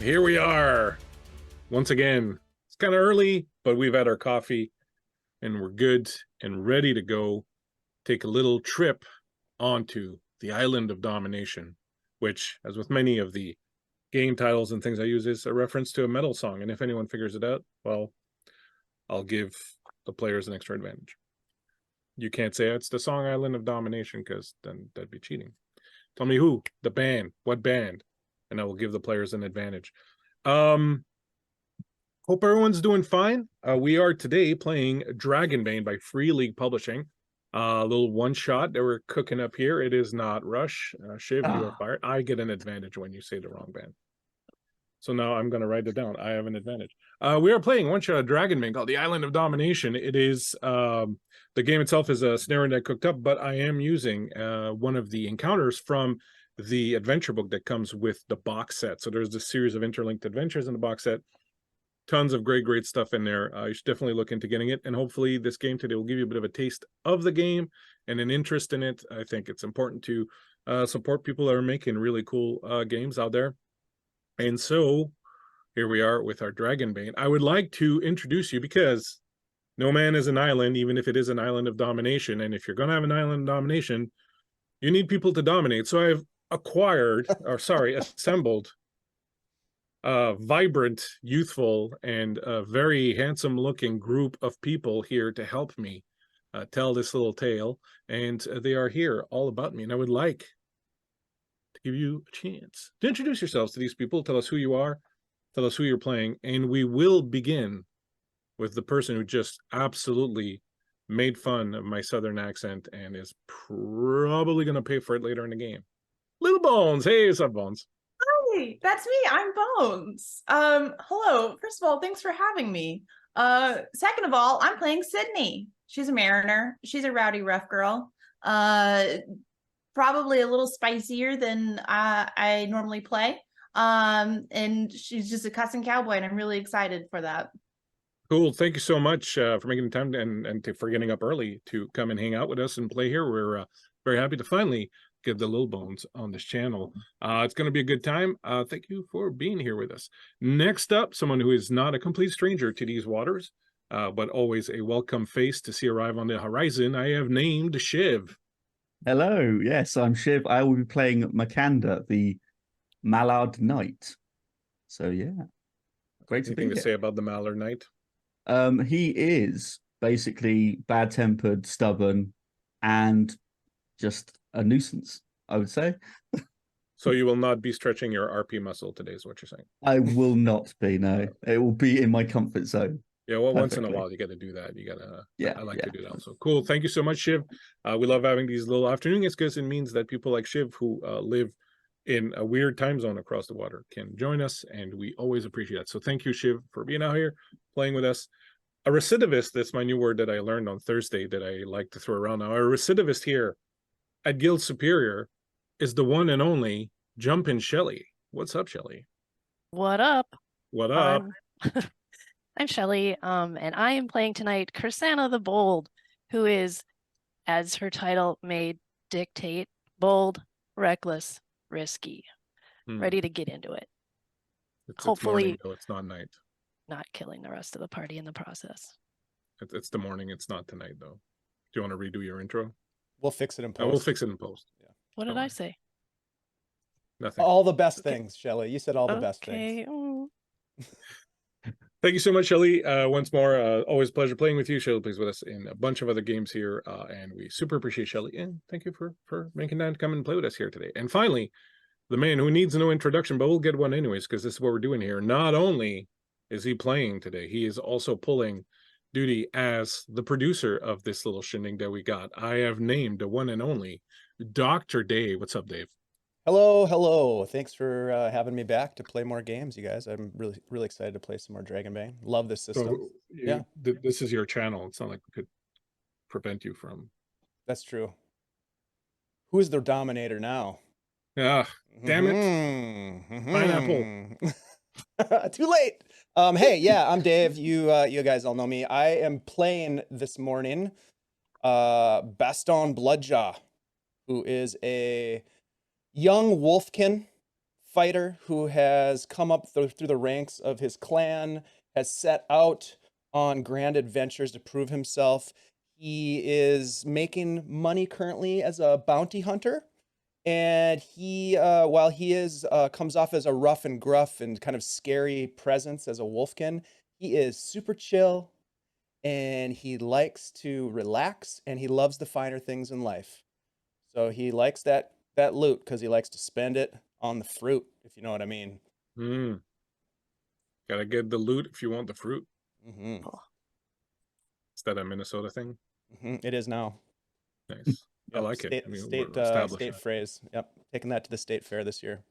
Here we are once again. It's kind of early, but we've had our coffee and we're good and ready to go take a little trip onto the Island of Domination, which, as with many of the game titles and things I use, is a reference to a metal song. And if anyone figures it out, well, I'll give the players an extra advantage. You can't say it's the song Island of Domination because then that'd be cheating. Tell me who, the band, what band, and I will give the players an advantage. Hope everyone's doing fine. We are today playing Dragonbane by Free League Publishing. A little one shot that we're cooking up here. It is not Rush. Shiv, you are fired. I get an advantage when you say the wrong band. So now I'm going to write it down. I have an advantage. We are playing one shot of Dragonbane called the Island of Domination. It is the game itself is a snare that I cooked up, but I am using one of the encounters from the adventure book that comes with the box set. So there's this series of interlinked adventures in the box set. Tons of great stuff in there. You should definitely look into getting it, and hopefully this game today will give you a bit of a taste of the game and an interest in it. I think it's important to support people that are making really cool games out there. And so here we are with our Dragonbane. I would like to introduce you because no man is an island, even if it is an island of domination. And if you're going to have an island of domination, you need people to dominate. So I've assembled a vibrant, youthful, and a very handsome looking group of people here to help me tell this little tale. And they are here all about me. And I would like to give you a chance to introduce yourselves to these people. Tell us who you are, tell us who you're playing. And we will begin with the person who just absolutely made fun of my southern accent and is probably going to pay for it later in the game. Little Bones. Hey, what's up, Bones? Hi, that's me. I'm Bones. Hello. First of all, thanks for having me. Second of all, I'm playing Sydney. She's a mariner. She's a rowdy, rough girl. Probably a little spicier than I normally play. And she's just a cussing cowboy, and I'm really excited for that. Cool. Thank you so much for making the time and for getting up early to come and hang out with us and play here. We're very happy to finally get the Little Bones on this channel. It's going to be a good time. Thank you for being here with us. Next up, someone who is not a complete stranger to these waters, but always a welcome face to see arrive on the horizon. I have named Shiv. Hello, yes, I'm Shiv. I will be playing Makanda, the Mallard Knight. So yeah, great to be here. Anything to say about the Mallard Knight? He is basically bad-tempered, stubborn, and just a nuisance, I would say. So you will not be stretching your RP muscle today, is what you're saying? I will not be, no. It will be in my comfort zone. Yeah, well, once in a while you got to do that. You got to, yeah, I like to do that. So cool. Thank you so much, Shiv. We love having these little afternoons because it means that people like Shiv who live in a weird time zone across the water can join us, and we always appreciate that. So thank you, Shiv, for being out here playing with us. A recidivist, that's my new word that I learned on Thursday that I like to throw around now. A recidivist here at Guild Superior is the one and only Jumpin' Shelly. What's up, Shelly? What up? What up? I'm Shelly, and I am playing tonight Kursana the Bold, who is, as her title may dictate, bold, reckless, risky, ready to get into it. Hopefully, morning, though. It's not night. Not killing the rest of the party in the process. It's the morning. It's not tonight, though. Do you want to redo your intro? We'll fix it in post. We'll fix it in post. Yeah. What did I say? Nothing. All the best things, Shelly. You said all the best things. Oh. Thank you so much, Shelly. Once more, always a pleasure playing with you. Shelly plays with us in a bunch of other games here, and we super appreciate Shelly. And thank you for making time to come and play with us here today. And finally, the man who needs no introduction, but we'll get one anyways, because this is what we're doing here. Not only is he playing today, he is also pulling duty as the producer of this little shindig that we got. I have named the one and only Dr. Dave. What's up, Dave? Hello. Thanks for having me back to play more games, you guys. I'm really excited to play some more Dragonbane. Love this system. So, this is your channel. It's not like we could prevent you from. That's true. Who is the dominator now? Ah, damn it. Pineapple. Too late. Hey, yeah, I'm Dave. You guys all know me. I am playing this morning Baston Bloodjaw, who is a young wolfkin fighter who has come up through the ranks of his clan, has set out on grand adventures to prove himself. He is making money currently as a bounty hunter. And he, while he is comes off as a rough and gruff and kind of scary presence as a wolfkin, he is super chill, and he likes to relax, and he loves the finer things in life. So he likes that loot because he likes to spend it on the fruit, if you know what I mean. Mm. Gotta get the loot if you want the fruit. Hmm Is that a Minnesota thing? It is now. Nice. I Yep, like it. I mean, State we're established. state phrase. Yep, taking that to the state fair this year.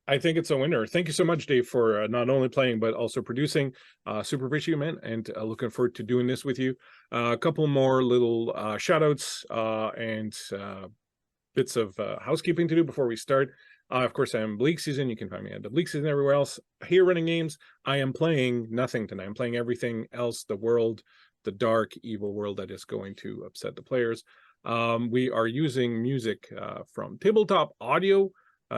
I think it's a winner. Thank you so much, Dave, for not only playing but also producing. Super appreciate you, man, and looking forward to doing this with you. A couple more little shout outs and bits of housekeeping to do before we start. Of course, I am Bleakseason. You can find me at the Bleakseason everywhere else. Here running games. I am playing nothing tonight. I'm playing everything else, the world, the dark, evil world that is going to upset the players. We are using music from Tabletop Audio.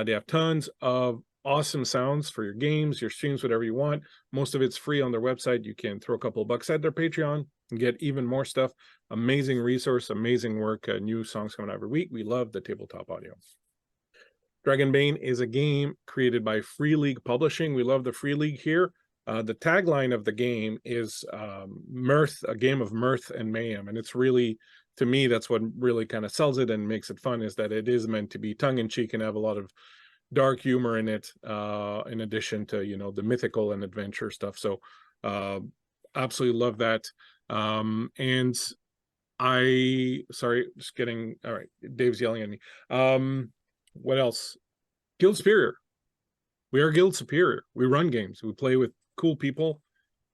They have tons of awesome sounds for your games, your streams, whatever you want. Most of it's free on their website. You can throw a couple of bucks at their Patreon and get even more stuff. Amazing resource, amazing work. New songs coming out every week. We love the Tabletop Audio. Dragonbane is a game created by Free League Publishing. We love the Free League here. The tagline of the game is mirth, a game of mirth and mayhem. And it's really, to me, that's what really kind of sells it and makes it fun, is that it is meant to be tongue-in-cheek and have a lot of dark humor in it, in addition to, you know, the mythical and adventure stuff. So absolutely love that. And sorry, just getting, all right, Dave's yelling at me. What else? Guild Superior. We are Guild Superior. We run games. We play with cool people.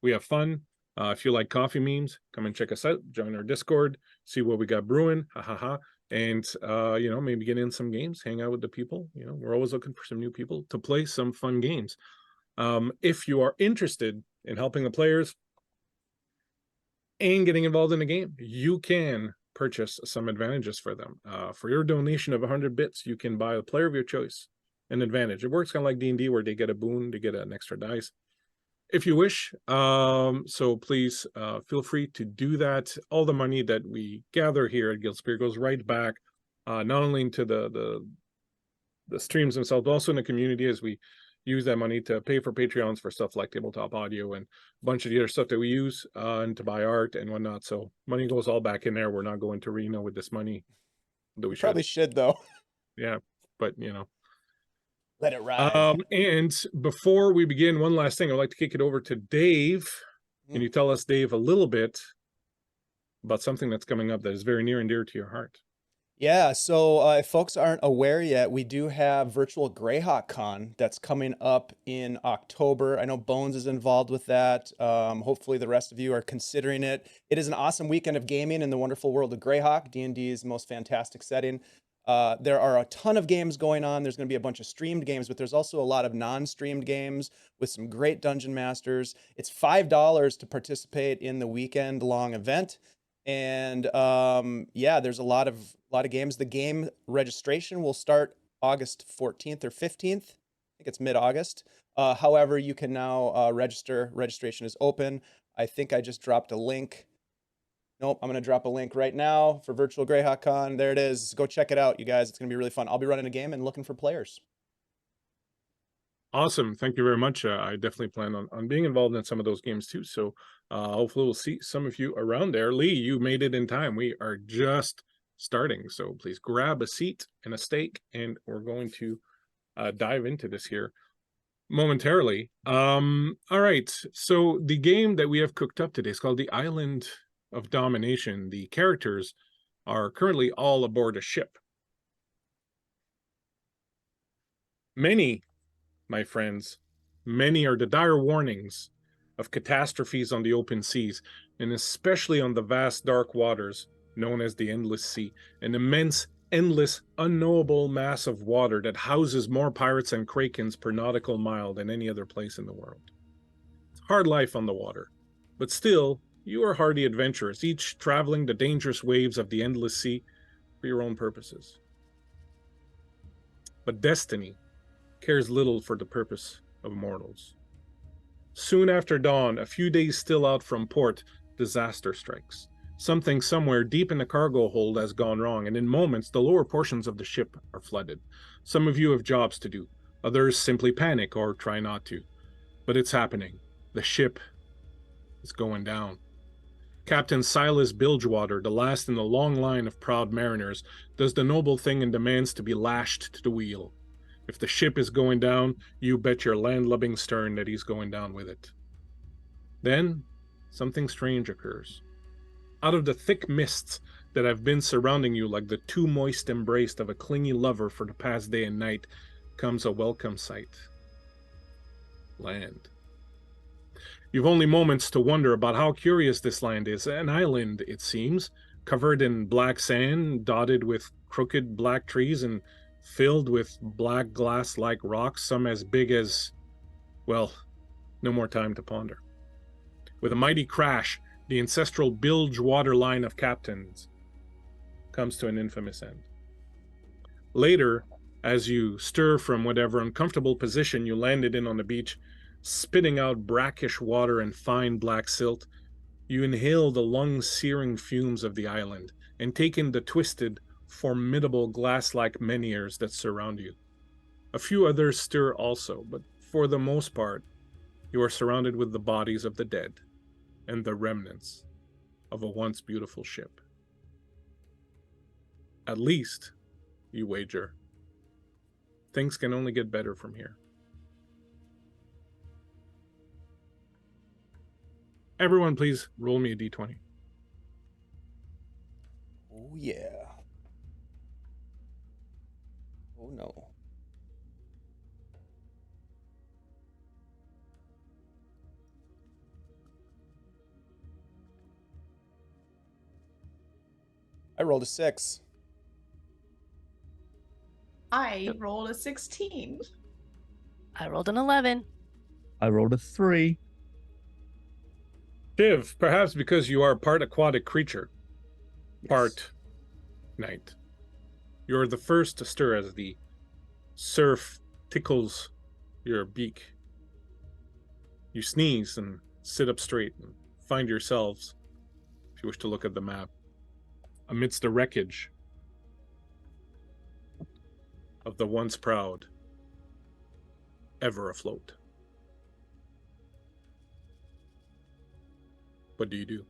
We have fun. If you like coffee memes, come and check us out. Join our Discord. See what we got brewing. Ha ha ha. And you know, maybe get in some games. Hang out with the people. You know, we're always looking for some new people to play some fun games. If you are interested in helping the players and getting involved in the game, you can purchase some advantages for them. For your donation of 100 bits, you can buy a player of your choice an advantage. It works kind of like D&D, where they get a boon, they get an extra dice if you wish. So please feel free to do that. All the money that we gather here at Guild Superior goes right back, not only into the streams themselves, but also in the community, as we use that money to pay for Patreons for stuff like Tabletop Audio and a bunch of the other stuff that we use, and to buy art and whatnot. So money goes all back in there. We're not going to Reno with this money, though we Probably should though. Yeah, but you know. Let it ride. And before we begin, one last thing, I'd like to kick it over to Dave. Can you tell us, Dave, a little bit about something that's coming up that is very near and dear to your heart? Yeah, so if folks aren't aware yet, we do have virtual Greyhawk Con that's coming up in October. I know Bones is involved with that. Hopefully the rest of you are considering it. It is an awesome weekend of gaming in the wonderful world of Greyhawk, D&D's most fantastic setting. There are a ton of games going on. There's going to be a bunch of streamed games, but there's also a lot of non-streamed games with some great dungeon masters. It's $5 to participate in the weekend-long event. And yeah, there's a lot of games. The game registration will start August 14th or 15th. I think it's mid-August. However, you can now register. Registration is open. I think I just dropped a link. Nope, I'm going to drop a link right now for Virtual Greyhawk Con. There it is. Go check it out, you guys. It's going to be really fun. I'll be running a game and looking for players. Awesome. Thank you very much. I definitely plan on being involved in some of those games too. So hopefully we'll see some of you around there. Lee, you made it in time. We are just starting. So please grab a seat and a steak, and we're going to dive into this here momentarily. All right. So the game that we have cooked up today is called the Island of Domination. The characters are currently all aboard a ship. Many, my friends, many are the dire warnings of catastrophes on the open seas, and especially on the vast dark waters known as the Endless Sea, an immense, endless, unknowable mass of water that houses more pirates and krakens per nautical mile than any other place in the world. It's hard life on the water, but still, you are hardy adventurers, each traveling the dangerous waves of the Endless Sea for your own purposes. But destiny cares little for the purpose of mortals. Soon after dawn, a few days still out from port, disaster strikes. Something somewhere deep in the cargo hold has gone wrong, and in moments the lower portions of the ship are flooded. Some of you have jobs to do, others simply panic or try not to. But it's happening. The ship is going down. Captain Silas Bilgewater, the last in the long line of proud mariners, does the noble thing and demands to be lashed to the wheel. If the ship is going down, you bet your landlubbing stern that he's going down with it. Then, something strange occurs. Out of the thick mists that have been surrounding you like the too moist embrace of a clingy lover for the past day and night comes a welcome sight. Land. You've only moments to wonder about how curious this land is. An island, it seems, covered in black sand, dotted with crooked black trees, and filled with black glass-like rocks, some as big as, well, no more time to ponder. With a mighty crash, the ancestral Bilgewater line of captains comes to an infamous end. Later, as you stir from whatever uncomfortable position you landed in on the beach, spitting out brackish water and fine black silt, you inhale the lung-searing fumes of the island and take in the twisted, formidable glass-like menhirs that surround you. A few others stir also, but for the most part, you are surrounded with the bodies of the dead and the remnants of a once beautiful ship. At least, you wager, things can only get better from here. Everyone, please roll me a d20. Oh, yeah. Oh, no. I rolled a 6. I rolled a 16. I rolled an 11. I rolled a 3. Shiv, perhaps because you are part aquatic creature, Yes. part night, you're the first to stir as the surf tickles your beak. You sneeze and sit up straight and find yourselves, if you wish to look at the map, amidst the wreckage of the once proud Ever Afloat. What do you do?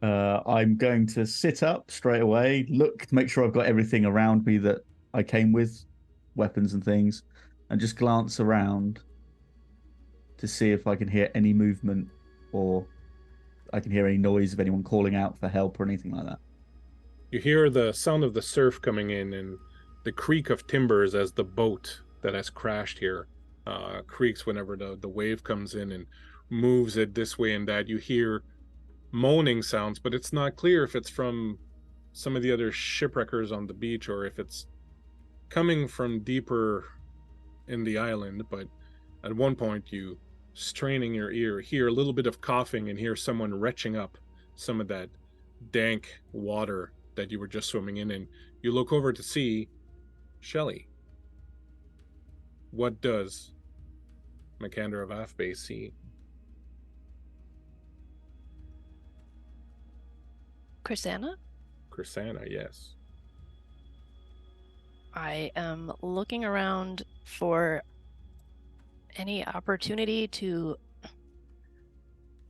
I'm going to sit up straight away, look to make sure I've got everything around me that I came with, weapons and things, and just glance around to see if I can hear any movement or I can hear any noise of anyone calling out for help or anything like that. You hear the sound of the surf coming in and the creak of timbers as the boat that has crashed here creaks whenever the wave comes in and moves it this way and that. You hear moaning sounds, but it's not clear if it's from some of the other shipwreckers on the beach or if it's coming from deeper in the island. But at one point, you, straining your ear, hear a little bit of coughing and hear someone retching up some of that dank water that you were just swimming in. And you look over to see Shelley. What does Makander of Afbay see? Chrisanna? Chrisanna, yes. I am looking around for any opportunity to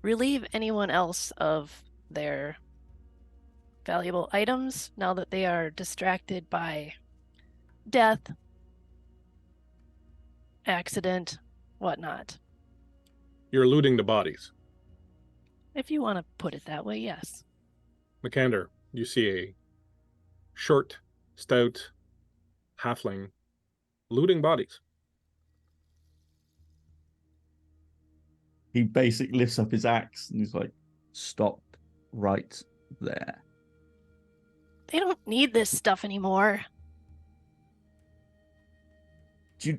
relieve anyone else of their valuable items now that they are distracted by death, accident, whatnot. You're looting the bodies. If you want to put it that way, yes. Makander, you see a short, stout halfling looting bodies. He basically lifts up his axe and he's like, "Stop right there." They don't need this stuff anymore. Do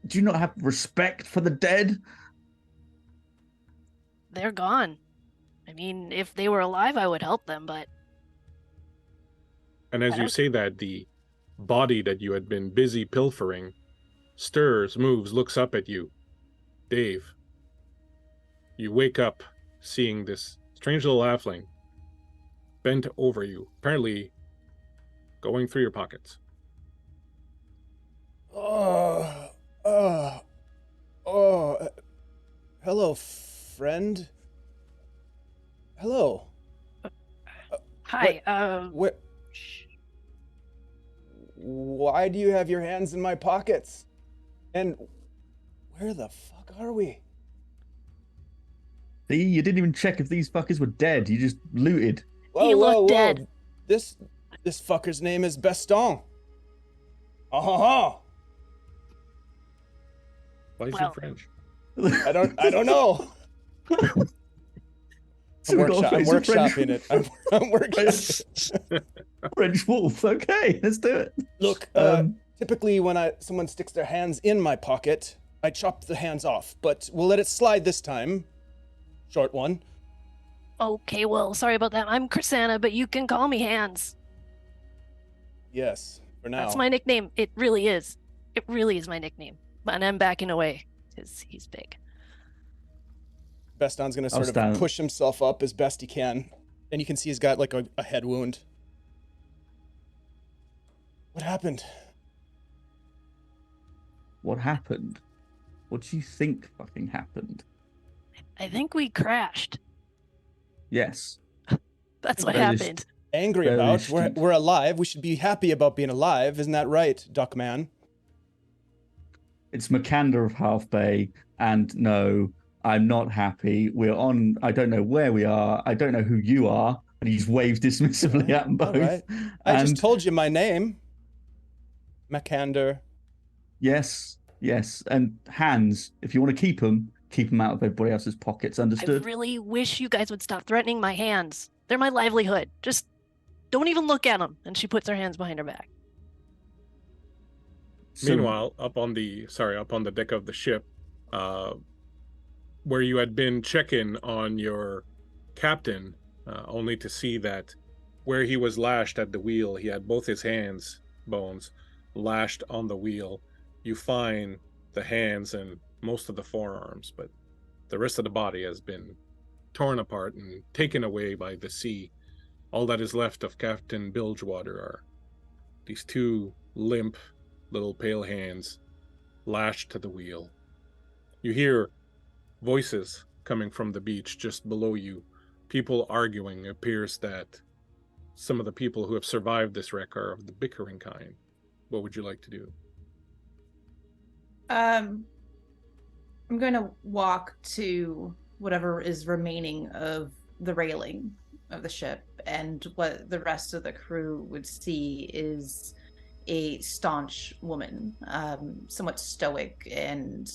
you not have respect for the dead? They're gone. I mean, if they were alive, I would help them, but And as you say that, the body that you had been busy pilfering stirs, moves, looks up at you. Dave, you wake up seeing this strange little halfling bent over you, apparently going through your pockets. Oh, oh, oh. Hello, friend. Hello. Hi. Where? Why do you have your hands in my pockets? And where the fuck are we? See, you didn't even check if these fuckers were dead. You just looted. He looked dead. This fucker's name is Beston. Uh-huh. Why is Well- he French? I don't know. So we've got a I'm French- workshopping it. I'm workshopping it. French wolf. Okay, let's do it. Look, typically when someone sticks their hands in my pocket, I chop the hands off, but we'll let it slide this time. Short one. Okay, well, sorry about that. I'm Chrisana, but you can call me Hands. Yes, for now. That's my nickname. It really is. It really is my nickname. And I'm backing away because he's big. Beston's gonna I'll sort of stand. push himself up as best he can. And you can see he's got like a head wound. What happened? What happened? What do you think fucking happened? I think we crashed. Yes. That's what Very happened. Angry Very about? astute. We're alive. We should be happy about being alive. Isn't that right, Duckman? It's Makander of Half Bay, and no, I'm not happy. We're on. I don't know where we are. I don't know who you are. And he's waved dismissively at them All both. right. I just And told you my name. Makander. yes, yes, and hands. If you want to keep them out of everybody else's pockets. I Understood? really wish you guys would stop threatening my hands. They're my livelihood. Just don't even look at them. And she puts her hands behind her back. So- Meanwhile, up on the deck of the ship, where you had been checking on your captain, only to see that where he was lashed at the wheel, he had both his hands, Bones, lashed on the wheel. You find the hands and most of the forearms, but the rest of the body has been torn apart and taken away by the sea. All that is left of Captain Bilgewater are these two limp little pale hands lashed to the wheel. You hear voices coming from the beach just below you, people arguing. It appears that some of the people who have survived this wreck are of the bickering kind. What would you like to do? I'm going to walk to whatever is remaining of the railing of the ship, and what the rest of the crew would see is a staunch woman, somewhat stoic and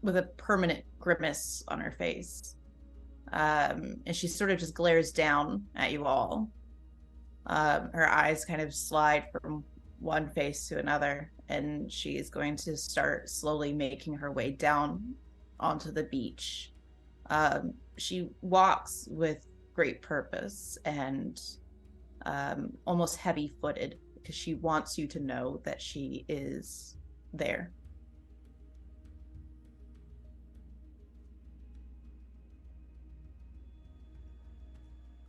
with a permanent grimace on her face. And she sort of just glares down at you all. Her eyes kind of slide from one face to another, and she is going to start slowly making her way down onto the beach. She walks with great purpose and almost heavy-footed, because she wants you to know that she is there.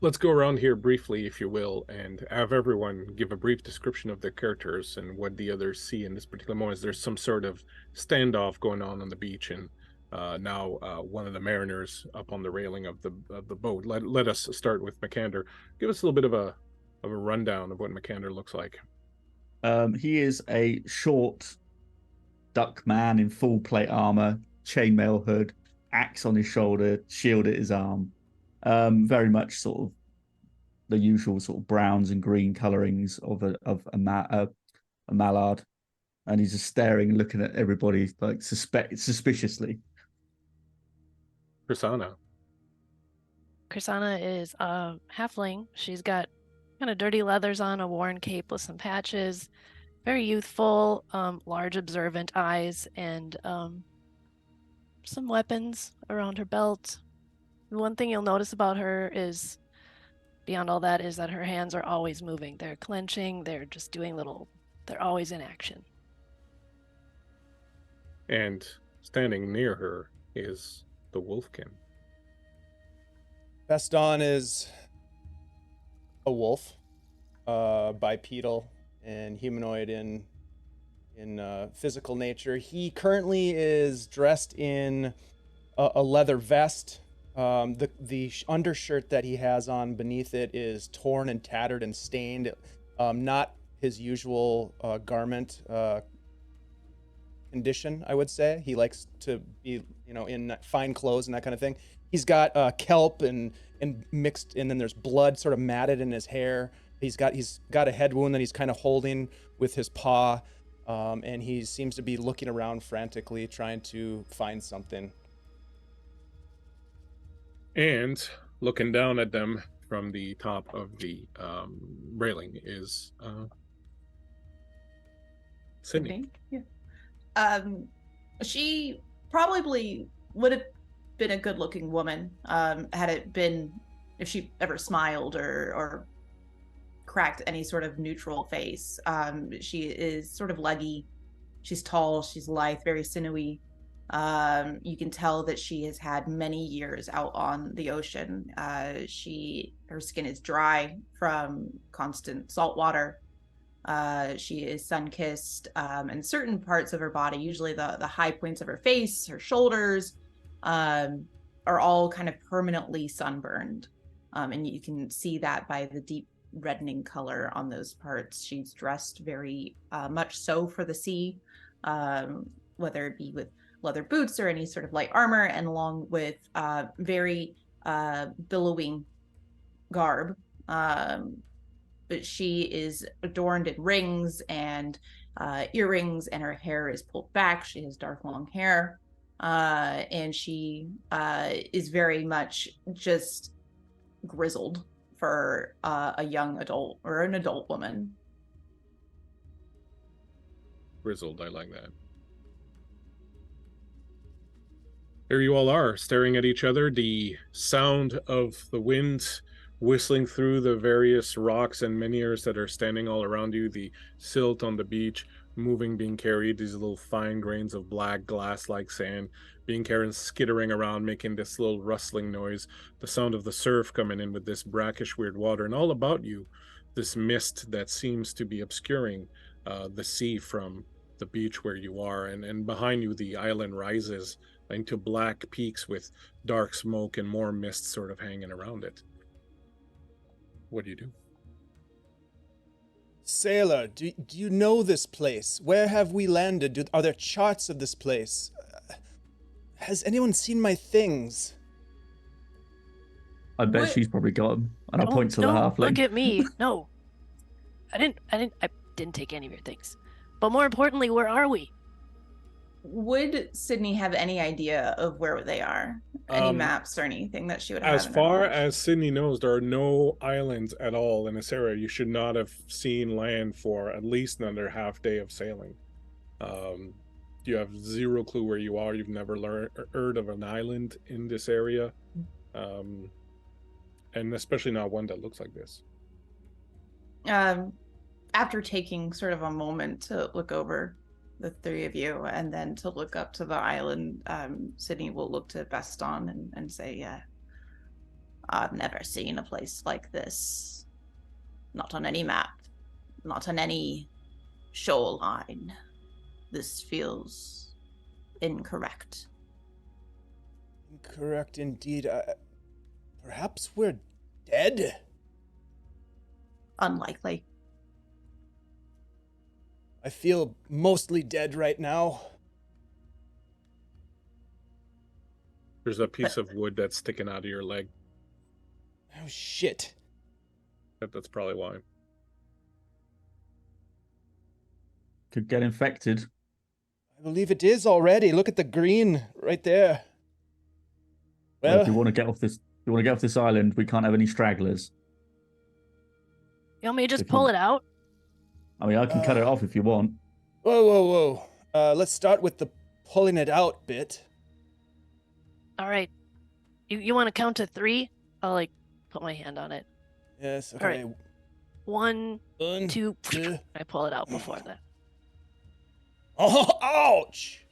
Let's go around here briefly, if you will, and have everyone give a brief description of their characters and what the others see in this particular moment. There's some sort of standoff going on the beach, and now one of the mariners up on the railing of the boat. Let us start with Makander. Give us a little bit of a rundown of what Makander looks like. He is a short duck man in full plate armor, chainmail hood, axe on his shoulder, shield at his arm. Very much sort of the usual sort of browns and green colorings of a mallard, and he's just staring and looking at everybody like suspiciously. Persona. Chrisana is a halfling. She's got kind of dirty leathers on, a worn cape with some patches, very youthful, large observant eyes, and some weapons around her belt. One thing you'll notice about her is, beyond all that, is that her hands are always moving. They're clenching, they're just doing they're always in action. And standing near her is the Wolfkin. Baston is a wolf, bipedal and humanoid in physical nature. He currently is dressed in a leather vest. The undershirt that he has on beneath it is torn and tattered and stained. Not his usual garment condition, I would say. He likes to be, in fine clothes and that kind of thing. He's got kelp and mixed, and then there's blood sort of matted in his hair. He's got a head wound that he's kind of holding with his paw, and he seems to be looking around frantically, trying to find something. And looking down at them from the top of the railing is Sydney. Yeah. She probably would have been a good-looking woman, had it been if she ever smiled or cracked any sort of neutral face. She is sort of leggy. She's tall. She's lithe, very sinewy. You can tell that she has had many years out on the ocean. Her skin is dry from constant salt water. She is sun-kissed, and certain parts of her body, usually the high points of her face, her shoulders, are all kind of permanently sunburned. And you can see that by the deep reddening color on those parts. She's dressed very much so for the sea, whether it be with leather boots or any sort of light armor, and along with very billowing garb. But she is adorned in rings and earrings, and her hair is pulled back. She has dark, long hair, and she is very much just grizzled for a young adult or an adult woman. Grizzled, I like that. Here you all are, staring at each other, the sound of the wind whistling through the various rocks and menhirs that are standing all around you, the silt on the beach moving, being carried, these little fine grains of black glass-like sand being carried, skittering around, making this little rustling noise, the sound of the surf coming in with this brackish weird water, and all about you, this mist that seems to be obscuring the sea from the beach where you are, and behind you the island rises into black peaks with dark smoke and more mist sort of hanging around it. What do you do? Sailor, do you know this place? Where have we landed? Are there charts of this place? Has anyone seen my things? I bet What- she's probably got them. And I'll Don't- point to the don't halfling. Look at me. No. I didn't take any of your things. But more importantly, where are we? Would Sydney have any idea of where they are? Any maps or anything that she would have? As in her far knowledge? as Sydney knows, there are no islands at all in this area. You should not have seen land for at least another half day of sailing. You have zero clue where you are. You've never heard of an island in this area, and especially not one that looks like this. After taking sort of a moment to look over the three of you and then to look up to the island, Sydney will look to Baston and say, yeah, I've never seen a place like this. Not on any map, not on any shoreline. This feels incorrect. Incorrect indeed. Perhaps we're dead? Unlikely. I feel mostly dead right now. There's a piece of wood that's sticking out of your leg. Oh, shit. That's probably why. Could get infected. I believe it is already. Look at the green right there. Well, Well, if you want to get off this island, we can't have any stragglers. You want me to just If pull you- it out? I mean, I can cut it off if you want. whoa. Let's start with the pulling it out bit. All right. You want to count to 3? I'll put my hand on it. Yes, All right. okay. 1, 1, 2. two. I pull it out before that. Oh, ouch!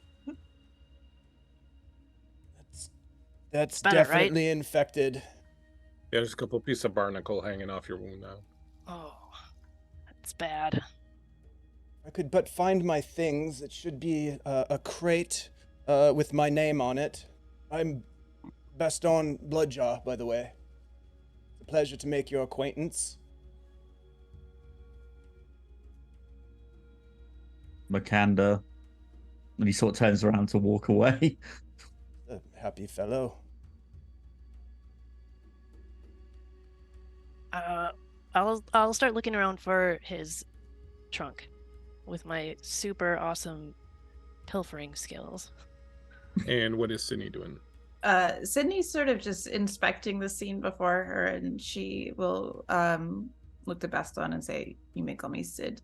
That's better, right? definitely infected. Yeah, there's a couple pieces of barnacle hanging off your wound now. Oh, that's bad. I could but find my things. It should be a crate with my name on it. I'm Baston Bloodjaw, by the way. It's a pleasure to make your acquaintance. Makanda. And he sort of turns around to walk away. A happy fellow. I'll start looking around for his trunk with my super awesome pilfering skills. And what is Sydney doing? Sydney's sort of just inspecting the scene before her, and she will look to Baston and say, "You may call me Sid."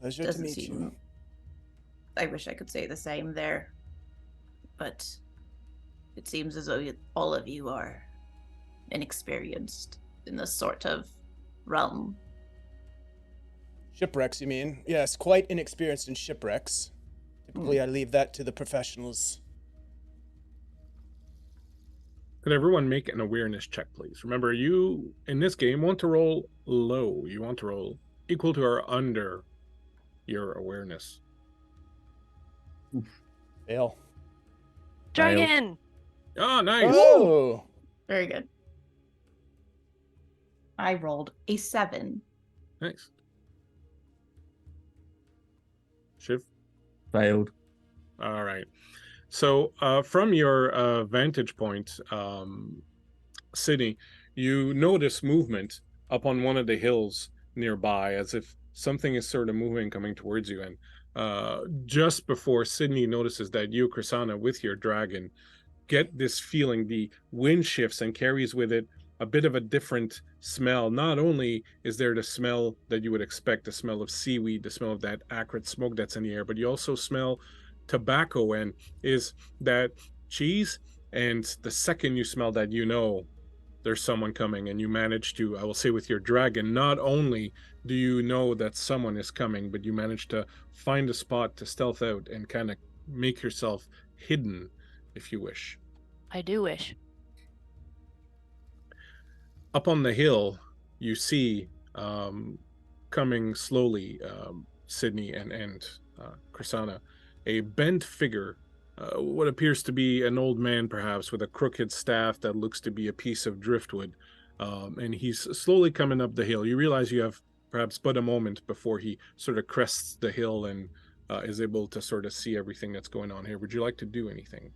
Pleasure to Doesn't meet seem. you. I wish I could say the same there, but it seems as though all of you are inexperienced in this sort of realm. Shipwrecks, you mean? Yes, quite inexperienced in shipwrecks. Typically, I leave that to the professionals. Could everyone make an awareness check, please? Remember, you, in this game, want to roll low. You want to roll equal to or under your awareness. Fail. Dragon! Oh, nice. Oh! Very good. I rolled a 7. Nice. Shiv? Failed. All right. So from your vantage point, Sydney, you notice movement up on one of the hills nearby, as if something is sort of moving, coming towards you. And just before Sydney notices that you, Krisanna, with your dragon, get this feeling, the wind shifts and carries with it a bit of a different smell. Not only is there the smell that you would expect, the smell of seaweed, the smell of that acrid smoke that's in the air, but you also smell tobacco, and is that cheese. And the second you smell that, you know there's someone coming, and you manage to, I will say, with your dragon, not only do you know that someone is coming, but you manage to find a spot to stealth out and kind of make yourself hidden, if you wish. I do wish. Up on the hill, you see coming slowly, Sydney and Krisanna, a bent figure, what appears to be an old man, perhaps, with a crooked staff that looks to be a piece of driftwood. And he's slowly coming up the hill. You realize you have perhaps but a moment before he sort of crests the hill and is able to sort of see everything that's going on here. Would you like to do anything?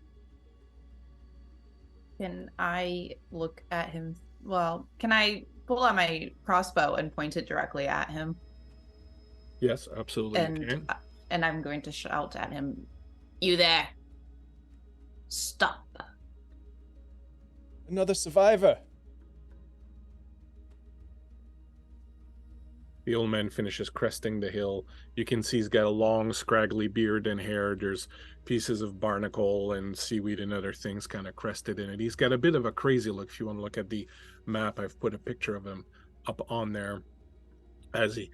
Can I look at him? Well, can I pull out my crossbow and point it directly at him? Yes, absolutely. You can. And I'm going to shout at him, "You there? Stop." Another survivor. The old man finishes cresting the hill. You can see he's got a long, scraggly beard and hair. There's pieces of barnacle and seaweed and other things kind of crested in it. He's got a bit of a crazy look. If you want to look at the map, I've put a picture of him up on there. As he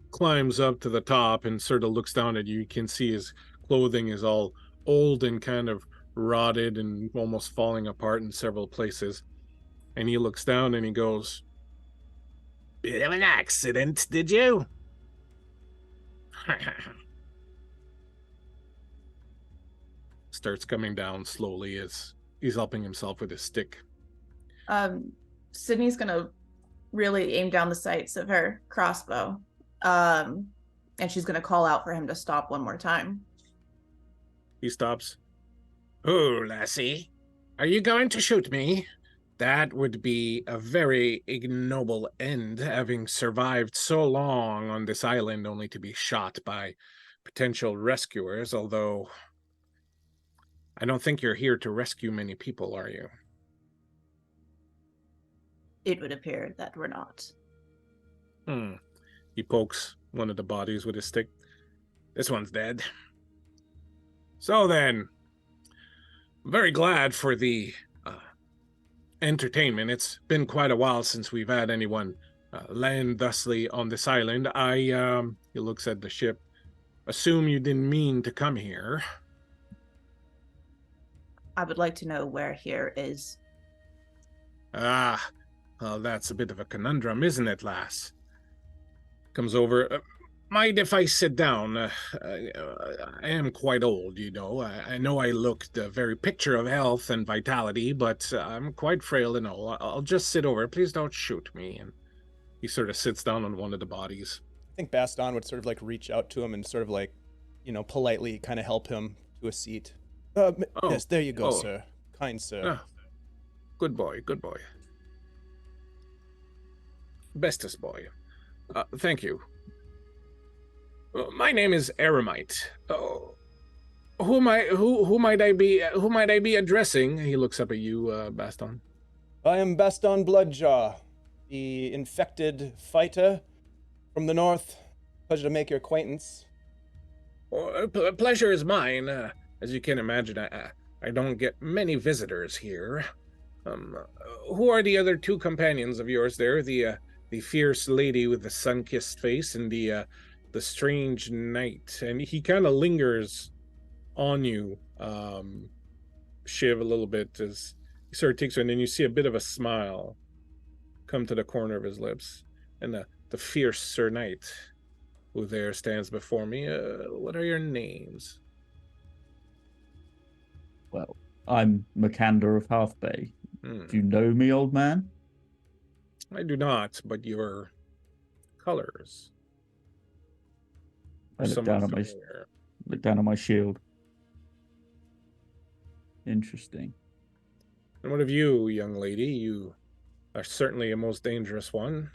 climbs up to the top and sort of looks down at you, you can see his clothing is all old and kind of rotted and almost falling apart in several places. And he looks down and he goes, "Bit of an accident, did you?" Starts coming down slowly as he's helping himself with his stick. Sydney's gonna really aim down the sights of her crossbow, and she's gonna call out for him to stop one more time. He stops. "Oh, lassie, are you going to shoot me? That would be a very ignoble end, having survived so long on this island only to be shot by potential rescuers, although I don't think you're here to rescue many people, are you?" It would appear that we're not. He pokes one of the bodies with his stick. "This one's dead. So then, very glad for the entertainment. It's been quite a while since we've had anyone land thusly on this island. He looks at the ship, assume you didn't mean to come here." I would like to know where here is. Ah, well, that's a bit of a conundrum, isn't it, lass? Comes over. Mind if I sit down? I am quite old, you know. I know I look the very picture of health and vitality, but I'm quite frail and old. I'll just sit over. Please don't shoot me. And he sort of sits down on one of the bodies. I think Baston would sort of like reach out to him and sort of like, politely kind of help him to a seat. Yes, there you go, sir. Kind sir. Ah, good boy, good boy. Bestest boy. Thank you. My name is Eremite. Who might I be addressing? He looks up at you, Baston. I am Baston Bloodjaw, the infected fighter from the north. Pleasure to make your acquaintance. Pleasure is mine. As you can imagine, I don't get many visitors here. Who are the other two companions of yours there? The fierce lady with the sun-kissed face and the strange knight. And he kind of lingers on you, Shiv, a little bit as he sort of takes her, and then you see a bit of a smile come to the corner of his lips. And the fierce Sir Knight, who there stands before me. What are your names? Well, I'm Makander of Half Bay. Do you know me, old man? I do not, but your colors. I look down at my shield. Interesting. And what of you, young lady? You are certainly a most dangerous one.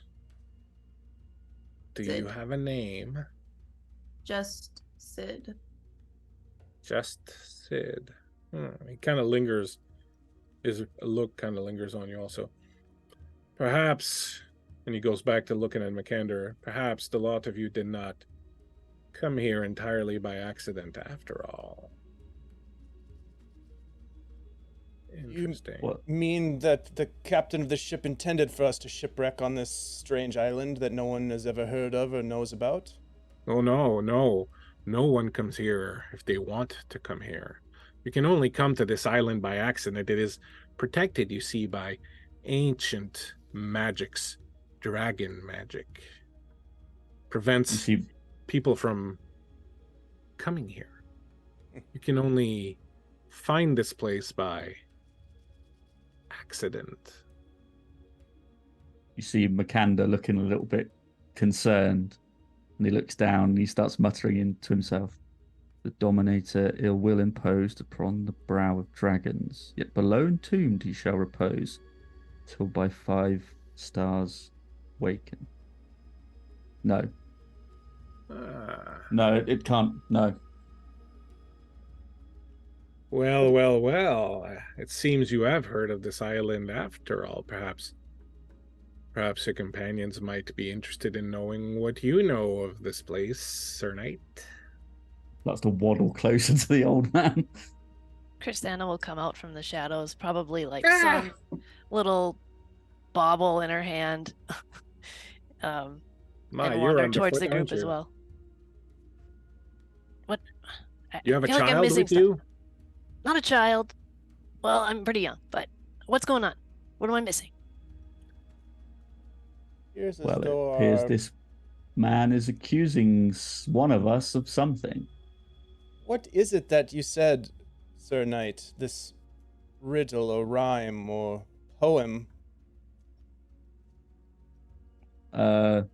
Do you have a name? Just Sid. Just Sid. He kind of lingers. His look kind of lingers on you also. Perhaps, and he goes back to looking at Makander, perhaps the lot of you did not come here entirely by accident after all. Interesting. You mean that the captain of the ship intended for us to shipwreck on this strange island that no one has ever heard of or knows about? Oh, no. No one comes here if they want to come here. You can only come to this island by accident. It is protected, you see, by ancient magics, dragon magic. Prevents people from coming here. You can only find this place by accident. You see Makander looking a little bit concerned, and he looks down and he starts muttering into himself. The Dominator ill will imposed upon the brow of dragons, yet below entombed he shall repose, till by 5 stars waken. No. No, it can't. No. Well. It seems you have heard of this island after all. Perhaps your companions might be interested in knowing what you know of this place, Sir Knight. That's to waddle closer to the old man. Chrisanna will come out from the shadows, probably like some little bauble in her hand, and wander towards the group as well. What? You have a feel like I'm child missing with you? Not a child. Well, I'm pretty young, but what's going on? What am I missing? Well, it appears this man is accusing one of us of something. What is it that you said, Sir Knight? This riddle or rhyme or poem? And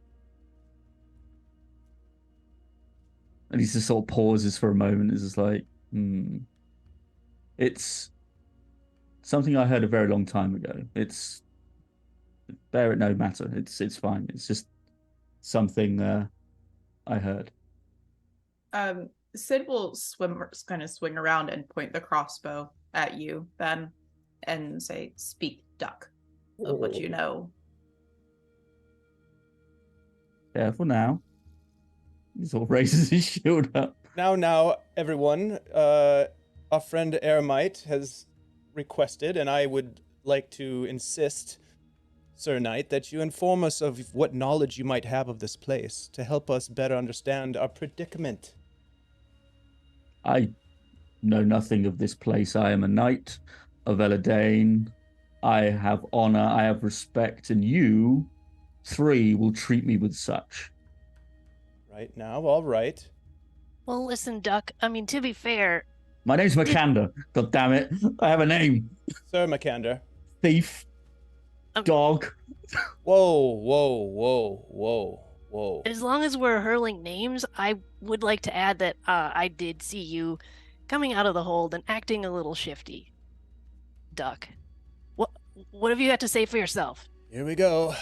he just sort of pauses for a moment. It's just like, It's something I heard a very long time ago. It's bear it no matter. It's fine. It's just something I heard. Sid will kind of swing around and point the crossbow at you, Ben, and say, "Speak, duck, of what you know." Careful now. He sort of raises his shield up. Now, everyone. Our friend Eremite has requested, and I would like to insist, Sir Knight, that you inform us of what knowledge you might have of this place to help us better understand our predicament. I know nothing of this place. I am a knight of Eladane. I have honor, I have respect, and you three will treat me with such. Right now, all right. Well, listen, Duck. I mean, to be fair, My name's Makander. God damn it. I have a name. Sir Makander. Thief. Dog. Whoa, whoa, whoa, whoa, whoa. as long as we're hurling names, I would like to add that I did see you coming out of the hold and acting a little shifty. Duck. What have you got to say for yourself? Here we go.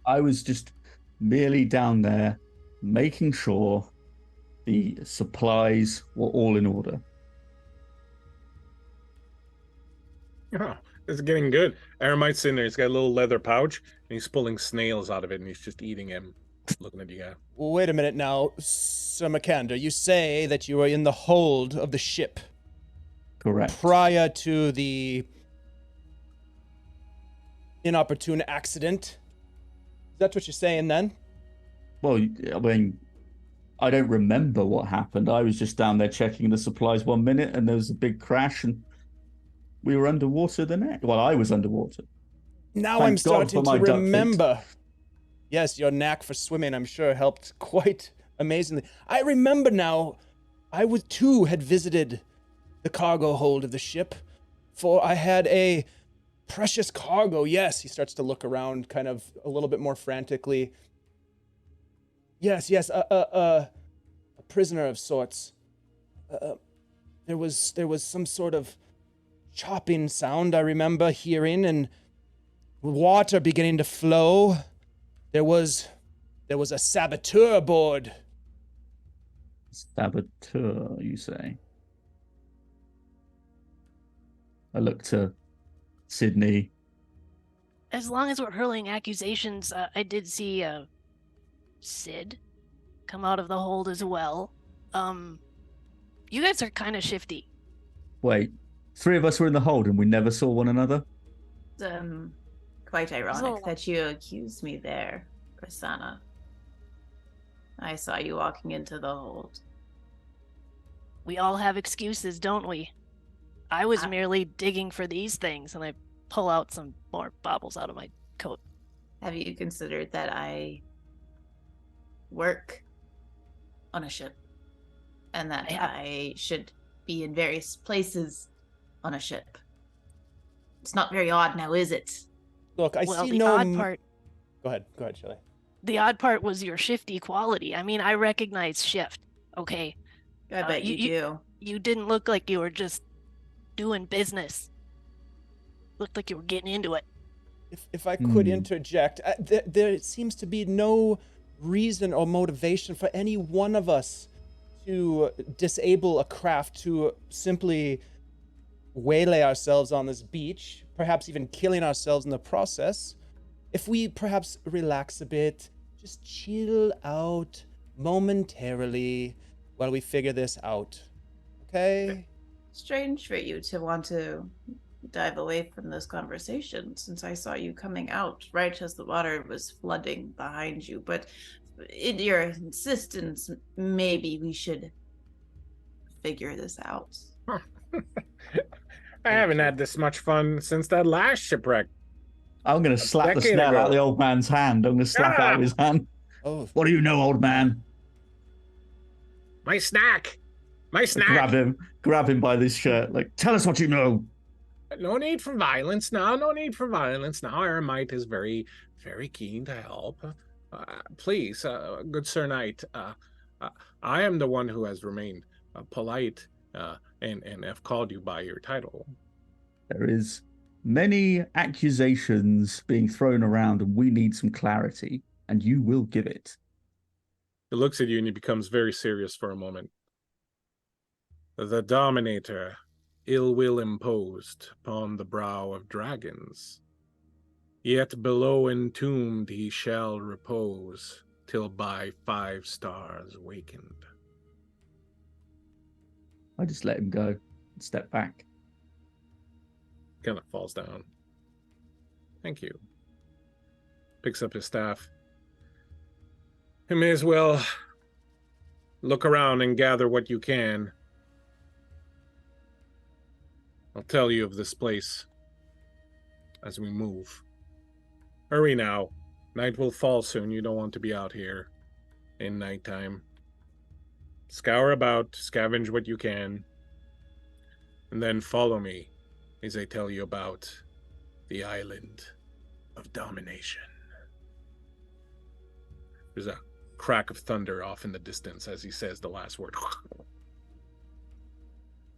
I was just merely down there making sure the supplies were all in order. Oh, this is getting good. Aramite's in there. He's got a little leather pouch, and he's pulling snails out of it, and he's just eating him, looking at you guys. Well, wait a minute now, Sir Makander. You say that you were in the hold of the ship Correct. prior to the inopportune accident. Is that what you're saying then? Well, I mean, I don't remember what happened. I was just down there checking the supplies 1 minute, and there was a big crash, and we were underwater the next. Well, I was underwater. Now Thank I'm God starting for my to duck feet. remember. Yes, your knack for swimming, I'm sure, helped quite amazingly. I remember now. I too had visited the cargo hold of the ship, for I had a precious cargo. Yes, he starts to look around, kind of a little bit more frantically. Yes, a prisoner of sorts. There was some sort of chopping sound I remember hearing, and water beginning to flow. There was a saboteur aboard. Saboteur, you say? I look to Sydney. As long as we're hurling accusations, I did see Sid come out of the hold as well. You guys are kind of shifty. Wait, 3 of us were in the hold and we never saw one another? Quite ironic So- that you accused me there, Prasanna. I saw you walking into the hold. We all have excuses, don't we? I was merely digging for these things, and I pull out some more baubles out of my coat. Have you considered that I work on a ship and that I have- I should be in various places on a ship? It's not very odd now, is it? Look, I Well, see the no. odd part, Go ahead, Shelley. the odd part was your shifty quality. I mean, I recognize shift. Okay, I bet you do. you didn't look like you were just doing business. Looked like you were getting into it. If I could Hmm. interject, there seems to be no reason or motivation for any one of us to disable a craft, to simply waylay ourselves on this beach, perhaps even killing ourselves in the process. If we perhaps relax a bit, just chill out momentarily while we figure this out. Okay? Strange for you to want to dive away from this conversation, since I saw you coming out right as the water was flooding behind you. But in your insistence, maybe we should figure this out. I haven't had this much fun since that last shipwreck. I'm going to slap the decade snail out ago. of the old man's hand. I'm going to slap it out of his hand. Oh, What do you know, old man? My snack! My snack! Grab him by this shirt. Like, tell us what you know. No need for violence now. No need for violence now. Aramite is very, very keen to help. Please, good Sir Knight, I am the one who has remained polite and have called you by your title. There is many accusations being thrown around, and we need some clarity, and you will give it. He looks at you and he becomes very serious for a moment. The Dominator, ill will imposed upon the brow of dragons. Yet below entombed he shall repose, till by 5 stars wakened. I just let him go and step back. Kind of falls down. Thank you. Picks up his staff. You may as well look around and gather what you can. I'll tell you of this place as we move. Hurry now. Night will fall soon. You don't want to be out here in nighttime. Scour about, scavenge what you can, and then follow me as I tell you about the Island of Domination. There's a crack of thunder off in the distance as he says the last word.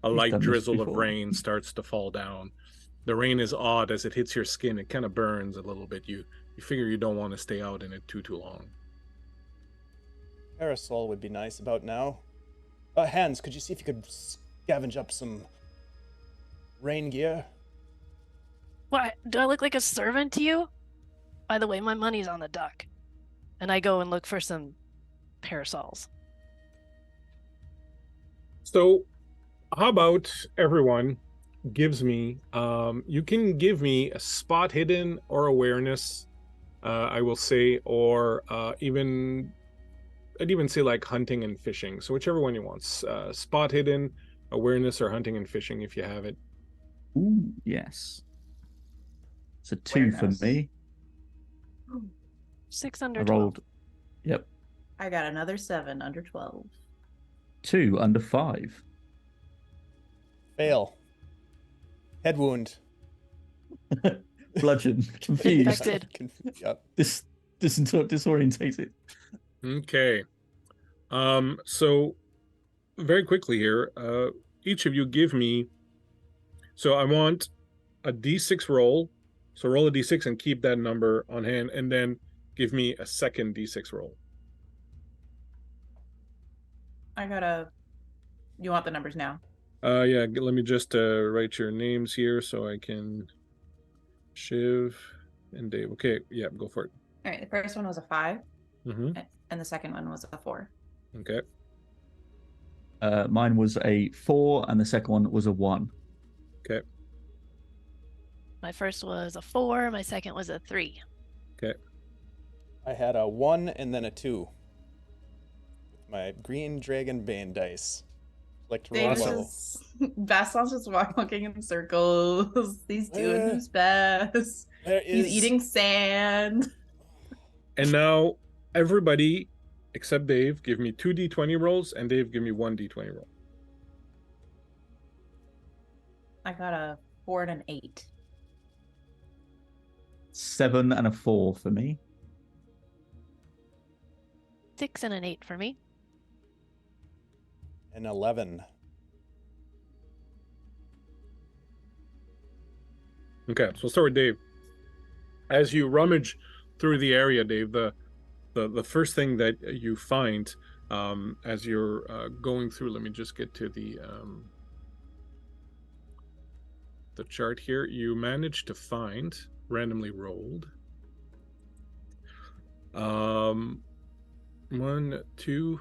A He's light done this drizzle of before. rain starts to fall down. The rain is odd as it hits your skin. It kind of burns a little bit. You figure you don't want to stay out in it too long. Parasol would be nice about now. Hans, could you see if you could scavenge up some rain gear? What? Do I look like a servant to you? By the way, my money's on the dock. And I go and look for some parasols. So, how about everyone gives me, you can give me a spot hidden or awareness, I will say, or I'd even say like hunting and fishing. So whichever one you want. Spot hidden, awareness, or hunting and fishing if you have it. Ooh, yes. It's a 2 for Awareness. me. 6 under I 12. rolled. Yep. I got another 7 under 12. 2 under 5. Fail. Head wound. Bludgeon. Confused. Infected. Yep. Disorientated. Okay. So very quickly here, each of you give me. So I want a d6 roll. So roll a d6 and keep that number on hand, and then give me a second d6 roll. I got a. You want the numbers now? Yeah. Let me just write your names here so I can. Shiv and Dave. Okay. Yeah. Go for it. All right. The first one was a 5, Mm-hmm. and the second one was a 4. Okay. Mine was a 4, and the second one was a 1. Okay. My first was a 4, my second was a 3. Okay. I had a 1 and then a 2. My green Dragonbane dice. Like to roll Dave's low. just Baston's just walking in circles. He's doing Eh. his best. There He's is eating sand. And now everybody except Dave give me 2 d20 rolls, and Dave give me 1 d20 roll. I got a 4 and an 8. 7 and a 4 for me. 6 and an 8 for me. an 11. Okay, so we'll start with Dave. As you rummage through the area, Dave, the first thing that you find as you're going through, let me just get to the chart here. You manage to find, randomly rolled, 1, 2,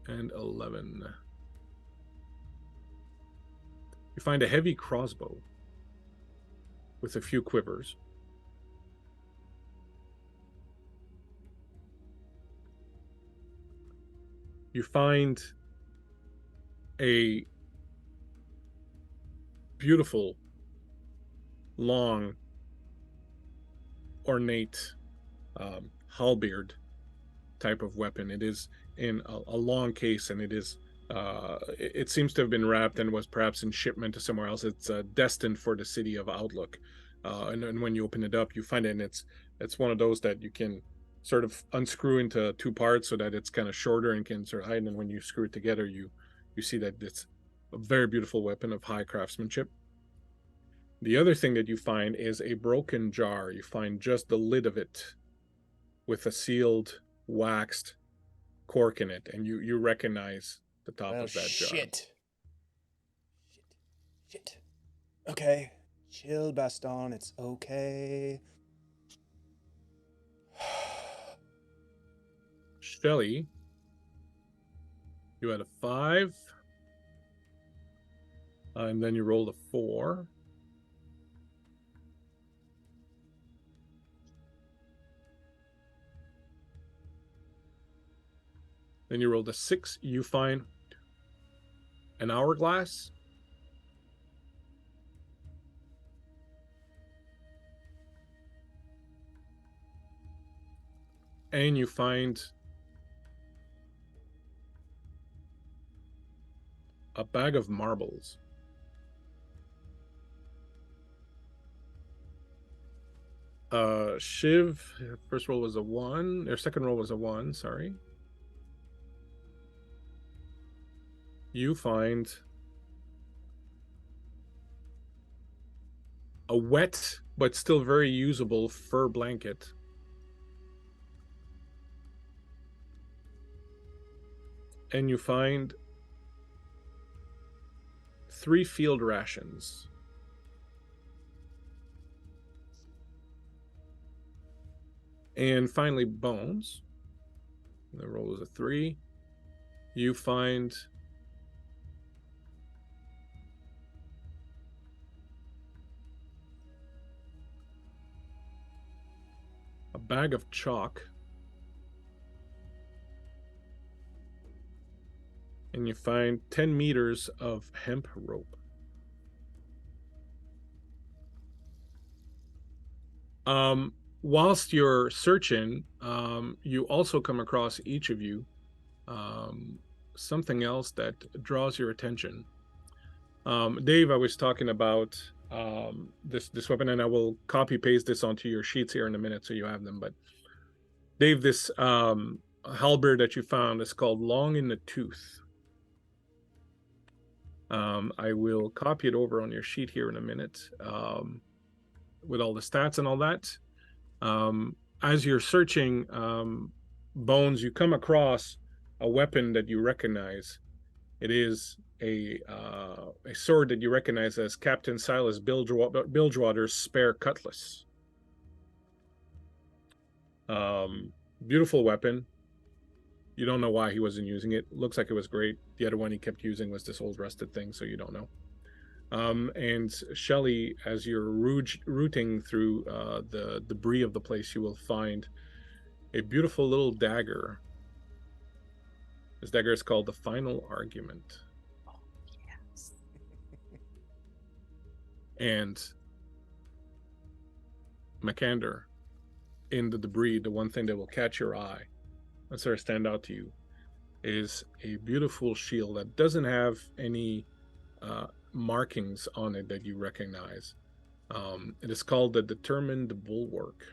and 11. You find a heavy crossbow with a few quivers. You find a beautiful, long, ornate halberd type of weapon. It is in a long case, and it seems to have been wrapped and was perhaps in shipment to somewhere else. It's destined for the city of Outlook, and when you open it up, you find it, and it's one of those that you can sort of unscrew into 2 parts so that it's kind of shorter and can sort of hide. And when you screw it together, you see that it's a very beautiful weapon of high craftsmanship. The other thing that you find is a broken jar. You find just the lid of it with a sealed, waxed cork in it, and you recognize the top of that jar. Shit. Okay. Chill, Baston. It's okay. Shelly, you had a 5, and then you rolled a 4. Then you rolled a 6. You find an hourglass and you find a bag of marbles. Shiv, first roll was a 1. Their second roll was a 1, sorry. You find a wet but still very usable fur blanket. And you find 3 field rations. And finally, Bones. The roll is a 3. You find a bag of chalk. And you find 10 meters of hemp rope. Whilst you're searching, you also come across, each of you, something else that draws your attention. Dave, I was talking about this weapon, and I will copy paste this onto your sheets here in a minute so you have them. But Dave, this halberd that you found is called Long in the Tooth. I will copy it over on your sheet here in a minute, with all the stats and all that. As you're searching, Bones, you come across a weapon that you recognize. It is a sword that you recognize as Captain Silas Bilgewater's spare cutlass. Beautiful weapon. You don't know why he wasn't using it. Looks like it was great. The other one he kept using was this old rusted thing, so you don't know. And Shelley, as you're rooting through the debris of the place, you will find a beautiful little dagger. This dagger is called the Final Argument. Oh, yes. And Makander, in the debris, the one thing that will catch your eye, and sort of stand out to you, is a beautiful shield that doesn't have any markings on it that you recognize. It is called the Determined Bulwark.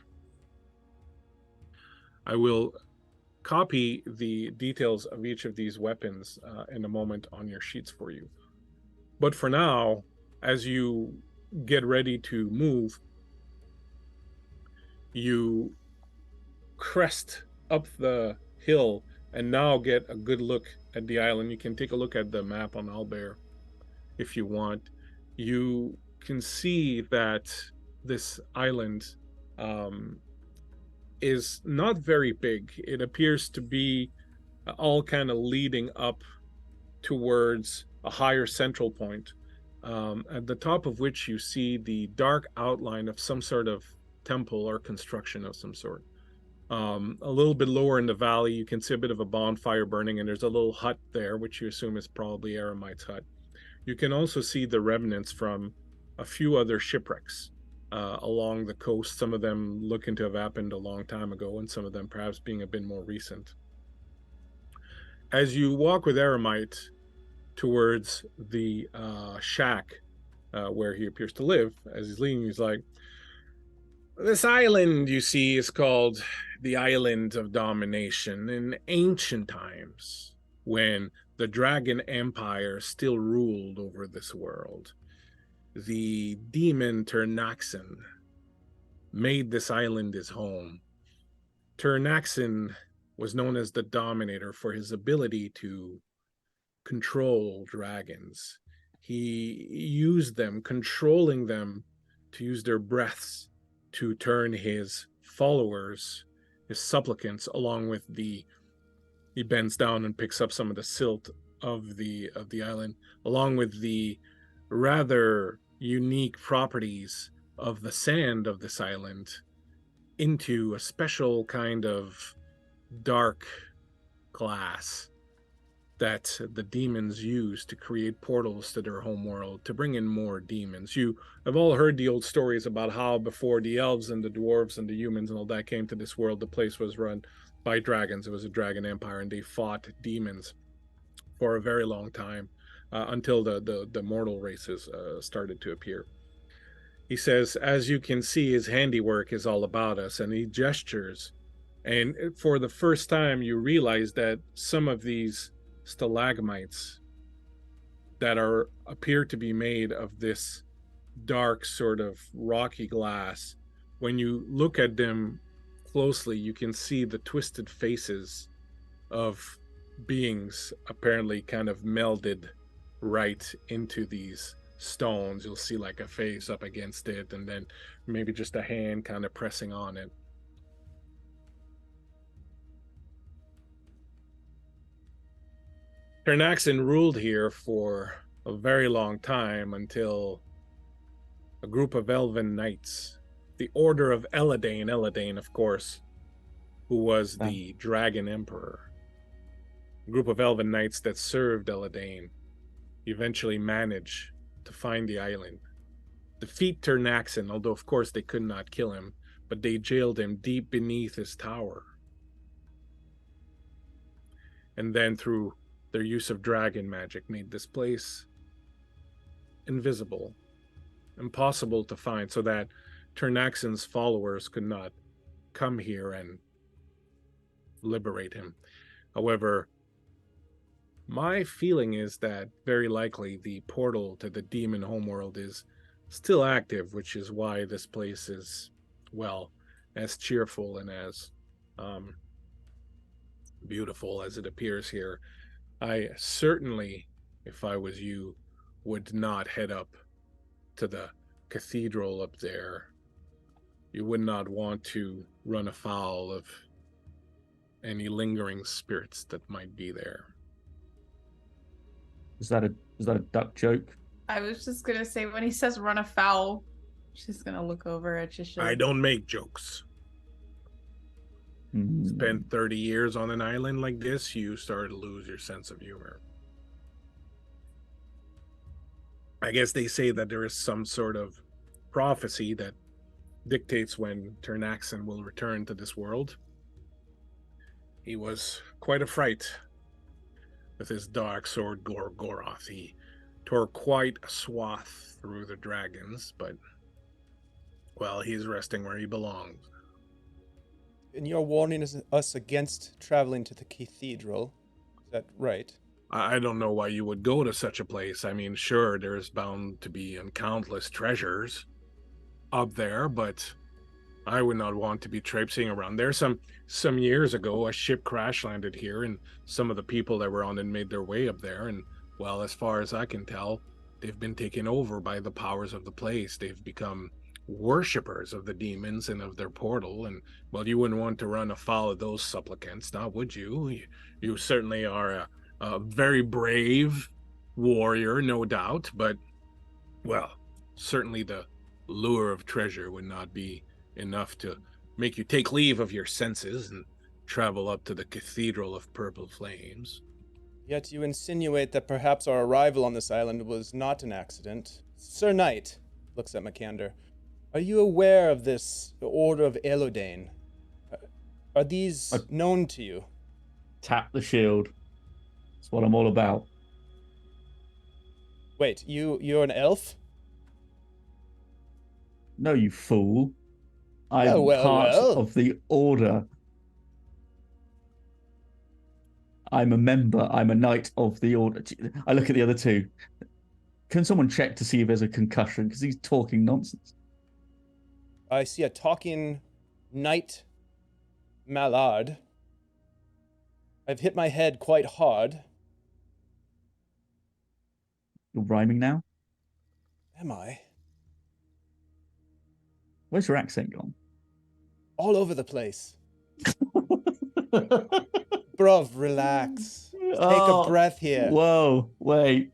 I will copy the details of each of these weapons in a moment on your sheets for you. But for now, as you get ready to move, you crest up the hill and now get a good look at the island. You can take a look at the map on Owlbear if you want. You can see that this island is not very big. It appears to be all kind of leading up towards a higher central point, at the top of which you see the dark outline of some sort of temple or construction of some sort. A little bit lower in the valley, you can see a bit of a bonfire burning, and there's a little hut there, which you assume is probably Eremite's hut. You can also see the remnants from a few other shipwrecks along the coast, some of them looking to have happened a long time ago, and some of them perhaps being a bit more recent. As you walk with Eremite towards the shack where he appears to live, as he's leaving, he's like, "This island, you see, is called the Island of Domination. In ancient times, when the Dragon Empire still ruled over this world, the demon Ternaxin made this island his home. Ternaxin was known as the Dominator for his ability to control dragons. He used them, controlling them, to use their breaths to turn his followers, his supplicants, along with he bends down and picks up some of the silt of the island, along with the rather unique properties of the sand of this island, into a special kind of dark glass that the demons use to create portals to their home world, to bring in more demons. You have all heard the old stories about how before the elves and the dwarves and the humans and all that came to this world, the place was run by dragons. It was a dragon empire, and they fought demons for a very long time until the mortal races started to appear. He says, as you can see, his handiwork is all about us, and he gestures. And for the first time, you realize that some of these stalagmites that appear to be made of this dark sort of rocky glass, when you look at them closely, you can see the twisted faces of beings apparently kind of melded right into these stones. You'll see like a face up against it, and then maybe just a hand kind of pressing on it. Ternaxin ruled here for a very long time until a group of elven knights, the Order of Eladane, of course, who was the Dragon Emperor, a group of elven knights that served Eladane, eventually managed to find the island, defeat Ternaxin, although of course they could not kill him, but they jailed him deep beneath his tower. And then through their use of dragon magic made this place invisible, impossible to find, so that Ternaxin's followers could not come here and liberate him. However, my feeling is that very likely the portal to the demon homeworld is still active, which is why this place is, well, as cheerful and as beautiful as it appears here. I certainly, if I was you, would not head up to the cathedral up there. You would not want to run afoul of any lingering spirits that might be there. Is that a duck joke? I was just gonna say, when he says run afoul, she's gonna look over at Shisha. I don't make jokes. Hmm. Spent 30 years on an island like this, you start to lose your sense of humor. I guess they say that there is some sort of prophecy that dictates when Ternaxin will return to this world. He was quite a fright with his dark sword Gorgoroth. He tore quite a swath through the dragons, but, well, he's resting where he belongs. And you're warning us against traveling to the cathedral. Is that right? I don't know why you would go to such a place. I mean, sure, there's bound to be countless treasures up there, but I would not want to be traipsing around there. Some years ago, a ship crash landed here, and some of the people that were on it made their way up there, and, well, as far as I can tell, they've been taken over by the powers of the place. They've become worshippers of the demons and of their portal, and, well, you wouldn't want to run afoul of those supplicants, now would you? You certainly are a very brave warrior, no doubt, but, well, certainly the lure of treasure would not be enough to make you take leave of your senses and travel up to the Cathedral of Purple Flames. Yet you insinuate that perhaps our arrival on this island was not an accident. Sir Knight looks at Makander. Are you aware of this, the Order of Elodane? Are these known to you? Tap the shield. That's what I'm all about. Wait, you're an elf? No, you fool. I'm well, part well. of the Order. I'm a member. I'm a knight of the Order. I look at the other two. Can someone check to see if there's a concussion? Because he's talking nonsense. I see a talking knight mallard. I've hit my head quite hard. You're rhyming now? Am I? Where's your accent gone? All over the place. Bruv, relax. Take a breath here. Whoa, wait.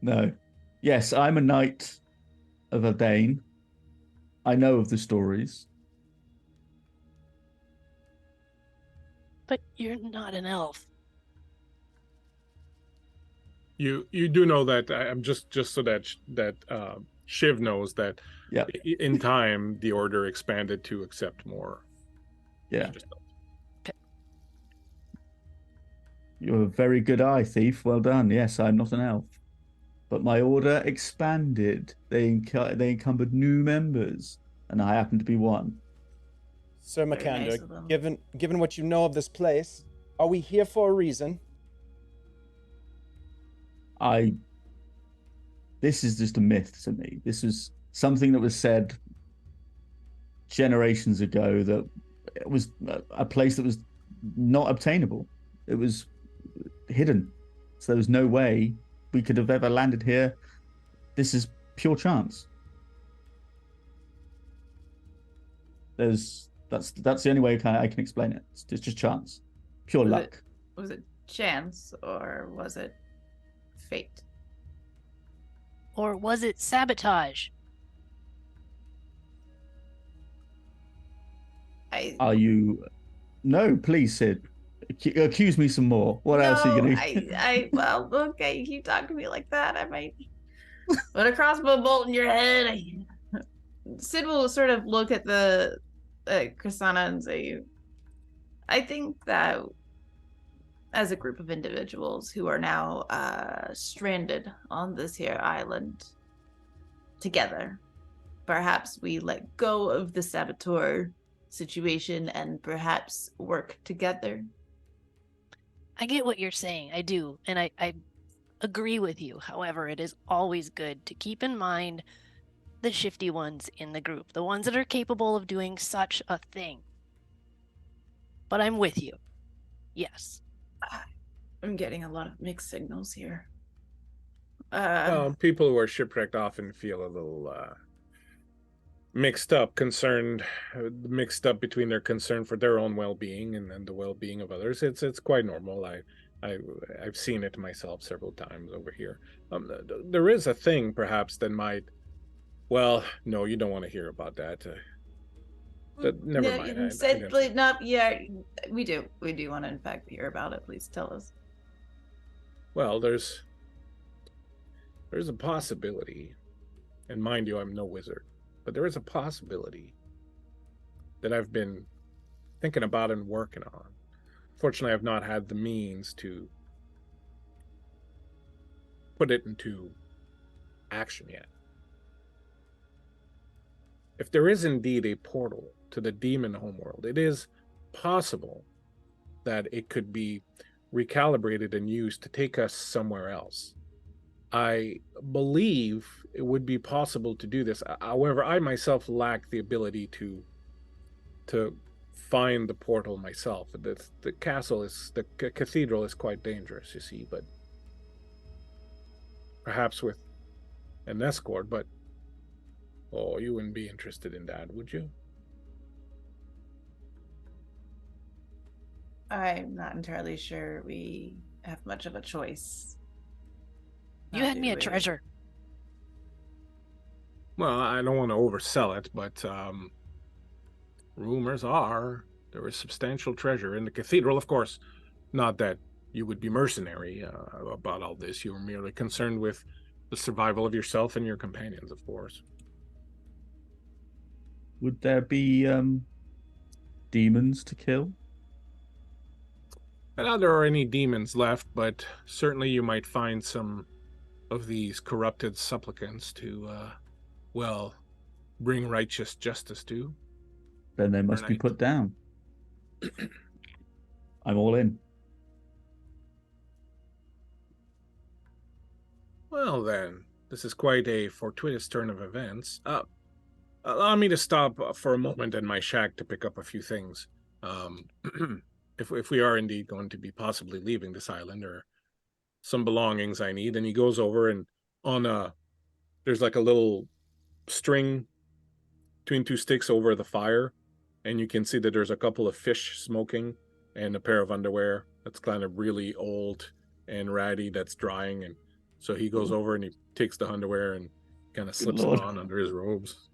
No. Yes, I'm a knight of Eladane. I know of the stories. But you're not an elf. You do know that I'm just so that Shiv knows that. Yeah. In time the Order expanded to accept more. Yeah. You're a very good eye, thief. Well done. Yes, I'm not an elf. But my order expanded. They encumbered new members, and I happen to be one. Sir Very nice Makanda, of them. given what you know of this place, are we here for a reason? This is just a myth to me. This was something that was said generations ago that it was a place that was not obtainable. It was hidden. So there was no way we could have ever landed here. This is pure chance. That's the only way I can explain it. It's just chance. Pure luck. Was it chance or was it fate? Or was it sabotage? Are you? No, please, Sid. Accuse me some more. What else are you gonna? Well, okay, you keep talking to me like that, I might put a crossbow bolt in your head. Sid will sort of look at the Kristanna and say, I think that as a group of individuals who are now stranded on this here island together, perhaps we let go of the saboteur situation and perhaps work together. I get what you're saying. I do. And I agree with you. However, it is always good to keep in mind the shifty ones in the group, the ones that are capable of doing such a thing. But I'm with you. Yes. I'm getting a lot of mixed signals here. People who are shipwrecked often feel a little mixed up between their concern for their own well-being and then the well-being of others. It's quite normal. I've seen it myself several times over here. There is a thing perhaps that might. Well, no, you don't want to hear about that. Never mind. Yeah, we do. We do want to, in fact, hear about it. Please tell us. Well, there's a possibility, and mind you, I'm no wizard, but there is a possibility that I've been thinking about and working on. Fortunately, I've not had the means to put it into action yet. If there is indeed a portal to the demon homeworld, it is possible that it could be recalibrated and used to take us somewhere else. I believe it would be possible to do this. However, I myself lack the ability to find the portal myself. The cathedral is quite dangerous, you see, but perhaps with an escort, but you wouldn't be interested in that, would you? I'm not entirely sure we have much of a choice. You had me a treasure. Well, I don't want to oversell it, but rumors are there is substantial treasure in the cathedral, of course. Not that you would be mercenary about all this. You were merely concerned with the survival of yourself and your companions, of course. Would there be demons to kill? I doubt there are any demons left, but certainly you might find some of these corrupted supplicants to, bring righteous justice to. Then they must be put down. I'm all in. Well then, this is quite a fortuitous turn of events. Allow me to stop for a moment in my shack to pick up a few things. If we are indeed going to be possibly leaving this island, or some belongings I need. And he goes over and there's like a little string between two sticks over the fire, and you can see that there's a couple of fish smoking and a pair of underwear that's kind of really old and ratty that's drying. And so he goes over and he takes the underwear and kind of slips them on under his robes.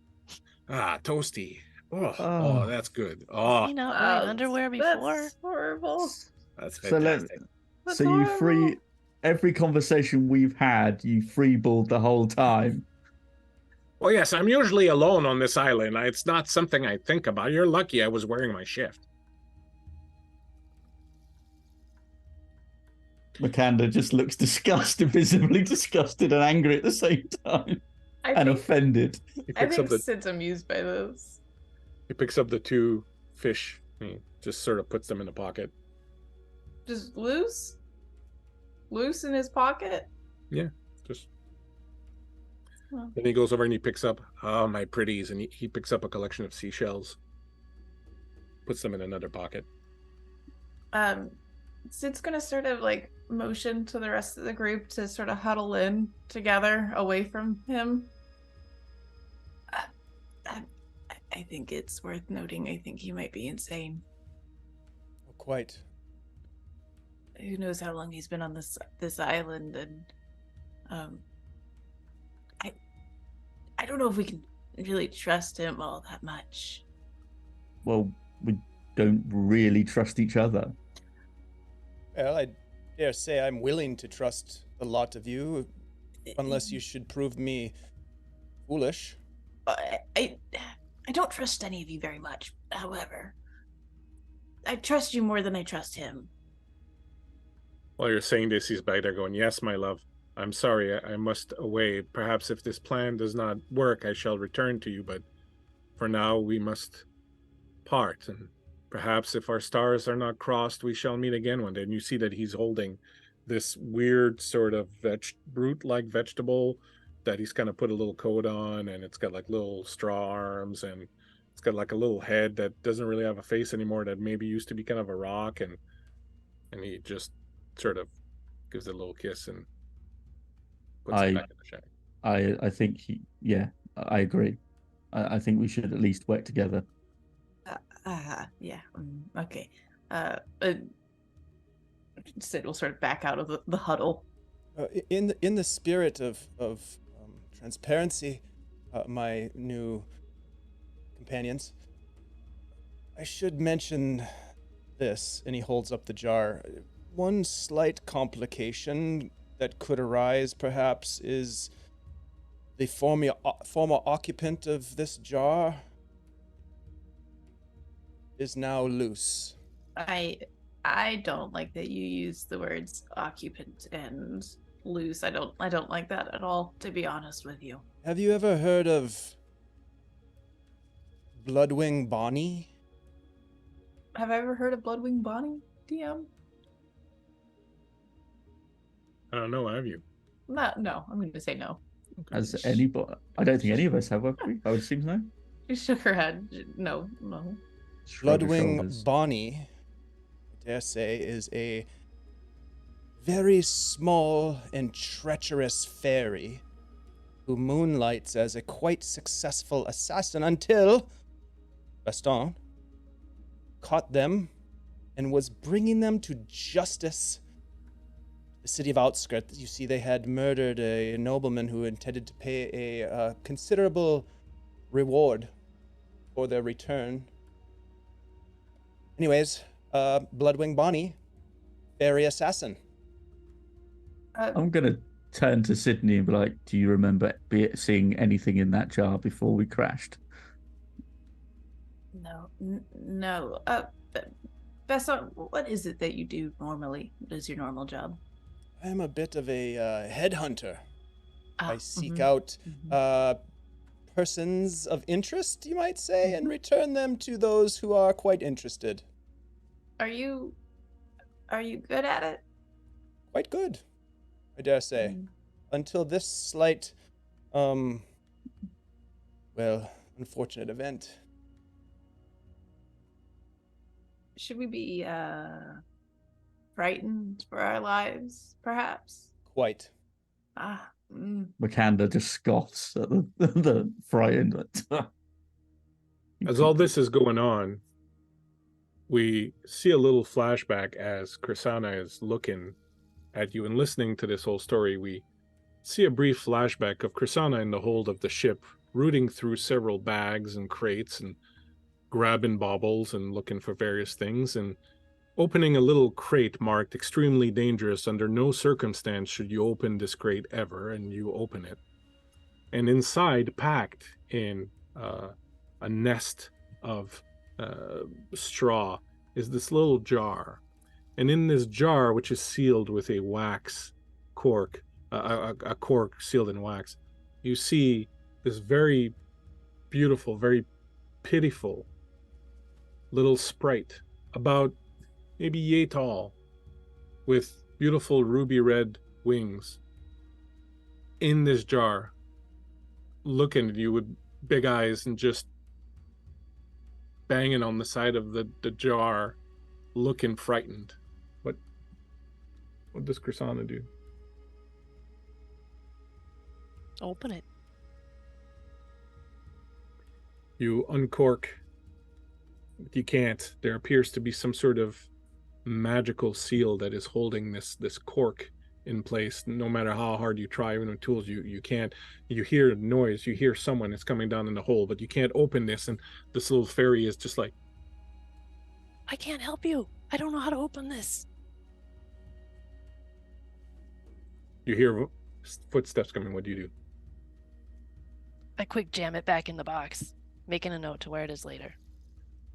Toasty. Oh, that's good. Has he not worn underwear before? That's horrible. That's fantastic. That's So you horrible. every conversation we've had, you freeballed the whole time. Well, yes, I'm usually alone on this island. It's not something I think about. You're lucky I was wearing my shift. Makanda just looks disgusted, visibly disgusted and angry at the same time, and offended. He I picks up think the Sid's amused by this. he picks up the two fish. He just sort of puts them in the pocket. Just loose in his pocket. Just Well, then he goes over and he picks up my pretties, and he picks up a collection of seashells, puts them in another pocket. Sid's gonna sort of like motion to the rest of the group to sort of huddle in together away from him. I think it's worth noting. I think he might be insane. Oh, quite. Who knows how long he's been on this island, and I don't know if we can really trust him all that much. Well, we don't really trust each other. Well, I dare say I'm willing to trust a lot of you, unless you should prove me foolish. I don't trust any of you very much. However, I trust you more than I trust him. While you're saying this, he's back there going, "Yes, my love. I'm sorry, I must away. Perhaps if this plan does not work, I shall return to you, but for now we must part, and perhaps if our stars are not crossed, we shall meet again one day." And you see that he's holding this weird sort of root-like vegetable that he's kind of put a little coat on, and it's got like little straw arms, and it's got like a little head that doesn't really have a face anymore, that maybe used to be kind of a rock, and he just sort of gives it a little kiss and puts it back in the shack. I think I agree. I think we should at least work together. Yeah. Okay. Sid will sort of back out of the huddle. In the spirit of transparency, my new companions, I should mention this, and he holds up the jar. One slight complication that could arise, perhaps, is the former occupant of this jar is now loose. I don't like that you use the words occupant and loose. I don't like that at all, to be honest with you. Have you ever heard of Bloodwing Bonnie? Have I ever heard of Bloodwing Bonnie, DM? I don't know, have you? No, I'm going to say no. As anybody, I don't think any of us have we? I would assume no. She shook her head. No. Shrug her Bloodwing shoulders. Bonnie, I dare say, is a very small and treacherous fairy who moonlights as a quite successful assassin until Baston caught them and was bringing them to justice. The city of Outskirt, you see, they had murdered a nobleman who intended to pay a considerable reward for their return. Anyways, Bloodwing Bonnie, fairy assassin. I'm gonna turn to Sydney and be like, "Do you remember seeing anything in that jar before we crashed?" No. Besson, what is it that you do normally? What is your normal job? I am a bit of a headhunter. I seek mhm. out persons of interest, you might say, and return them to those who are quite interested. Are you good at it? Quite good, I dare say. Until this slight, unfortunate event. Should we be frightened for our lives, perhaps? Quite. Makanda just scoffs at the frightened. As all this is going on, we see a little flashback as Krisana is looking at you and listening to this whole story. We see a brief flashback of Krisana in the hold of the ship, rooting through several bags and crates and grabbing baubles and looking for various things, and opening a little crate marked extremely dangerous. Under no circumstance should you open this crate ever, and you open it. And inside, packed in a nest of straw, is this little jar. And in this jar, which is sealed with a wax cork, a cork sealed in wax, you see this very beautiful, very pitiful little sprite, about maybe yay tall, with beautiful ruby red wings, in this jar, looking at you with big eyes and just banging on the side of the jar, looking frightened. What does Chrisana do? Open it. You uncork, but you can't. There appears to be some sort of magical seal that is holding this cork in place. No matter how hard you try, even with tools, you can't. You hear noise, you hear someone is coming down in the hole, but you can't open this, and this little fairy is just like, I can't help you. I don't know how to open this. you hear footsteps coming. What do you do? I quick jam it back in the box, making a note to wear it is later.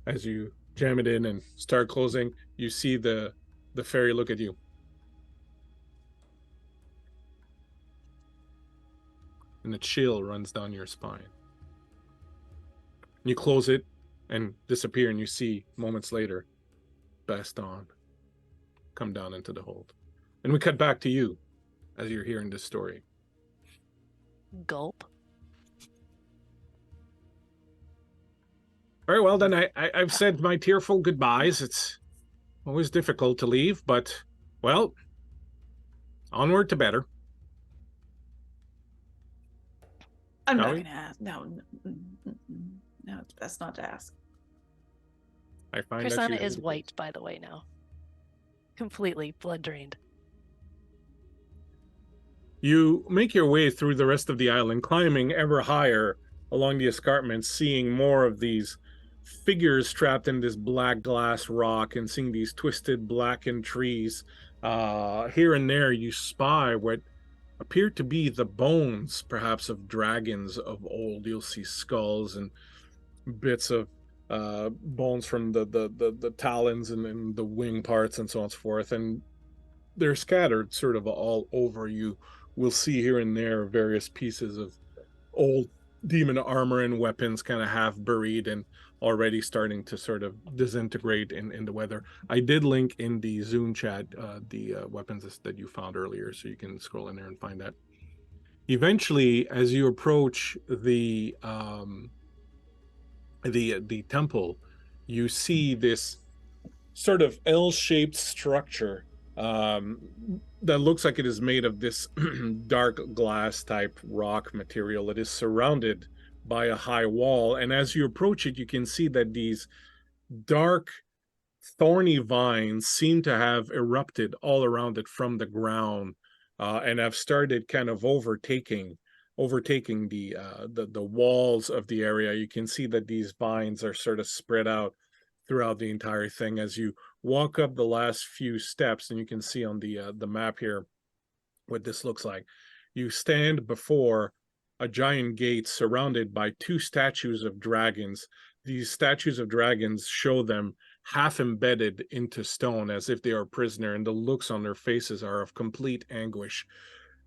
As you jam it in and start closing, you see the fairy look at you. And a chill runs down your spine. You close it and disappear, and you see moments later Baston come down into the hold. And we cut back to you as you're hearing this story. Gulp. Very well, then I've said my tearful goodbyes. It's always difficult to leave, but, well, onward to better. I'm Shall not we? going to ask. No, it's best not to ask. I find that's Chrisana usually is the case. white, by the way, now. Completely blood drained. You make your way through the rest of the island, climbing ever higher along the escarpments, seeing more of these figures trapped in this black glass rock and seeing these twisted blackened trees. Here and there you spy what appear to be the bones, perhaps, of dragons of old. You'll see skulls and bits of bones from the talons and the wing parts and so on and so forth. And they're scattered sort of all over. You will see here and there various pieces of old demon armor and weapons kind of half buried and already starting to sort of disintegrate in the weather. I did link in the Zoom chat the weapons that you found earlier, so you can scroll in there and find that. Eventually, as you approach the temple, you see this sort of L-shaped structure that looks like it is made of this dark glass type rock material. It is surrounded by a high wall, and as you approach it, you can see that these dark thorny vines seem to have erupted all around it from the ground, and have started kind of overtaking the walls of the area. You can see that these vines are sort of spread out throughout the entire thing. As you walk up the last few steps, and you can see on the map here what this looks like, you stand before a giant gate surrounded by two statues of dragons. These statues of dragons show them half embedded into stone as if they are a prisoner, and the looks on their faces are of complete anguish.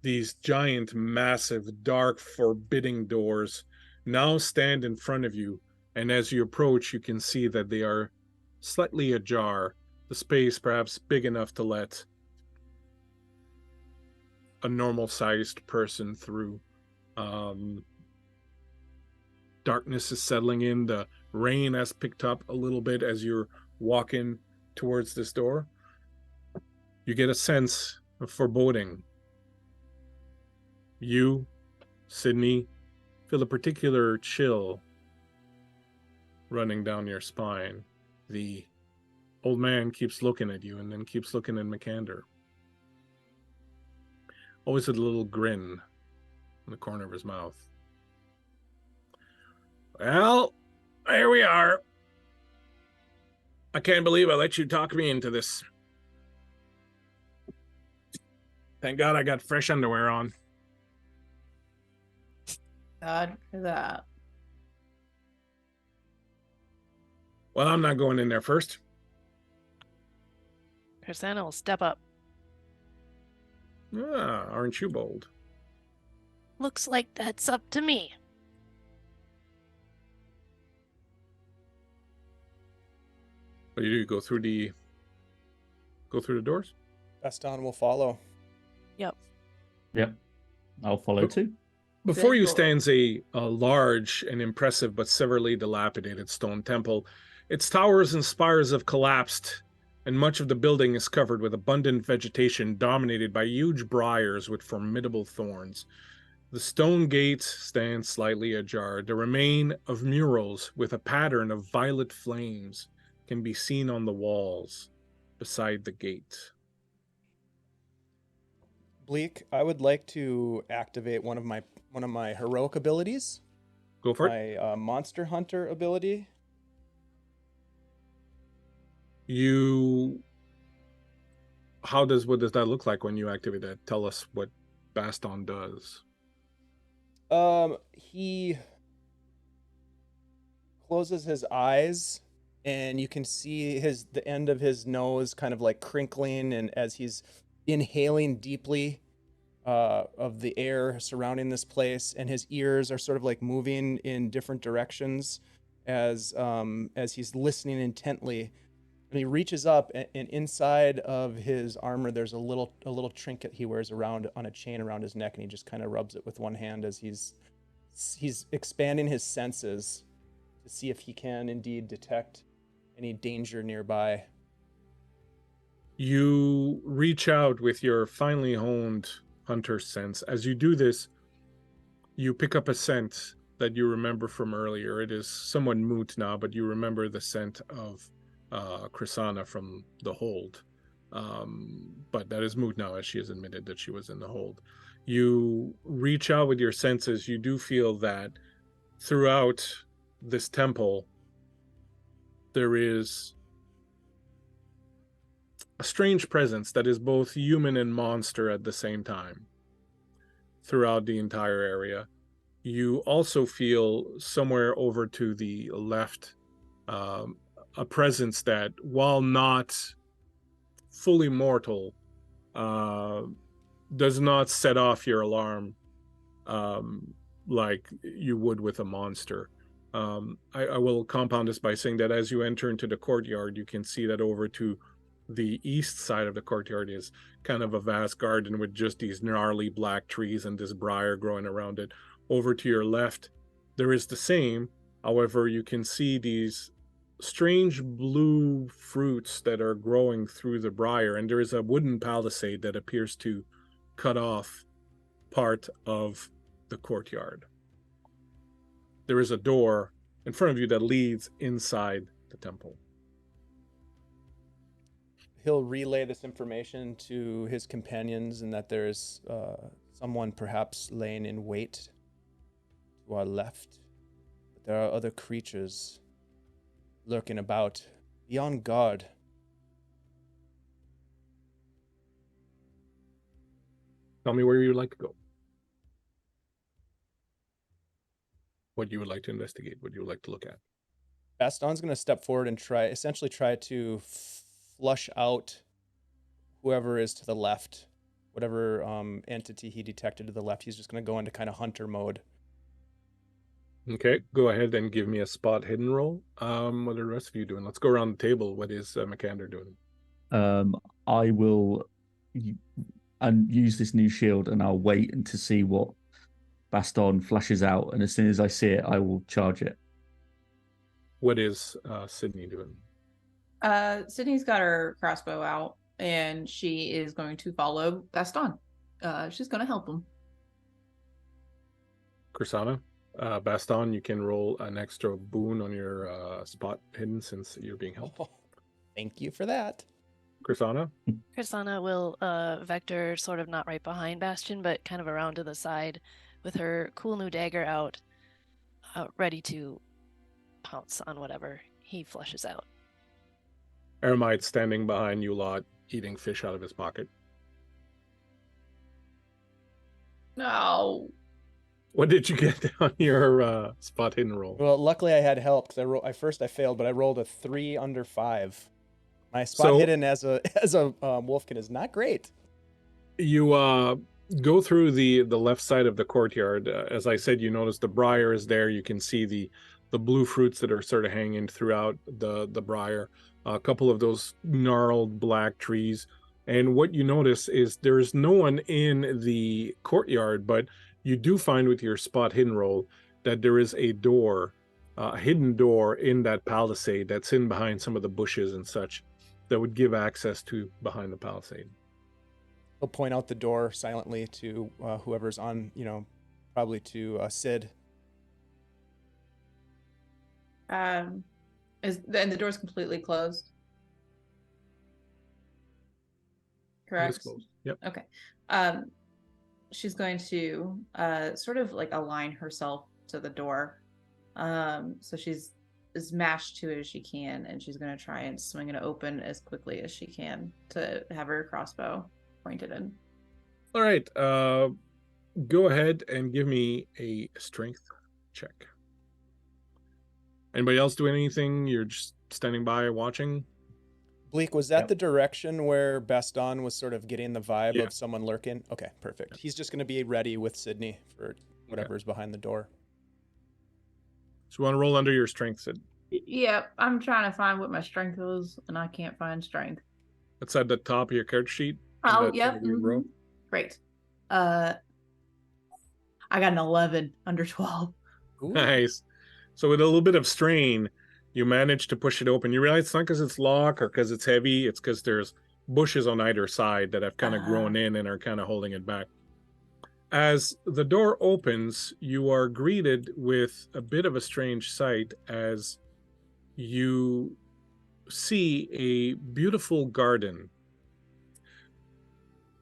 These giant, massive, dark, forbidding doors now stand in front of you, and as you approach, you can see that they are slightly ajar, the space perhaps big enough to let a normal-sized person through. Darkness is settling in. The rain has picked up a little bit as you're walking towards this door. You get a sense of foreboding. You, Sydney, feel a particular chill running down your spine. The old man keeps looking at you and then keeps looking at McAnder. Always with a little grin in the corner of his mouth. Well, here we are. I can't believe I let you talk me into this. Thank God I got fresh underwear on. God for that. Well, I'm not going in there first. Chrisana will step up. Ah, aren't you bold? Looks like that's up to me. What do you do? Go through the doors? Baston will follow. Yep. Yep. I'll follow too. Before Good you boy. stands a large and impressive but severely dilapidated stone temple. Its towers and spires have collapsed, and much of the building is covered with abundant vegetation dominated by huge briars with formidable thorns. The stone gate stands slightly ajar. The remain of murals with a pattern of violet flames can be seen on the walls beside the gate. Bleak, I would like to activate one of my heroic abilities, Go for it. my monster hunter ability. What does that look like when you activate that? Tell us what Baston does. He closes his eyes, and you can see the end of his nose kind of like crinkling, and as he's inhaling deeply of the air surrounding this place, and his ears are sort of like moving in different directions as he's listening intently. And he reaches up, and inside of his armor, there's a little trinket he wears around on a chain around his neck, and he just kind of rubs it with one hand as he's expanding his senses to see if he can indeed detect any danger nearby. You reach out with your finely honed hunter sense. As you do this, you pick up a scent that you remember from earlier. It is somewhat moot now, but you remember the scent of Chrisana from the hold. But that is moot now, as she has admitted that she was in the hold. You reach out with your senses. You do feel that throughout this temple, there is a strange presence that is both human and monster at the same time throughout the entire area. You also feel somewhere over to the left a presence that, while not fully mortal, does not set off your alarm like you would with a monster. I will compound this by saying that as you enter into the courtyard, you can see that over to the east side of the courtyard is kind of a vast garden with just these gnarly black trees and this briar growing around it. Over to your left, there is the same. However, you can see these strange blue fruits that are growing through the briar, and there is a wooden palisade that appears to cut off part of the courtyard. There is a door in front of you that leads inside the temple. He'll relay this information to his companions, and that there's someone perhaps laying in wait to our left. But there are other creatures lurking about. Be on guard. Tell me where you would like to go. What you would like to investigate, what you would like to look at. Baston's going to step forward and try to flush out whoever is to the left. Whatever entity he detected to the left, he's just going to go into kind of hunter mode. Okay, go ahead and give me a spot hidden roll. What are the rest of you doing? Let's go around the table. What is Mikander doing? I will use this new shield, and I'll wait and to see what Baston flashes out, and as soon as I see it, I will charge it. What is Sydney doing? Sydney's got her crossbow out, and she is going to follow Baston. She's going to help him. Kursana? Baston, you can roll an extra boon on your spot hidden since you're being helped. Oh, thank you for that. Kursana? Chrisana will vector sort of not right behind Bastion, but kind of around to the side with her cool new dagger out, ready to pounce on whatever he flushes out. Eremite standing behind you lot, eating fish out of his pocket. No. What did you get on your spot hidden roll? Well, luckily I had help because I failed, but I rolled a 3 under 5. My spot So- hidden as a wolfkin is not great. You go through the left side of the courtyard. As I said, you notice the briar is there. You can see the blue fruits that are sort of hanging throughout the briar. A couple of those gnarled black trees. And what you notice is there's no one in the courtyard, but you do find with your spot hidden roll that there is a door, a hidden door in that palisade that's in behind some of the bushes and such that would give access to behind the palisade. He'll point out the door silently to whoever's on, probably to Sid. And the door's completely closed. Correct. Closed. Yep. Okay. She's going to sort of like align herself to the door. So she's as mashed to it as she can, and she's going to try and swing it open as quickly as she can to have her crossbow pointed in. All right. Go ahead and give me a strength check. Anybody else doing anything? You're just standing by watching? Bleak, was that Yep. the direction where Baston was sort of getting the vibe Yeah. of someone lurking? Okay, perfect. He's just going to be ready with Sydney for whatever's behind the door. So you want to roll under your strength, Sid. Yep, I'm trying to find what my strength is, and I can't find strength. It's at the top of your character sheet. Oh, That's yep. your roll. Great. I got an 11 under 12. Ooh. Nice. So with a little bit of strain, you manage to push it open. You realize it's not because it's locked or because it's heavy. It's because there's bushes on either side that have kind of grown in and are kind of holding it back. As the door opens, you are greeted with a bit of a strange sight as you see a beautiful garden.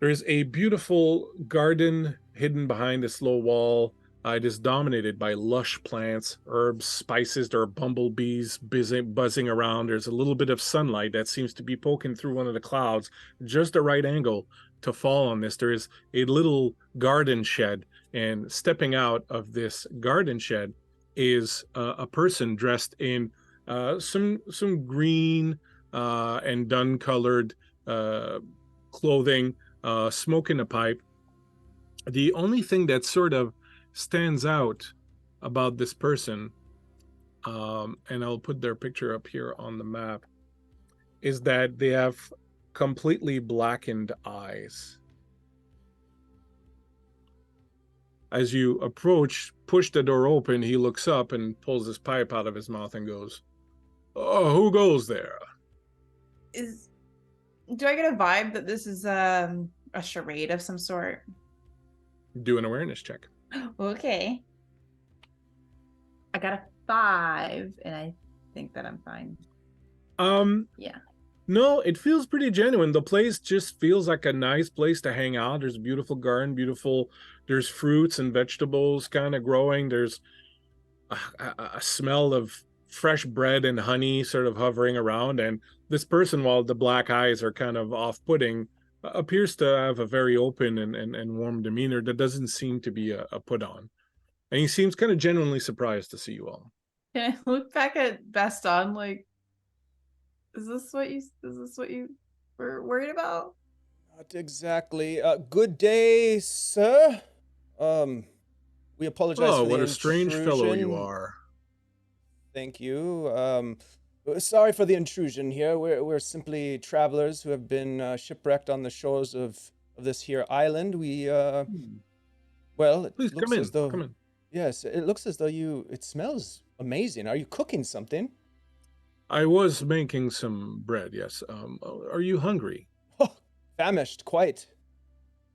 There is a beautiful garden hidden behind this low wall. It is dominated by lush plants, herbs, spices. There are bumblebees buzzing around. There's a little bit of sunlight that seems to be poking through one of the clouds, just the right angle to fall on this. There is a little garden shed, and stepping out of this garden shed is a person dressed in some green and dun-colored clothing, smoking a pipe. The only thing that sort of stands out about this person, and I'll put their picture up here on the map, is that they have completely blackened eyes. As you approach, push the door open, he looks up and pulls his pipe out of his mouth and goes, "Oh, who goes there?" Do I get a vibe that this is a charade of some sort? Do an awareness check. Okay. I got a 5, and I think that I'm fine. Yeah. No, it feels pretty genuine. The place just feels like a nice place to hang out. There's a beautiful garden, there's fruits and vegetables kind of growing. There's a smell of fresh bread and honey sort of hovering around. And this person, while the black eyes are kind of off-putting, appears to have a very open and warm demeanor that doesn't seem to be a put on. And he seems kind of genuinely surprised to see you all. Can I look back at Baston like, is this what you were worried about? Not exactly. Good day, sir. We apologize for Oh, the what a strange fellow you intrusion. are. Thank you. Sorry for the intrusion here. We're simply travelers who have been shipwrecked on the shores of this here island. We well, it Please looks come in. as though Come in. yes, it looks as though it smells amazing. Are you cooking something? I was making some bread, yes. Are you hungry? Oh, famished, quite.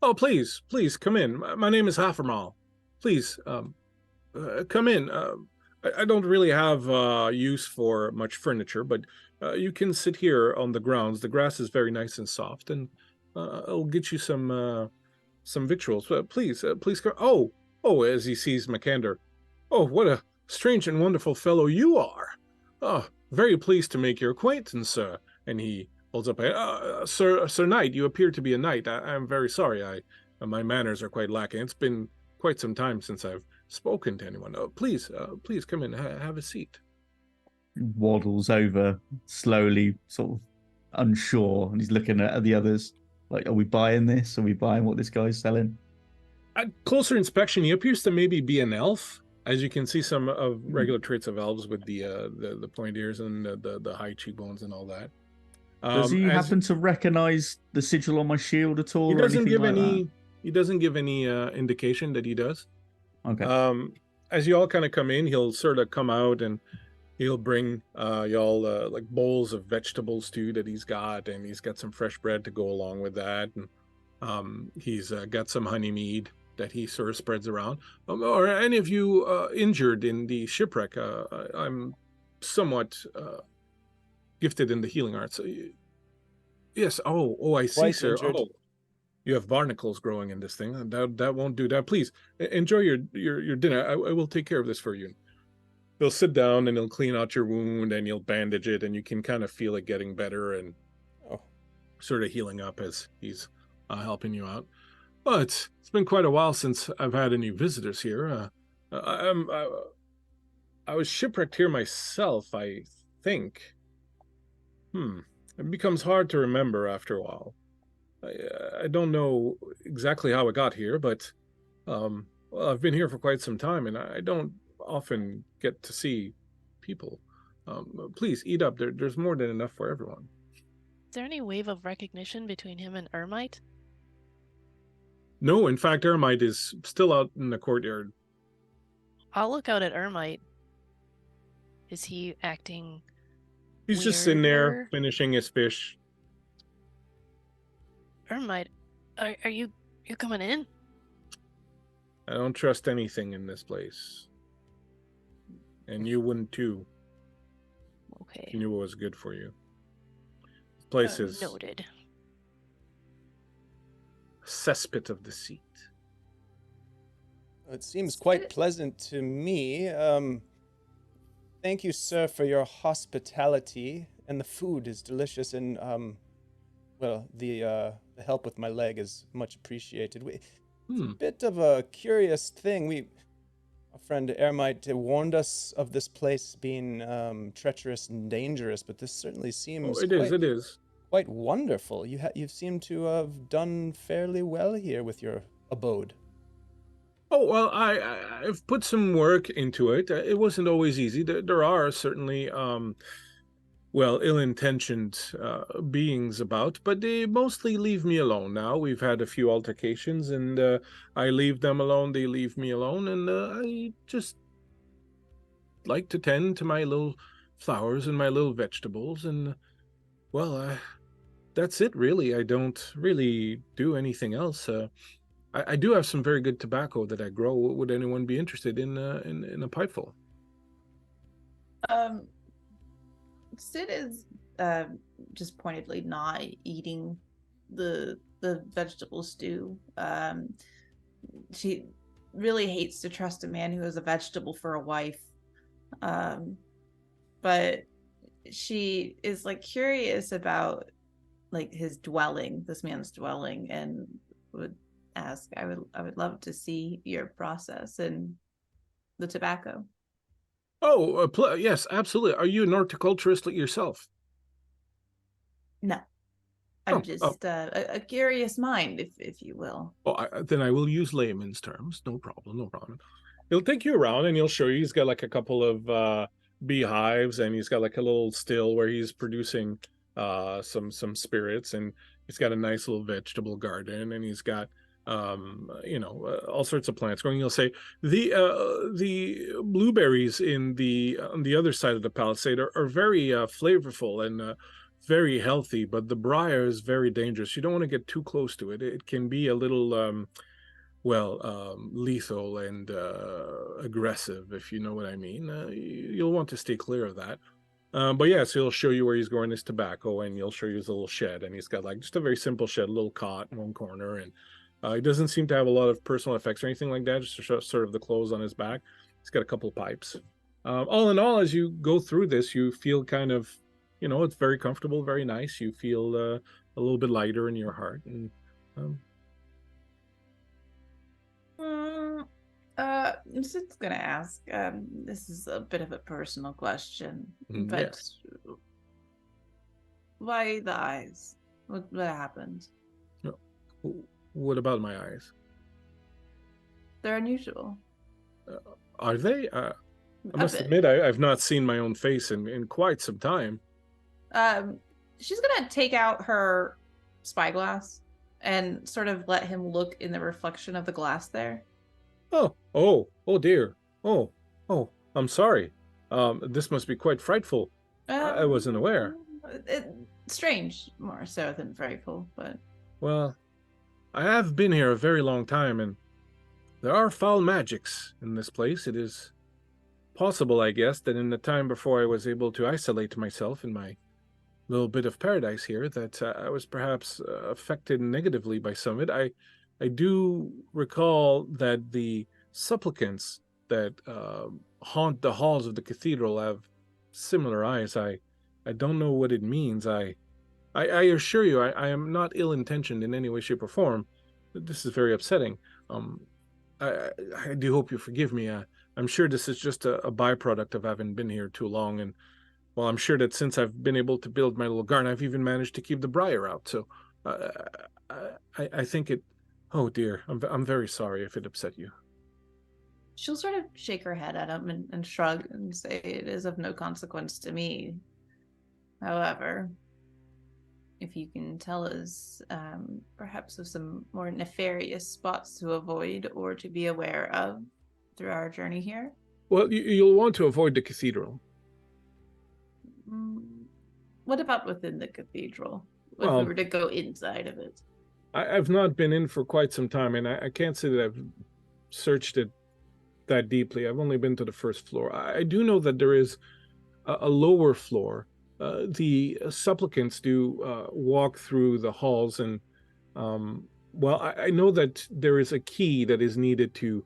Oh, please, come in. My name is Hafermal. Please, come in. I don't really have use for much furniture, but you can sit here on the grounds. The grass is very nice and soft, and I'll get you some victuals. Please come. Oh, as he sees McAnder. Oh, what a strange and wonderful fellow you are. Oh, very pleased to make your acquaintance, sir. And he holds up a Sir Knight, you appear to be a knight. I'm very sorry. My manners are quite lacking. It's been quite some time since I've spoken to anyone. Please come in, have a seat. Waddles over slowly, sort of unsure, and he's looking at the others like, "Are we buying this? Are we buying what this guy's selling?" At closer inspection, he appears to maybe be an elf. As you can see, some of regular traits of elves with the point ears and the high cheekbones and all that. Does he As happen to recognize the sigil on my shield at all, he or doesn't anything give like any, he doesn't give any indication that he does. that? Okay. As you all kind of come in, he'll sort of come out and he'll bring y'all like bowls of vegetable stew that he's got, and he's got some fresh bread to go along with that, and he's got some honey mead that he sort of spreads around. Are any of you injured in the shipwreck? I'm somewhat gifted in the healing arts. Yes. Oh, I see, Quite sir. injured. Oh, you have barnacles growing in this thing. That won't do. That, please enjoy your dinner. I will take care of this for you. He'll sit down and he'll clean out your wound and he'll bandage it, and you can kind of feel it getting better and sort of healing up as he's helping you out. But it's been quite a while since I've had any visitors here. I was shipwrecked here myself, I think. It becomes hard to remember after a while. I don't know exactly how I got here, but well, I've been here for quite some time, and I don't often get to see people. Please eat up. There's more than enough for everyone. Is there any wave of recognition between him and Ermite? No, in fact, Ermite is still out in the courtyard. I'll look out at Ermite. Is he acting He's just sitting there weirder? finishing his fish. Ermite, are you coming in? I don't trust anything in this place. And you wouldn't too. Okay. If you knew what was good for you. This place is Noted. a cesspit of deceit. It seems quite pleasant to me. Thank you, sir, for your hospitality, and the food is delicious, and well, the help with my leg is much appreciated. It's a bit of a curious thing. Our friend Ermite warned us of this place being treacherous and dangerous, but this certainly seems It is. quite wonderful. You seem to have done fairly well here with your abode. Oh, well, I've put some work into it. It wasn't always easy. There are certainly, well, ill-intentioned beings about, but they mostly leave me alone now. We've had a few altercations, and I leave them alone, they leave me alone, and I just like to tend to my little flowers and my little vegetables, and, well, that's it, really. I don't really do anything else. I do have some very good tobacco that I grow. Would anyone be interested in a pipeful? Sid is just pointedly not eating the vegetable stew. She really hates to trust a man who has a vegetable for a wife. But she is like curious about like his dwelling, this man's dwelling, and would ask, I would love to see your process and the tobacco. Oh, yes, absolutely. Are you an horticulturist yourself? No, I'm Oh, just a curious mind, if you will. Then I will use layman's terms. No problem. He'll take you around and he'll show you. He's got like a couple of beehives, and he's got like a little still where he's producing some spirits, and he's got a nice little vegetable garden, and he's got all sorts of plants growing. You'll say the blueberries on the other side of the palisade are very flavorful and very healthy, but the briar is very dangerous. You don't want to get too close to it. It can be a little lethal and aggressive, if you know what I mean. You'll want to stay clear of that. But yes, he'll show you where he's growing his tobacco, and he'll show you his little shed, and he's got like just a very simple shed, a little cot in one corner, and he doesn't seem to have a lot of personal effects or anything like that, just sort of the clothes on his back. He's got a couple of pipes. All in all, as you go through this, you feel kind of, it's very comfortable, very nice. You feel a little bit lighter in your heart. And Sid's gonna ask, this is a bit of a personal question, but yes. Why the eyes? What happened? What about my eyes? They're unusual. Are they? I A must bit. admit, I've not seen my own face in quite some time. She's gonna take out her spyglass and sort of let him look in the reflection of the glass there. Oh dear. Oh, I'm sorry. This must be quite frightful. I wasn't aware. Strange, more so than frightful, but Well, I have been here a very long time, and there are foul magics in this place. It is possible, I guess, that in the time before I was able to isolate myself in my little bit of paradise here, that I was perhaps affected negatively by some of it. I do recall that the supplicants that haunt the halls of the cathedral have similar eyes. I don't know what it means. I assure you, I am not ill-intentioned in any way, shape, or form. This is very upsetting. Um, I do hope you forgive me. I'm sure this is just a byproduct of having been here too long, and well, I'm sure that since I've been able to build my little garden, I've even managed to keep the briar out. So, uh, I think it. Oh dear, I'm very sorry if it upset you. she'll sort of shake her head at him and shrug and say it is of no consequence to me. However, if you can tell us perhaps of some more nefarious spots to avoid or to be aware of through our journey here. Well, you'll want to avoid the cathedral. What about within the cathedral? If we Well, were to go inside of it? I've not been in for quite some time, and I can't say that I've searched it that deeply. I've only been to the first floor. I do know that there is a lower floor. The supplicants do walk through the halls, and well, I know that there is a key that is needed to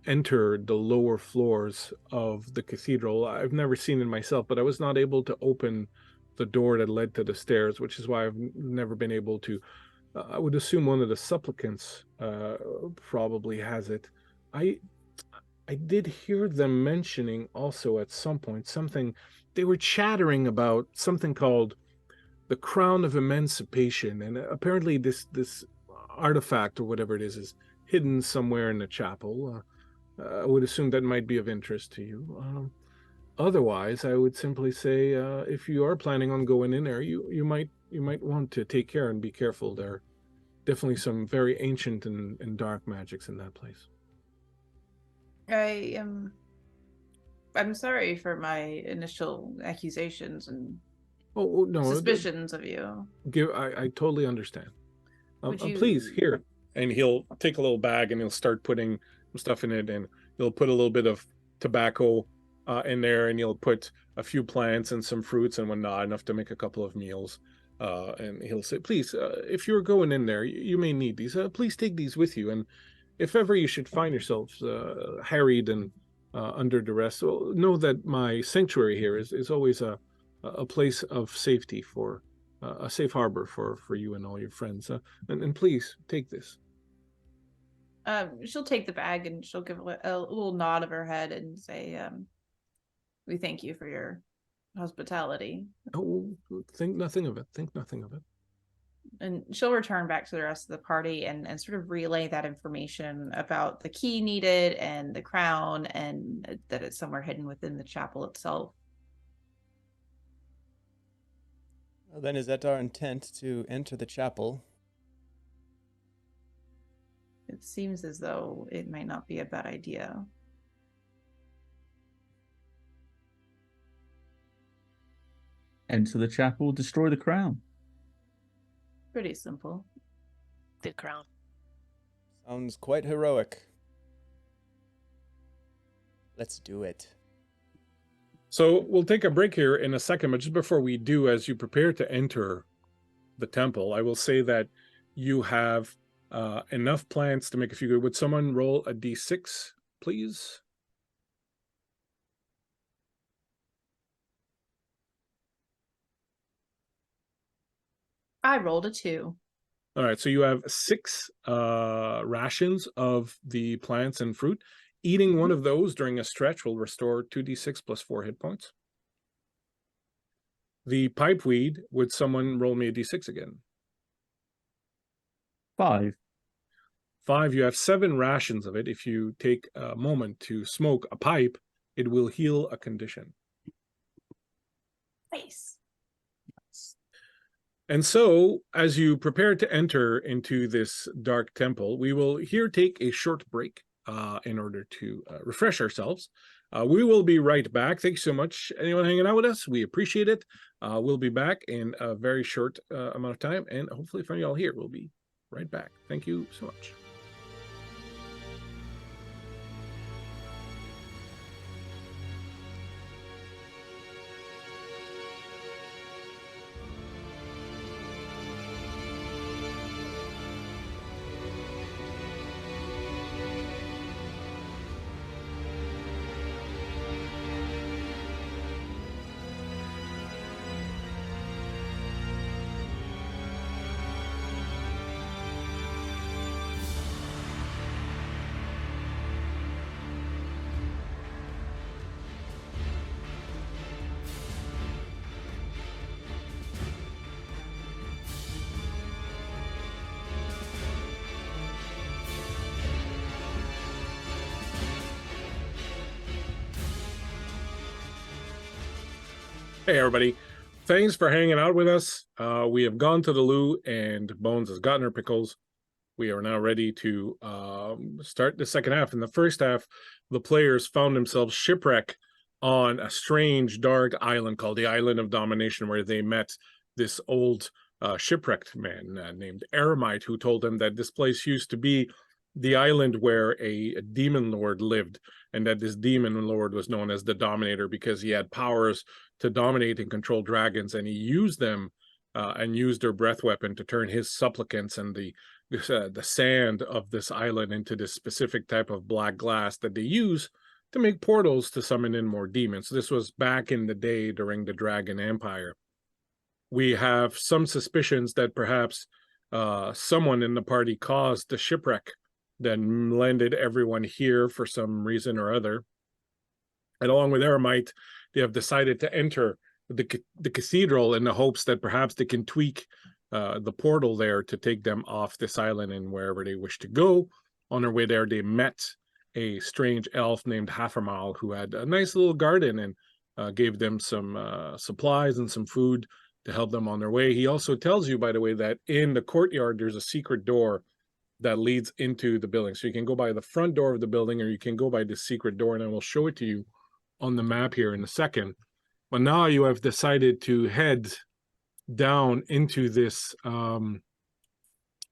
enter the lower floors of the cathedral. I've never seen it myself, but I was not able to open the door that led to the stairs, which is why I've never been able to. I would assume one of the supplicants probably has it. I did hear them mentioning also at some point something. They were chattering about something called the Crown of Emancipation, and apparently this artifact or whatever it is hidden somewhere in the chapel. I would assume that might be of interest to you. Otherwise, I would simply say if you are planning on going in there, you might want to take care and be careful. There are definitely some very ancient and dark magics in that place. I'm sorry for my initial accusations and No, suspicions of you. I totally understand. You... Please, here. And he'll take a little bag and he'll start putting some stuff in it, and he'll put a little bit of tobacco in there, and he'll put a few plants and some fruits and whatnot, enough to make a couple of meals. And he'll say, please, if you're going in there, you may need these. Please take these with you. And if ever you should find yourselves harried and under duress, well, know that my sanctuary here is always a place of safety, for a safe harbor for you and all your friends. And please take this. She'll take the bag and she'll give a little nod of her head and say, we thank you for your hospitality. Oh, think nothing of it. Think nothing of it. And she'll return back to the rest of the party and sort of relay that information about the key needed and the crown, and that it's somewhere hidden within the chapel itself. Well, then is that our intent, to enter the chapel? It seems as though it might not be a bad idea. Enter the chapel, destroy the crown. Pretty simple. The crown. Sounds quite heroic. Let's do it. So we'll take a break here in a second, but just before we do, as you prepare to enter the temple, I will say that you have enough plants to make a few good. Would someone roll a d6, please? I rolled a 2. All right, so you have 6 rations of the plants and fruit. Eating one of those during a stretch will restore 2d6 plus 4 hit points. the pipeweed, would someone roll me a d6 again? 5. 5, you have 7 rations of it. If you take a moment to smoke a pipe, it will heal a condition. Nice. And so, as you prepare to enter into this dark temple, we will here take a short break in order to refresh ourselves. We will be right back. Thanks so much, anyone hanging out with us. We appreciate it. We'll be back in a very short amount of time, and hopefully for y'all here, we'll be right back. Thank you so much. Hey, everybody. Thanks for hanging out with us. We have gone to the loo, and Bones has gotten her pickles. We are now ready to start the second half. In the first half, the players found themselves shipwrecked on a strange, dark island called the Island of Domination, where they met this old shipwrecked man named Eremite, who told them that this place used to be the island where a demon lord lived, and that this demon lord was known as the Dominator because he had powers to dominate and control dragons, and he used them and used their breath weapon to turn his supplicants and the sand of this island into this specific type of black glass that they use to make portals to summon in more demons. This was back in the day during the Dragon Empire. We have some suspicions that perhaps someone in the party caused the shipwreck that landed everyone here for some reason or other. And along with Eremite, they have decided to enter the cathedral in the hopes that perhaps they can tweak the portal there to take them off this island and wherever they wish to go. On their way there, they met a strange elf named Hafermal, who had a nice little garden and gave them some supplies and some food to help them on their way. He also tells you, by the way, that in the courtyard, there's a secret door that leads into the building. So you can go by the front door of the building, or you can go by the secret door, and I will show it to you on the map here in a second. But now you have decided to head down into this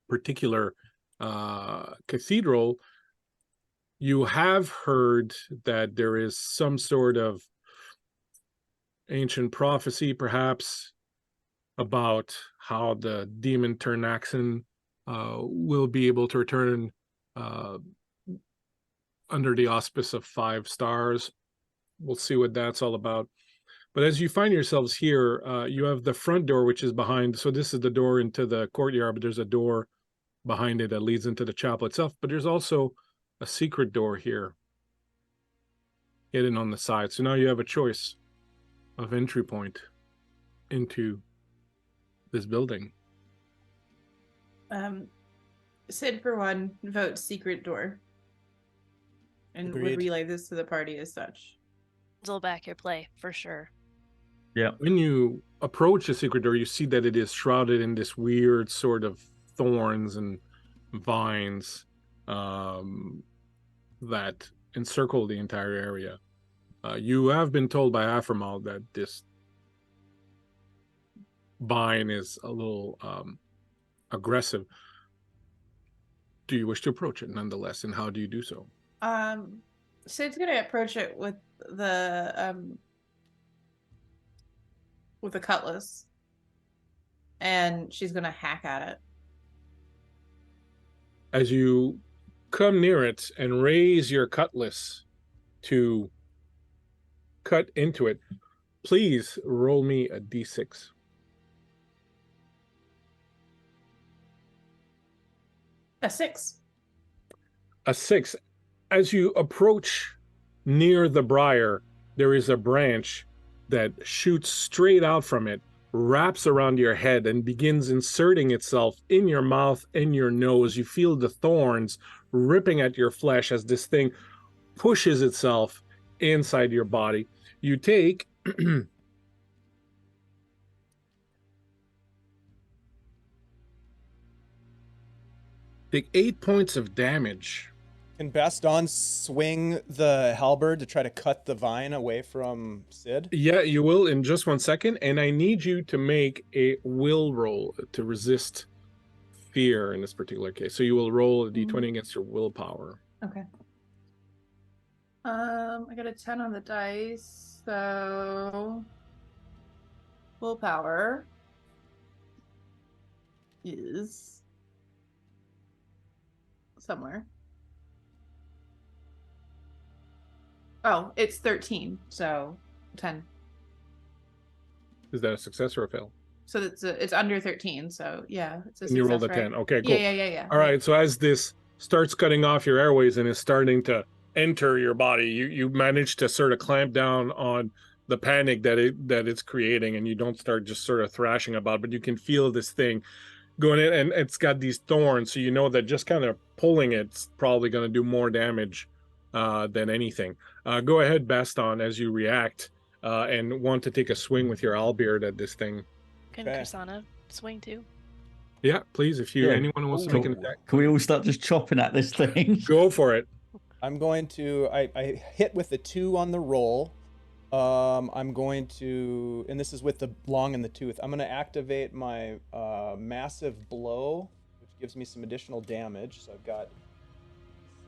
particular cathedral. You have heard that there is some sort of ancient prophecy, perhaps, about how the demon Ternaxin will be able to return under the auspice of 5 stars. We'll see what that's all about. But as you find yourselves here, you have the front door, which is behind. So this is the door into the courtyard, but there's a door behind it that leads into the chapel itself. But there's also a secret door here, hidden on the side. So now you have a choice of entry point into this building. Sid, for one, votes secret door. And Agreed. would relay this to the party as such. We'll back your play for sure. Yeah. When you approach the secret door, you see that it is shrouded in this weird sort of thorns and vines that encircle the entire area. You have been told by Aphramal that this vine is a little aggressive. Do you wish to approach it nonetheless, and how do you do so? Sid's gonna approach it with the cutlass, and she's gonna hack at it. As you come near it and raise your cutlass to cut into it, please roll me a d6. A 6. A 6. As you approach near the briar, there is a branch that shoots straight out from it, wraps around your head, and begins inserting itself in your mouth and your nose. You feel the thorns ripping at your flesh as this thing pushes itself inside your body. You take take 8 points of damage. Can Baston swing the halberd to try to cut the vine away from Sid? Yeah, you will in just 1 second, and I need you to make a will roll to resist fear in this particular case. So you will roll a d20 against your willpower. Okay. I got a 10 on the dice, so willpower is somewhere. Oh, it's 13, so 10. Is that a success or a fail? So it's under 13, so yeah, it's a And you rolled a success, 10. right? Okay, cool. Yeah. All right, so as this starts cutting off your airways and is starting to enter your body, you manage to sort of clamp down on the panic that it's creating, and you don't start just sort of thrashing about, but you can feel this thing going in, and it's got these thorns, so you know that just kind of pulling it's probably going to do more damage than anything. Go ahead, Baston, as you react and want to take a swing with your halberd at this thing. Can Okay. Kursana swing too? Yeah, please, if Yeah. anyone wants to make an Cool. attack, Can we all start just chopping at this thing? go for it. I'm going to, I hit with the 2 on the roll. I'm going to, and this is with the long in the tooth, I'm going to activate my massive blow, which gives me some additional damage. So I've got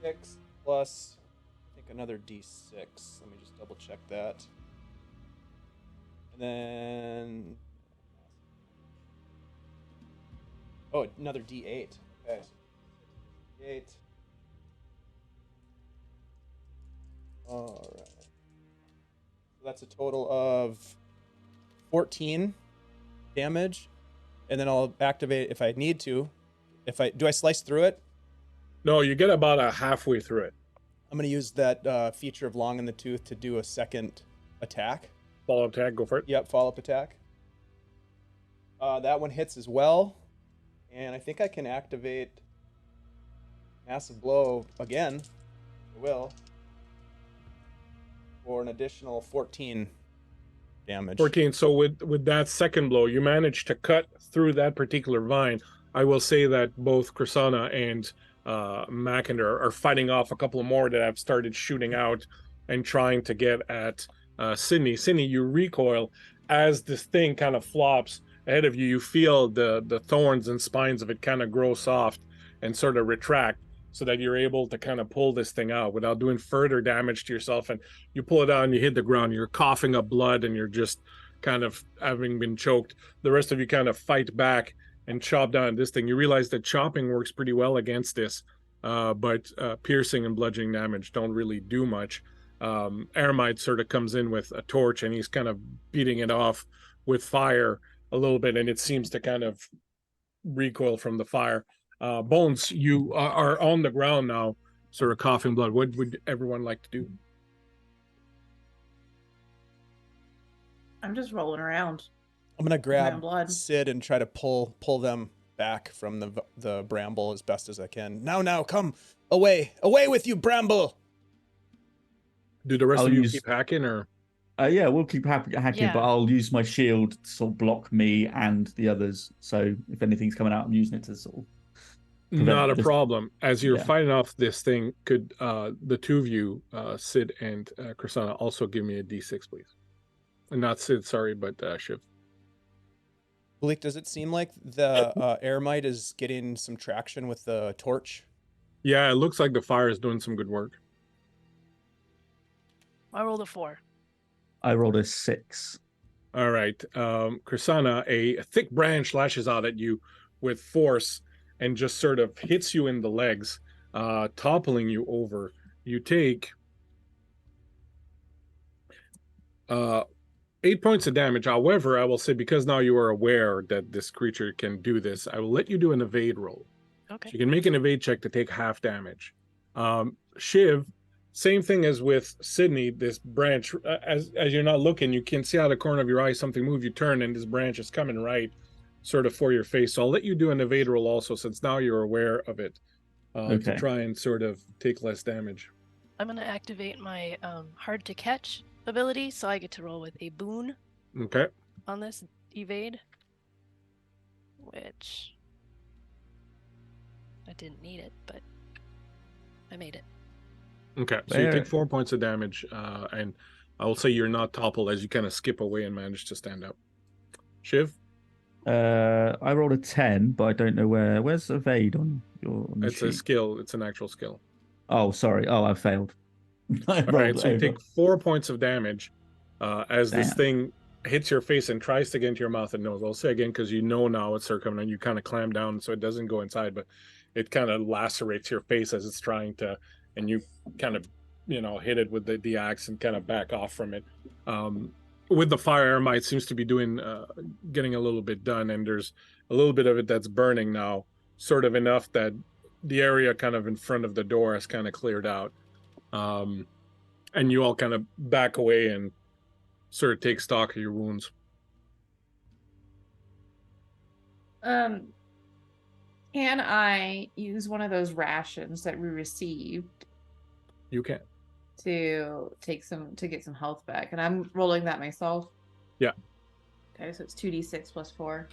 6 plus, I think, another d6. Let me just double check that. And then, oh, another d8. Okay. D8. All right. So that's a total of 14 damage, and then I'll activate if I need to. Do I slice through it? No, you get about a halfway through it. I'm gonna use that feature of long in the tooth to do a second attack. Follow-up attack, go for it. Yep, follow-up attack. That one hits as well, and I think I can activate massive blow again. I will. For an additional 14 damage. 14. So with that second blow, you managed to cut through that particular vine. I will say that both Kursana and Mackinder are fighting off a couple more that have started shooting out and trying to get at Sydney. Sydney, you recoil as this thing kind of flops ahead of you. You feel the thorns and spines of it kind of grow soft and sort of retract, so that you're able to kind of pull this thing out without doing further damage to yourself. And you pull it out and you hit the ground, you're coughing up blood and you're just kind of having been choked. The rest of you kind of fight back and chop down this thing. You realize that chopping works pretty well against this, but piercing and bludgeoning damage don't really do much. Aramite sort of comes in with a torch and he's kind of beating it off with fire a little bit, and it seems to kind of recoil from the fire. Bones, you are on the ground now, sort of coughing blood. What would everyone like to do? I'm just rolling around. I'm gonna grab blood. Sid and try to pull them back from the bramble as best as I can. Now, come away with you, bramble. Do the rest I'll of you use- keep hacking, or Yeah, we'll keep hacking, Yeah. but I'll use my shield to sort of block me and the others. So if anything's coming out, I'm using it to sort of not a just- problem? As you're yeah. fighting off this thing, could the two of you, Sid and Kursana, also give me a d6, please? And not Sid, sorry, but Shiv. Bleak, does it seem like the Aramite is getting some traction with the torch? Yeah, it looks like the fire is doing some good work. I rolled a 4. I rolled a 6. All right. Kursana, a thick branch lashes out at you with force and just sort of hits you in the legs, toppling you over. You take 8 points of damage. However, I will say, because now you are aware that this creature can do this, I will let you do an evade roll. Okay. So you can make an evade check to take half damage. Shiv, same thing as with Sydney. This branch, as you're not looking, you can see out of the corner of your eye something move. You turn, and this branch is coming right, sort of for your face. So I'll let you do an evade roll also, since now you're aware of it, to Okay. try and sort of take less damage. I'm gonna activate my hard to catch ability, so I get to roll with a boon Okay. on this evade, which I didn't need it, but I made it. Okay. So you Where- take 4 points of damage, and I will say you're not toppled as you kind of skip away and manage to stand up. Shiv, I rolled a 10, but I don't know where. Where's evade on the it's a sheet? skill. It's an actual skill. Oh, sorry. Oh, I failed. I All rolled right. So you over. take 4 points of damage as this Damn. thing hits your face and tries to get into your mouth and nose. I'll say again because you know now it's circumvent, and you kind of clamp down so it doesn't go inside, but it kind of lacerates your face as it's trying to, and you kind of, hit it with the axe and kind of back off from it. With the fire, Ermite seems to be doing, getting a little bit done, and there's a little bit of it that's burning now, sort of enough that the area kind of in front of the door has kind of cleared out. And you all kind of back away and sort of take stock of your wounds. Can I use one of those rations that we received You can. to get some health back? And I'm rolling that myself. Yeah. Okay, so it's 2d6 plus 4.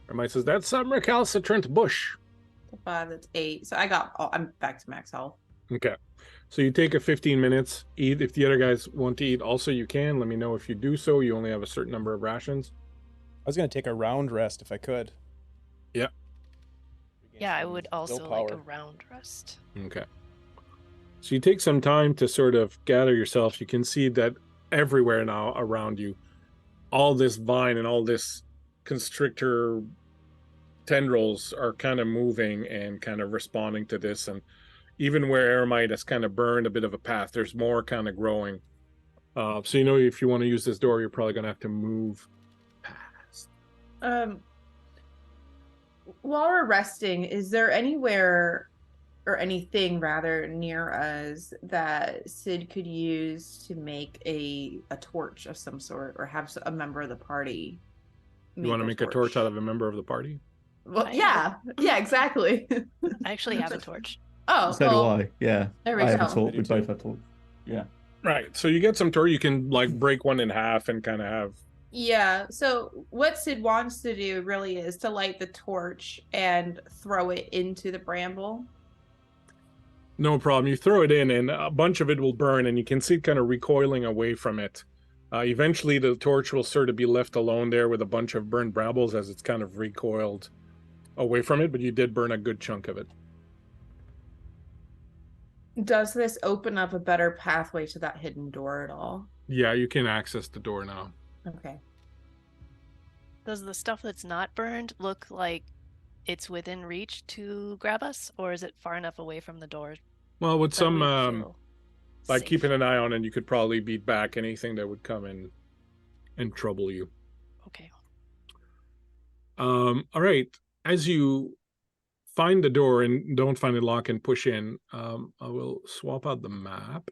Ermite says, that's some recalcitrant bush. So 5, that's 8. So I'm back to max health. Okay. So you take a 15 minutes, eat. If the other guys want to eat, also you can. Let me know if you do so. You only have a certain number of rations. I was gonna take a round rest if I could. Yeah. Yeah, I would also like a willpower. round rest. Okay. So you take some time to sort of gather yourself. You can see that everywhere now around you, all this vine and all this constrictor tendrils are kind of moving and kind of responding to this. And even where Eremite has kind of burned a bit of a path, there's more kind of growing. So if you want to use this door, you're probably going to have to move past. While we're resting, is there anywhere or anything rather near us that Sid could use to make a torch of some sort, or have a member of the party You want to make a torch out of a member of the party? Well, I yeah, exactly. I actually have a torch. Oh, So well, do I. Yeah. there we I have go. a torch. I do We both too. have torch. Yeah. Right. So you get some torch. You can break one in half and kind of have. Yeah, so what Sid wants to do really is to light the torch and throw it into the bramble. No problem. You throw it in, and a bunch of it will burn, and you can see it kind of recoiling away from it. Eventually, the torch will sort of be left alone there with a bunch of burned brambles as it's kind of recoiled away from it, but you did burn a good chunk of it. Does this open up a better pathway to that hidden door at all? Yeah, you can access the door now. Okay. Does the stuff that's not burned look like it's within reach to grab us, or is it far enough away from the door? Well, with that some, we'd feel like safe? keeping an eye on it, you could probably beat back anything that would come and trouble you. Okay. All right. As you find the door and don't find it locked and push in, I will swap out the map.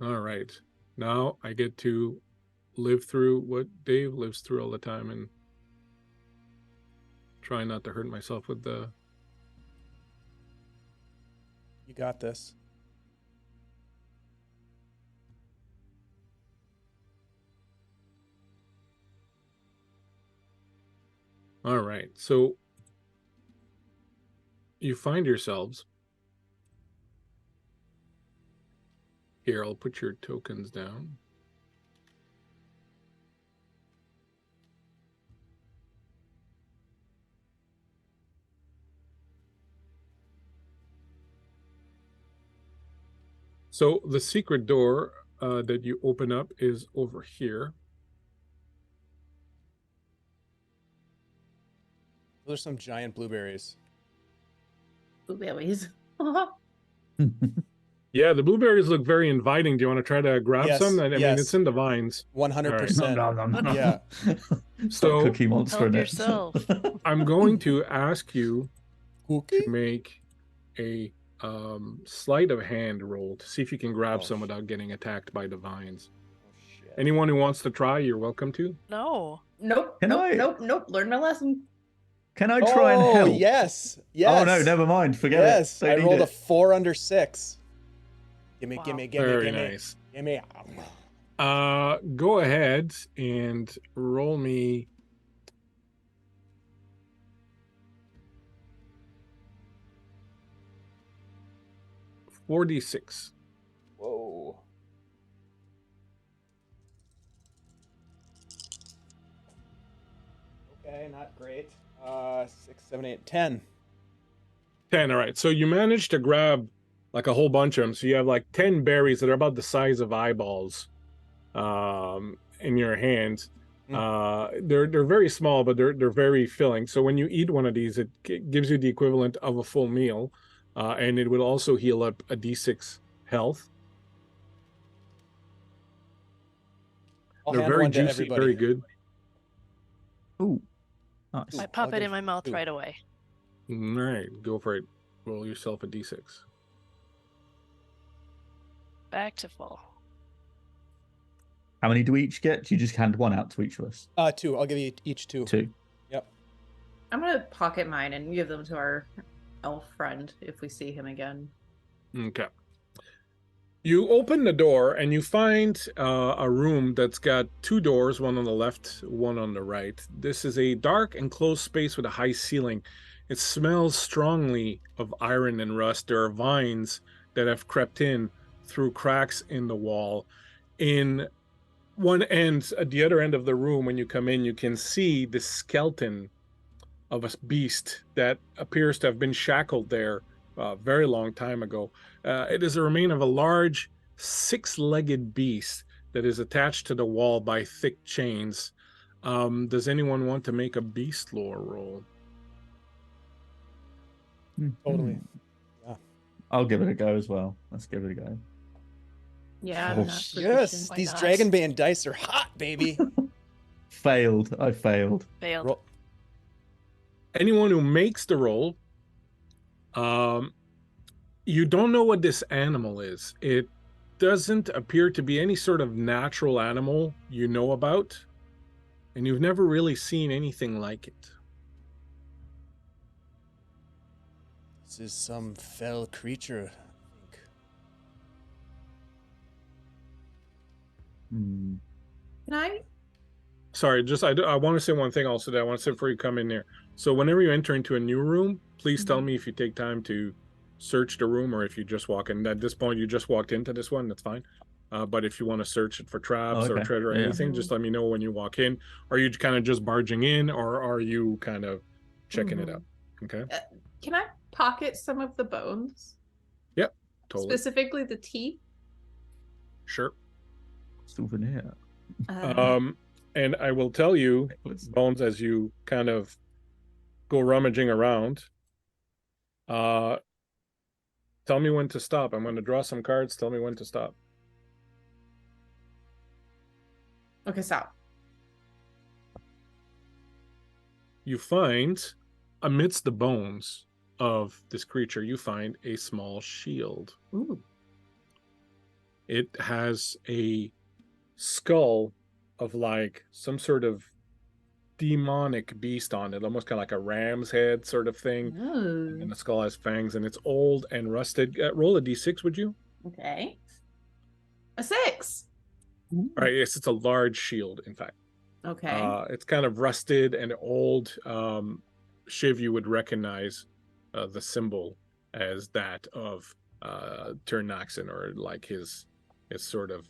All right. Now I get to live through what Dave lives through all the time and try not to hurt myself with the... You got this. All right. So you find yourselves... Here, I'll put your tokens down. So the secret door that you open up is over here. Those are some giant blueberries. Blueberries. Yeah, the blueberries look very inviting. Do you want to try to grab Yes, some? I mean, yes. it's in the vines. 100%. No. Yeah. Stop So- Cookie Monster Help in it. yourself. I'm going to ask you Cookie? to make a sleight of hand roll to see if you can grab Oh, some sh- without getting attacked by the vines. Oh, shit. Anyone who wants to try, you're welcome to. No. Nope. Can nope. I- Nope. Nope. Learn my lesson. Can I try and help? Yes. Yes. Oh no, never mind. Forget Yes. it. I Don't need rolled a it. 4 under 6. Gimme, Wow. gimme, gimme, Very gimme. nice. Gimme. Go ahead and roll me. $4d6. Whoa. Okay, not great. 6, 7, 8, 10. 10. All right. So you managed to grab like a whole bunch of them. So you have like 10 berries that are about the size of eyeballs in your hands. They're very small, but they're very filling. So when you eat one of these, it gives you the equivalent of a full meal, and it will also heal up a d6 health. I'll They're hand very one to juicy, everybody. very good. Ooh, nice. I pop I'll it in give my mouth 2. right away. All right, go for it. Roll yourself a d6. Back to full. How many do we each get? Do you just hand one out to each of us? 2. I'll give you each 2. 2. Yep. I'm gonna pocket mine and give them to our elf friend if we see him again. Okay. You open the door and you find a room that's got 2 doors, one on the left, one on the right. This is a dark enclosed space with a high ceiling. It smells strongly of iron and rust. There are vines that have crept in through cracks in the wall. In one end, at the other end of the room, when you come in, you can see the skeleton of a beast that appears to have been shackled there a very long time ago. It is a remain of a large 6-legged beast that is attached to the wall by thick chains. Does anyone want to make a beast lore roll? Totally. I'll give it a go as well. Let's give it a go. Yeah, Oh, I'm not Yes. proficient. Why These not? Dragonbane dice are hot, baby. Failed. I failed. Failed. Roll- Anyone who makes the roll, you don't know what this animal is. It doesn't appear to be any sort of natural animal you know about, and you've never really seen anything like it. This is some fell creature, I think. Hmm. Can I? Sorry, just I want to say one thing also that I want to say before you come in there. So whenever you enter into a new room, please tell me if you take time to search the room or if you just walk in. At this point, you just walked into this one, that's fine. But if you want to search it for traps or okay. treasure or Yeah. anything, just let me know when you walk in. Are you kind of just barging in or are you kind of checking it out? Okay, Can I pocket some of the bones? totally. Specifically the teeth? Sure. Souvenir. And I will tell you, Bones, as you kind of go rummaging around, tell me when to stop. I'm going to draw some cards. Tell me when to stop. Okay, stop. You find, amidst the bones of this creature, you find a small shield. Ooh. It has a skull of like some sort of demonic beast on it, almost kind of like a ram's head sort of thing. Ooh. And the skull has fangs, and it's old and rusted. Roll a d6, would you? Okay. A 6. All right, yes, it's a large shield, in fact. Okay. It's kind of rusted and old. Shiv, you would recognize the symbol as that of Turnaxin, or like his sort of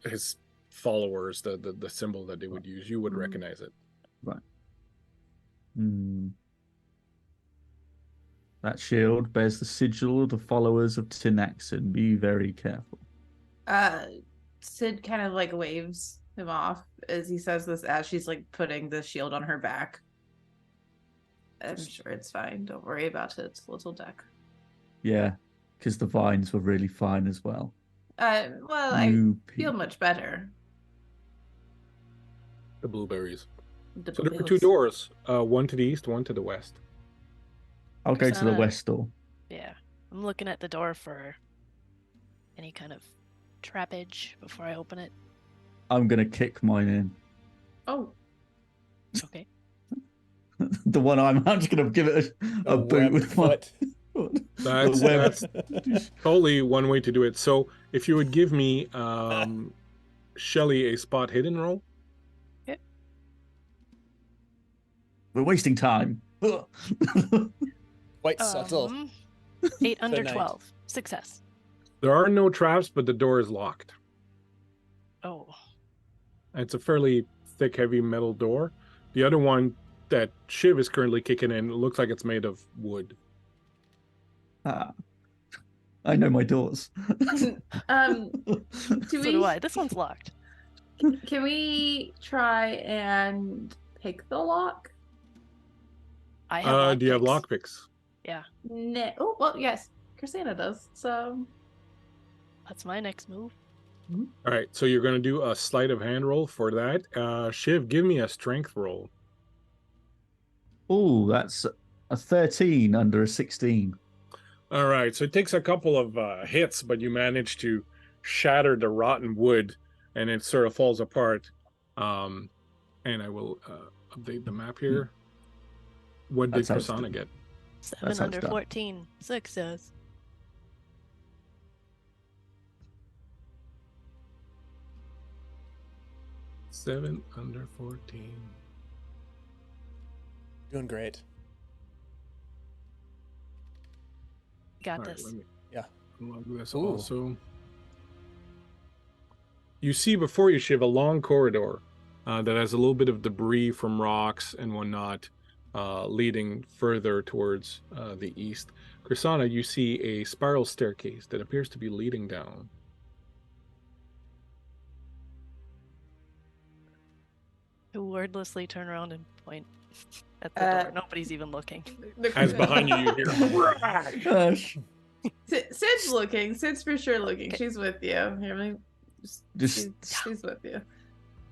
his followers, the symbol that they would use. You would recognize it. That shield bears the sigil of the followers of Tinaxin. Be very careful. Sid kind of like waves him off as he says this as she's like putting the shield on her back. I'm sure it's fine. Don't worry about it, little duck. Yeah. because the vines were really fine as well. Well, I You feel much better. The blueberries. The So there were two blues. doors, one to the east, one to the west. I'll go to the Roxana. west door. Yeah. I'm looking at the door for any kind of trappage before I open it. I'm gonna kick mine in. Oh, Okay. The one I'm just gonna give it a boot webbed with my foot. That's, the web. that's totally one way to do it. So if you would give me, Shelly, a spot hidden roll. We're wasting time. Quite subtle. 8 under Good night. 12. Success. There are no traps, but the door is locked. Oh. It's a fairly thick, heavy metal door. The other one that Shiv is currently kicking in looks like it's made of wood. Ah, I know my doors. do So we? do I. This one's locked. Can we try and pick the lock? I have Do you have lockpicks. lockpicks? Yeah. No. Oh, well, yes. Christina does. So That's my next move. All right, so you're going to do a sleight of hand roll for that. Shiv, give me a strength roll. Oh, that's a 13 under a 16. All right, so it takes a couple of hits, but you manage to shatter the rotten wood, and it sort of falls apart. And I will update the map here. What did That's how it's Prasanna done. get? 7 That's how it's under done. 14. Success. Seven under 14. Doing great. Got All right, this. let me Yeah. log this Ooh. also. You see before you, Shiv, a long corridor that has a little bit of debris from rocks and whatnot, leading further towards the east. Chrisana, you see a spiral staircase that appears to be leading down. Oh. Wordlessly turn around and point at the door. Nobody's even looking. As behind you, you hear. Gosh. Sid's looking. Sid's for sure looking. Okay. She's with you. Hear me? Just- she's with you.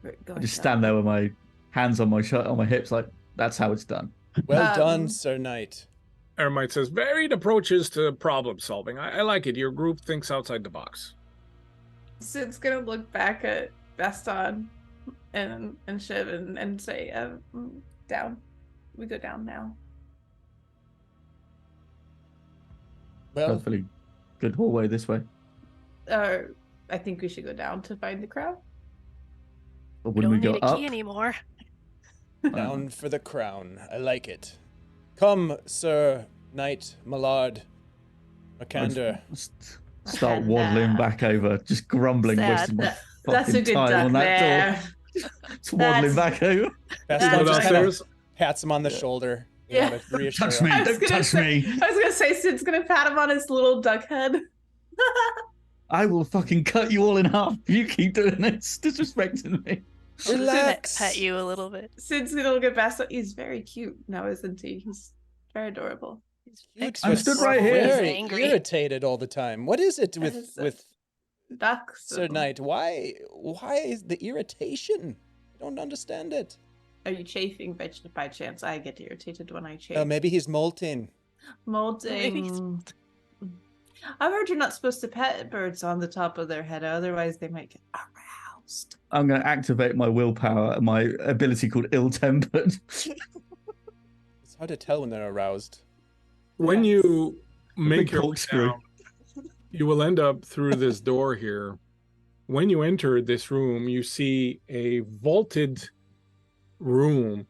Right, go I just ahead. stand there with my hands on my on my hips, like that's how it's done. Well done, Um, Sir Knight. Ermite says, varied approaches to problem solving. I like it. Your group thinks outside the box. Sid's gonna look back at Baston and Shiv and say, down. We go down now. Well, Hopefully, good hallway this way. I think we should go down to find the crowd. Or We wouldn't don't we go need a up? key anymore. down for the crown. I like it. Come, Sir Knight Millard Makander. Start waddling back over, just grumbling, Sad. wasting my That's a fucking good time duck on that there. door. Just waddling back over. Baston Go just kind of downstairs. pats him on the shoulder. You Yeah. know, to reassure Touch him. me! I was Don't gonna touch say- me! I was gonna say Sid's gonna pat him on his little duck head. I will fucking cut you all in half if you keep doing this, disrespecting me. Relax. Pet you a little bit. Sid's gonna look at Baston. He's very cute now, isn't he? He's very adorable. He's Cute, extra I'm stood but right here. Very angry. irritated all the time. What is it That with is a- with Ducks. Sir Knight? Why is the irritation? I don't understand it. Are you chafing by chance? I get irritated when I chafe. Maybe he's molting. Maybe he's Molting. I've heard you're not supposed to pet birds on the top of their head, otherwise they might get aroused. I'm going to activate my willpower and my ability called ill-tempered. It's hard to tell when they're aroused. When Yes. you make big your way corkscrew. down, you will end up through this door here. When you enter this room, you see a vaulted room.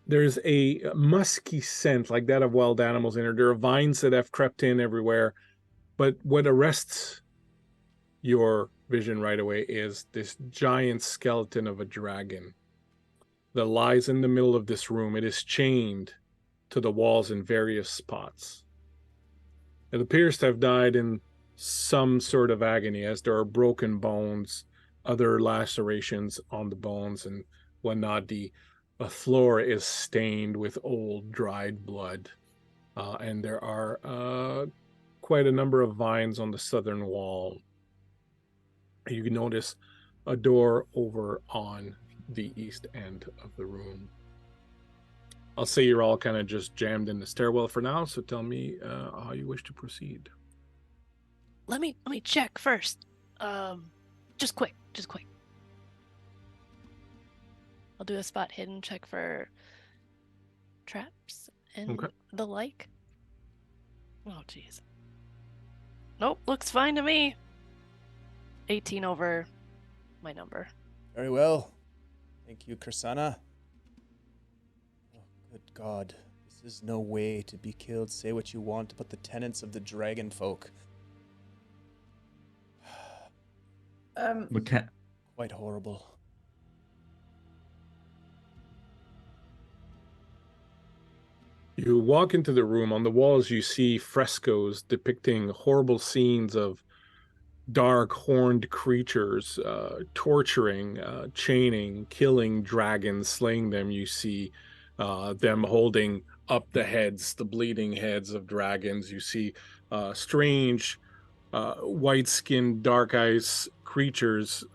There's a musky scent like that of wild animals in it. There are vines that have crept in everywhere. But what arrests your vision right away is this giant skeleton of a dragon that lies in the middle of this room. It is chained to the walls in various spots. It appears to have died in some sort of agony, as there are broken bones, other lacerations on the bones and whatnot. The floor is stained with old dried blood, and there are quite a number of vines on the southern wall. You can notice a door over on the east end of the room. I'll say you're all kind of just jammed in the stairwell for now, so tell me how you wish to proceed. Let me check first. Just quick. I'll do a spot hidden check for traps and Okay. the like. Oh, jeez. Nope, looks fine to me. 18 over my number. Very well. Thank you, Kursana. Oh, good God. This is no way to be killed. Say what you want, but the tenants of the dragon folk. Quite horrible. You walk into the room. On the walls, you see frescoes depicting horrible scenes of dark horned creatures torturing, chaining, killing dragons, slaying them. You see them holding up the heads, the bleeding heads of dragons. You see strange white-skinned, dark eyes creatures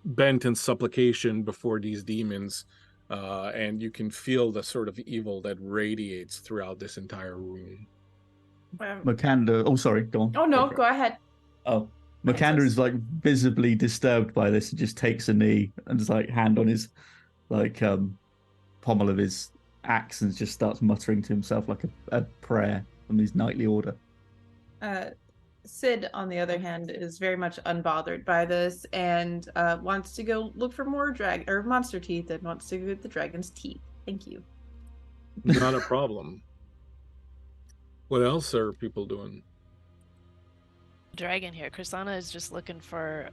bent in supplication before these demons. And you can feel the sort of evil that radiates throughout this entire room. Makanda. Oh, sorry. Go on. Oh no, for it. go ahead. Oh, Makanda is like visibly disturbed by this and just takes a knee and just like hand on his like pommel of his axe and just starts muttering to himself like a prayer from his nightly order. Sid, on the other hand, is very much unbothered by this and wants to go look for more monster teeth and wants to get the dragon's teeth. Thank you. Not a problem. What else are people doing? Dragon here. Kursana is just looking for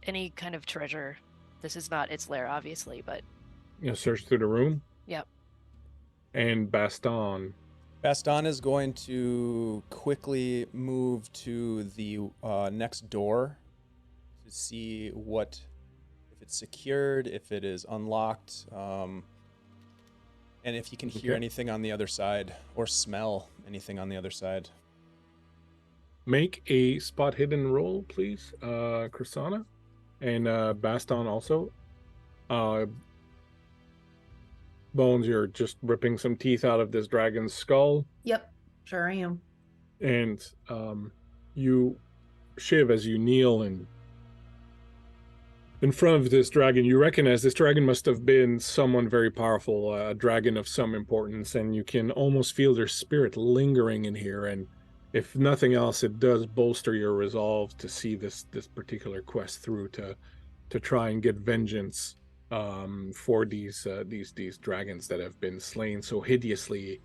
any kind of treasure. This is not its lair, obviously, but... Search through the room? Yep. And Baston. Baston is going to quickly move to the next door to see if it's secured, if it is unlocked, and if he can hear anything on the other side or smell anything on the other side. Make a spot hidden roll, please, Kursana, and Baston also. Bones, you're just ripping some teeth out of this dragon's skull. Yep, sure I am. And you, Shiv, as you kneel and in front of this dragon, you recognize this dragon must have been someone very powerful, a dragon of some importance, and you can almost feel their spirit lingering in here. And if nothing else, it does bolster your resolve to see this particular quest through to try and get vengeance for these dragons that have been slain so hideously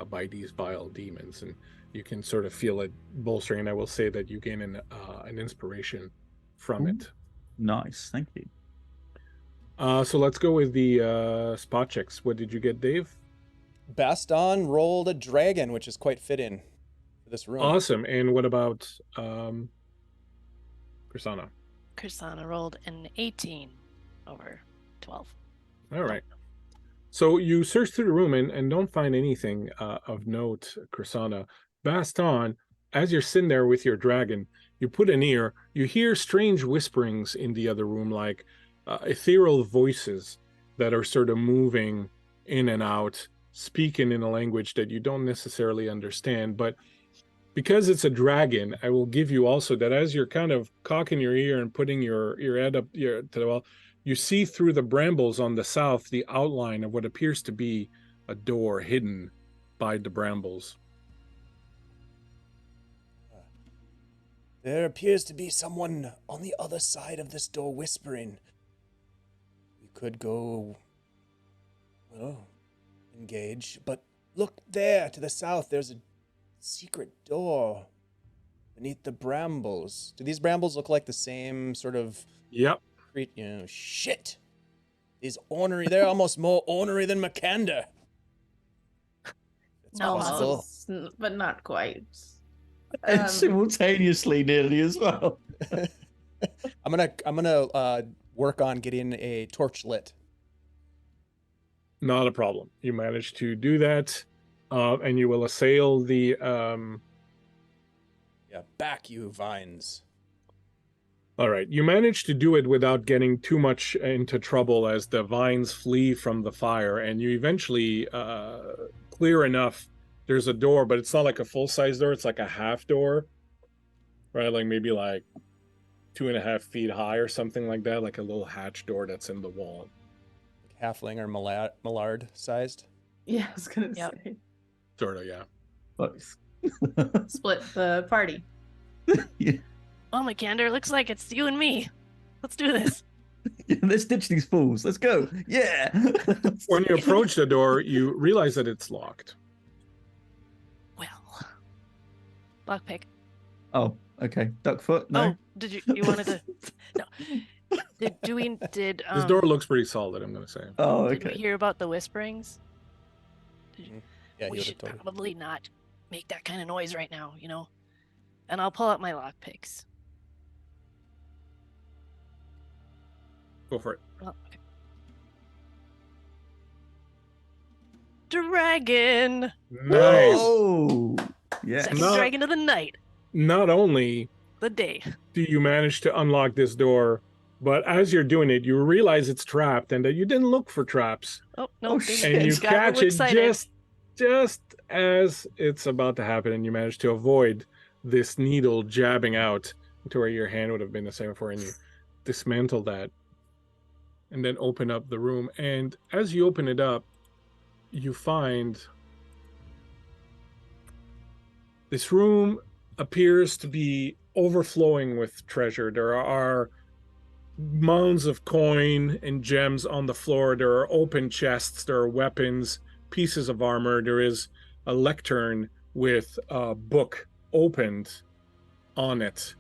by these vile demons. And you can sort of feel it bolstering. And I will say that you gain an inspiration from it. Nice, thank you. So let's go with the spot checks. What did you get, Dave? Baston rolled a dragon, which is quite fitting for this room. Awesome. And what about Kursana? Kursana rolled an 18 over 12. All right. So you search through the room and don't find anything of note, Kursana. Baston, as you're sitting there with your dragon, you put an ear, you hear strange whisperings in the other room, like ethereal voices that are sort of moving in and out, speaking in a language that you don't necessarily understand. But because it's a dragon, I will give you also that as you're kind of cocking your ear and putting your head up to the wall, you see through the brambles on the south the outline of what appears to be a door hidden by the brambles. There appears to be someone on the other side of this door whispering. We could go, engage, but look there to the south. There's a secret door beneath the brambles. Do these brambles look like the same sort of... Yep. Shit. These ornery, they're almost more ornery than Makanda. It's No, possible. But not quite. And simultaneously nearly as well. I'm gonna work on getting a torch lit. Not a problem. You manage to do that, and you will assail the Yeah, back you vines. All right, you manage to do it without getting too much into trouble as the vines flee from the fire, and you eventually clear enough. There's a door, but it's not like a full-size door. It's like a half door, right? Like maybe like 2.5 feet high or something like that, like a little hatch door that's in the wall. Like halfling or Millard sized. Yeah, I was gonna Yep. say. Sort of, yeah. Both. Split the party. Yeah. Oh, McAnder, looks like it's you and me. Let's do this. Let's ditch these fools. Let's go. Yeah. When you approach the door, you realize that it's locked. Well, lockpick. Oh, okay. Duckfoot. No. Oh, did you wanted to? No. Did This door looks pretty solid, I'm going to say. Oh, Did we okay. hear about the whisperings? Yeah, We he should would have told probably not make that kind of noise right now, you know. And I'll pull out my lockpicks. Go for it. Well, okay. Dragon, Nice. Oh, yes. second No. dragon of the night, Not only the day. do you manage to unlock this door, but as you're doing it, you realize it's trapped and that you didn't look for traps. Oh no! Oh, they shit. And you got a catch little it excited. just as it's about to happen, and you manage to avoid this needle jabbing out to where your hand would have been the same before, and you dismantle that and then open up the room. And as you open it up, you find this room appears to be overflowing with treasure. There are mounds of coin and gems on the floor. There are open chests. There are weapons, pieces of armor. There is a lectern with a book opened on it,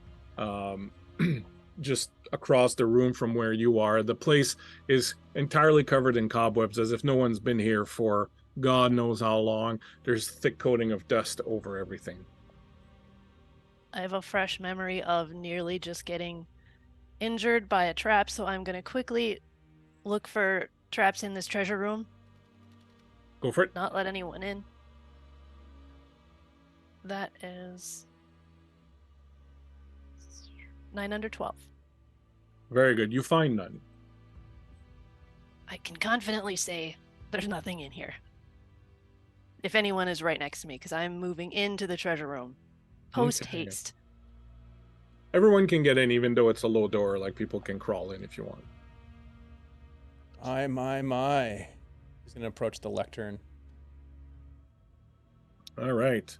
just across the room from where you are. The place is entirely covered in cobwebs, as if no one's been here for God knows how long. There's thick coating of dust over everything. I have a fresh memory of nearly just getting injured by a trap, so I'm gonna quickly look for traps in this treasure room. Go for it. Not let anyone in. That is 9 under 12. Very good. You find none. I can confidently say there's nothing in here. If anyone is right next to me, because I'm moving into the treasure room. Post Okay. haste. Everyone can get in, even though it's a low door. Like, people can crawl in if you want. My. He's gonna approach the lectern. All right.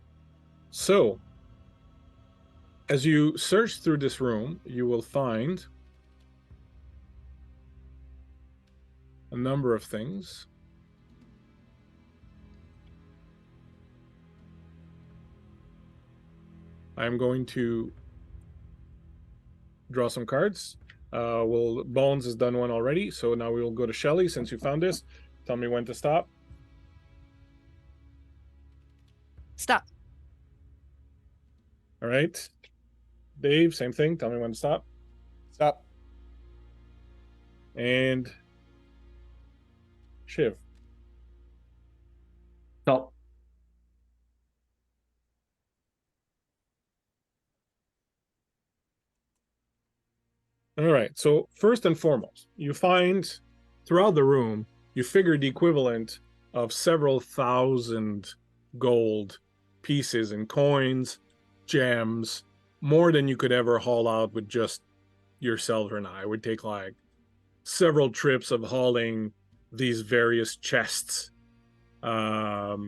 So, as you search through this room, you will find a number of things. I'm going to draw some cards. Bones has done one already, so now we will go to Shelly since you found this. Tell me when to stop. Stop. All right. Dave, same thing. Tell me when to stop. Stop. And Shiv. Stop. All right. So first and foremost, you find throughout the room, you figure the equivalent of several thousand gold pieces and coins, gems, more than you could ever haul out with just yourself and I. It would take like several trips of hauling these various chests out.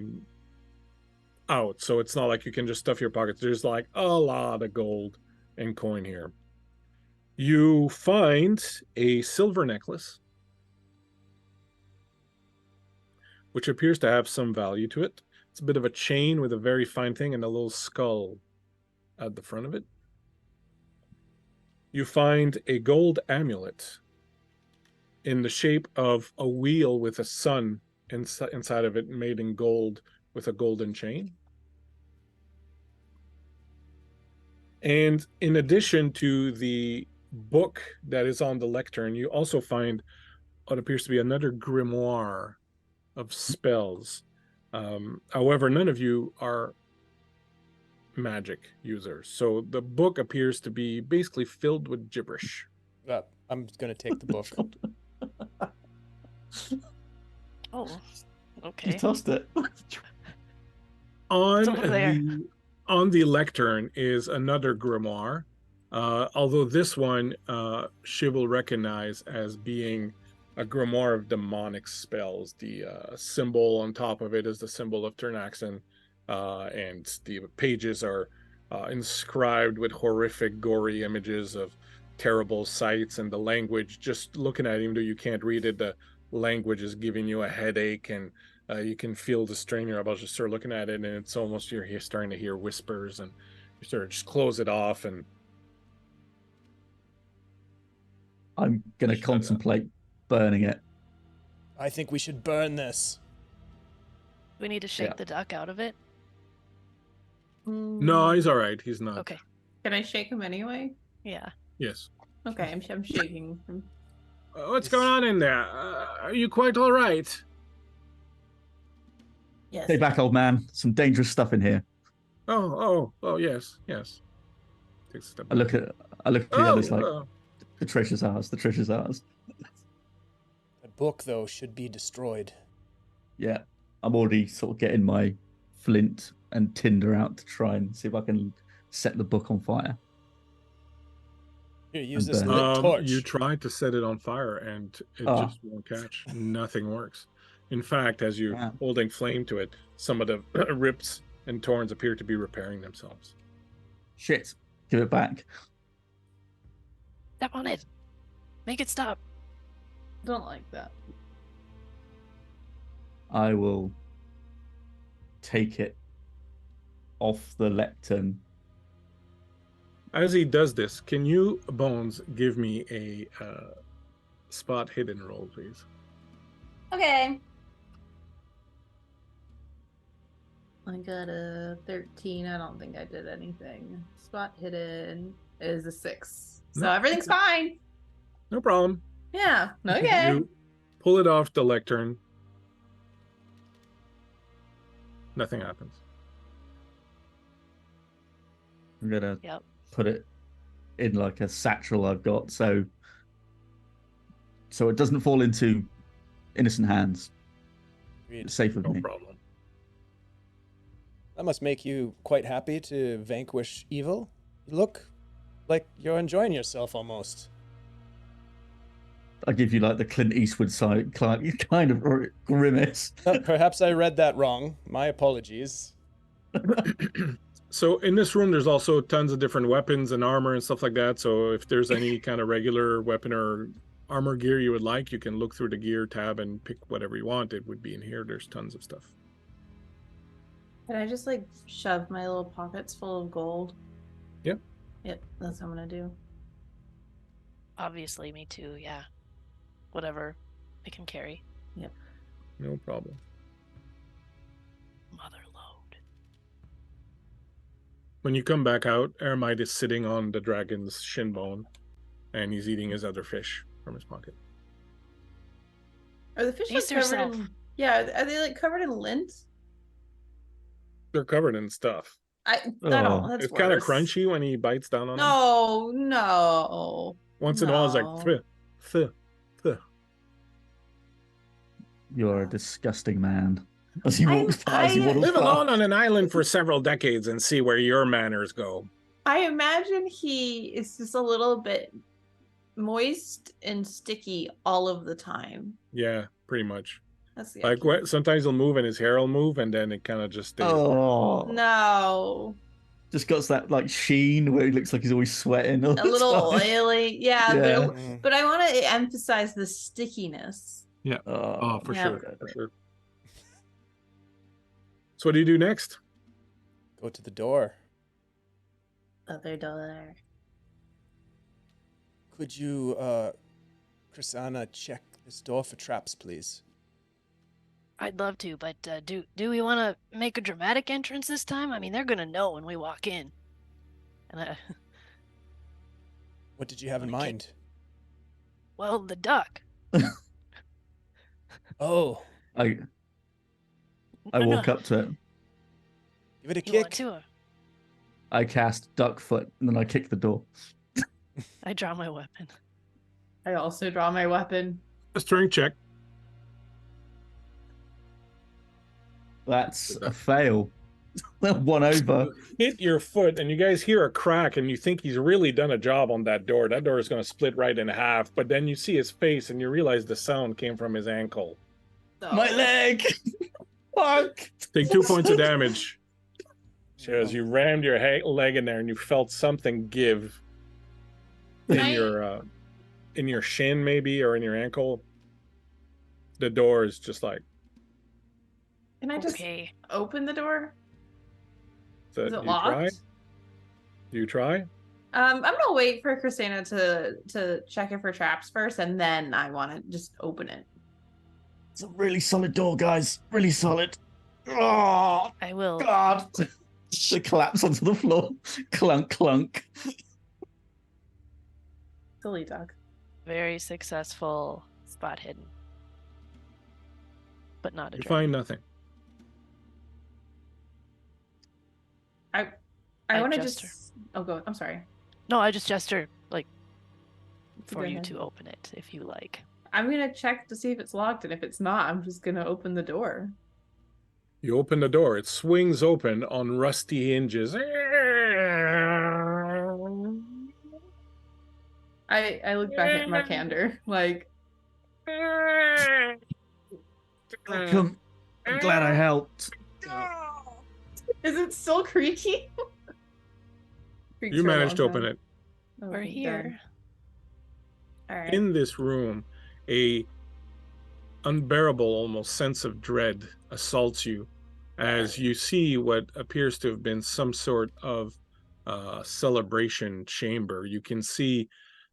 So it's not like you can just stuff your pockets. There's like a lot of gold and coin here. You find a silver necklace, which appears to have some value to it. It's a bit of a chain with a very fine thing and a little skull at the front of it. You find a gold amulet in the shape of a wheel with a sun inside of it, made in gold with a golden chain. And in addition to the book that is on the lectern, you also find what appears to be another grimoire of spells. However, none of you are magic users. So the book appears to be basically filled with gibberish. I'm gonna take the book. Oh, You okay. tossed it. On over there. the lectern is another grimoire. Although this one she will recognize as being a grimoire of demonic spells. The symbol on top of it is the symbol of Turnaxin, and the pages are inscribed with horrific, gory images of terrible sights, and the language, just looking at it, even though you can't read it, the language is giving you a headache, and you can feel the strain you're about to start looking at it, and it's almost you're starting to hear whispers, and you sort of just close it off and I'm gonna Shut up. contemplate burning it. I think we should burn this. We need to shake Yeah. the duck out of it. no, he's all right. He's not. Okay. Can I shake him anyway? Yeah. Yes. Okay, I'm shaking him. What's going on in there? Are you quite all right? Yes. Stay back, old man. Some dangerous stuff in here. Oh, yes. Takes a step I look at the others like oh. the treasure's ours. The treasure's ours. The book, though, should be destroyed. Yeah, I'm already sort of getting my flint and tinder out to try and see if I can set the book on fire. Here, use And this burn lit it. torch. You try to set it on fire and it Ah. just won't catch. Nothing works. In fact, as you're Yeah. holding flame to it, some of the rips and torns appear to be repairing themselves. Shit, give it back. Step on it. Make it stop. Don't like that. I will take it off the lectern. As he does this, can you, Bones, give me a spot hidden roll, please? Okay. I got a 13. I don't think I did anything. Spot hidden is a 6. So No. everything's fine. No problem. Yeah. Okay. You pull it off the lectern. Nothing happens. I'm gonna Yep. put it in like a satchel I've got, so it doesn't fall into innocent hands. Agreed. It's safe with No me. problem. That must make you quite happy to vanquish evil. You look like you're enjoying yourself almost. I give you like the Clint Eastwood side kind of grimace. Perhaps I read that wrong. My apologies. So in this room, there's also tons of different weapons and armor and stuff like that. So if there's any kind of regular weapon or armor gear you would like, you can look through the gear tab and pick whatever you want. It would be in here. There's tons of stuff. Can I just like shove my little pockets full of gold? Yep. Yep, that's what I'm gonna do. Obviously, me too. Yeah. Whatever I can carry. No problem. Mother load. When you come back out, Eremite is sitting on the dragon's shin bone, and he's eating his other fish from his pocket. Are the fish like Feast covered yourself. in? Yeah, are they like covered in lint? They're covered in stuff. That's It's kind of worse. crunchy when he bites down on them. No. Once in a while, it's like, No. "Thuh, thuh, thuh." You're a disgusting man. As he I'm- walks past, he I waddles Live alone past. on an island for several decades and see where your manners go. I imagine he is just a little bit moist and sticky all of the time. Yeah, pretty much. That's the Like sometimes he'll move and his hair will move, and then it kind of just stays. Oh, No, just got that like sheen where he looks like he's always sweating. all a the little time. oily. Yeah, Yeah. Mm. but I want to emphasize the stickiness. Oh, for Yeah. sure, for sure. So what do you do next? Go to the door. Other door. Could you, Chrisana, check this door for traps, please? I'd love to, but do we want to make a dramatic entrance this time? I mean, they're gonna know when we walk in. And What did you have in Okay. mind? well, the duck. Oh, I No, walk no, up to it. give it a You want kick. to? I cast duck foot and then I kick the door. I draw my weapon. I also draw my weapon. A strength check. That's a fail. 1 over. Hit your foot, and you guys hear a crack, and you think he's really done a job on that door. That door is going to split right in half, but then you see his face, and you realize the sound came from his ankle. My leg! Fuck! Take 2 points of damage. So as you rammed your leg in there, and you felt something give in your shin, maybe, or in your ankle. The door is just like. Can I just Okay. open the door? So Is it you locked? try? Do you try? I'm gonna wait for Christina to check it for traps first, and then I want to just open it. It's a really solid door, guys. Really solid. Oh, I will. God. They collapse onto the floor. Clunk, clunk. Silly duck. Very successful spot hidden. But not a You dragon. find nothing. I I want to gesture. just. Oh, go. I'm sorry. No, I just gesture like for Go you ahead. to open it if you like. I'm gonna check to see if it's locked, and if it's not, I'm just gonna open the door. You open the door. It swings open on rusty hinges. I look back at Markander like. Welcome. I'm glad I helped. Is it still creaky? Creaks You for a managed to long open time. it. Oh, We're thank here. God. All right. In this room, a unbearable almost sense of dread assaults you as you see what appears to have been some sort of celebration chamber. You can see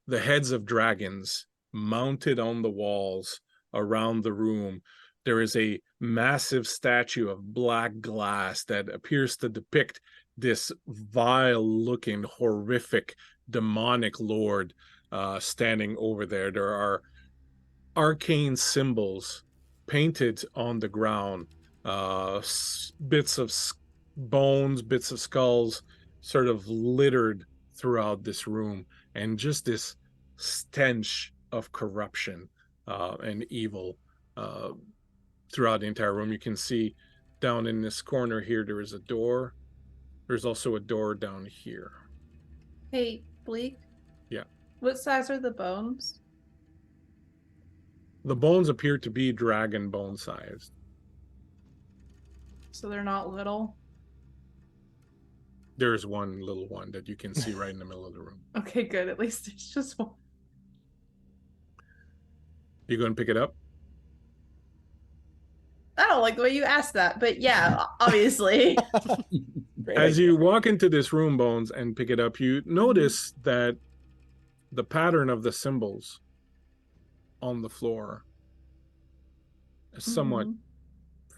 the heads of dragons mounted on the walls around the room. There is a massive statue of black glass that appears to depict this vile-looking, horrific, demonic lord standing over there. There are arcane symbols painted on the ground, bits of bones, bits of skulls, sort of littered throughout this room, and just this stench of corruption and evil throughout the entire room. You can see down in this corner here, there is a door. There's also a door down here. Hey, Bleak. Yeah. What size are the bones? The bones appear to be dragon bone sized. So they're not little. There's one little one that you can see right in the middle of the room. Okay, good. At least there's just one. You going to pick it up? I don't like the way you asked that, but yeah, obviously. Great As idea. you walk into this room, Bones, and pick it up, you notice that the pattern of the symbols on the floor is somewhat Mhm.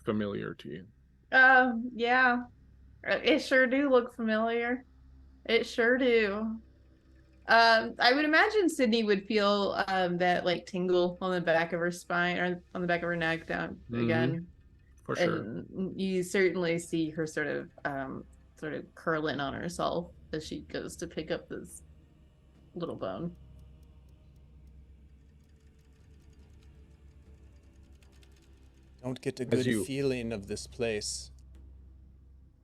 familiar to you. Yeah. It sure do look familiar. It sure do. I would imagine Sydney would feel that like tingle on the back of her spine or on the back of her neck down again. For sure. And you certainly see her sort of curl in on herself as she goes to pick up this little bone. Don't get a As good you- feeling of this place.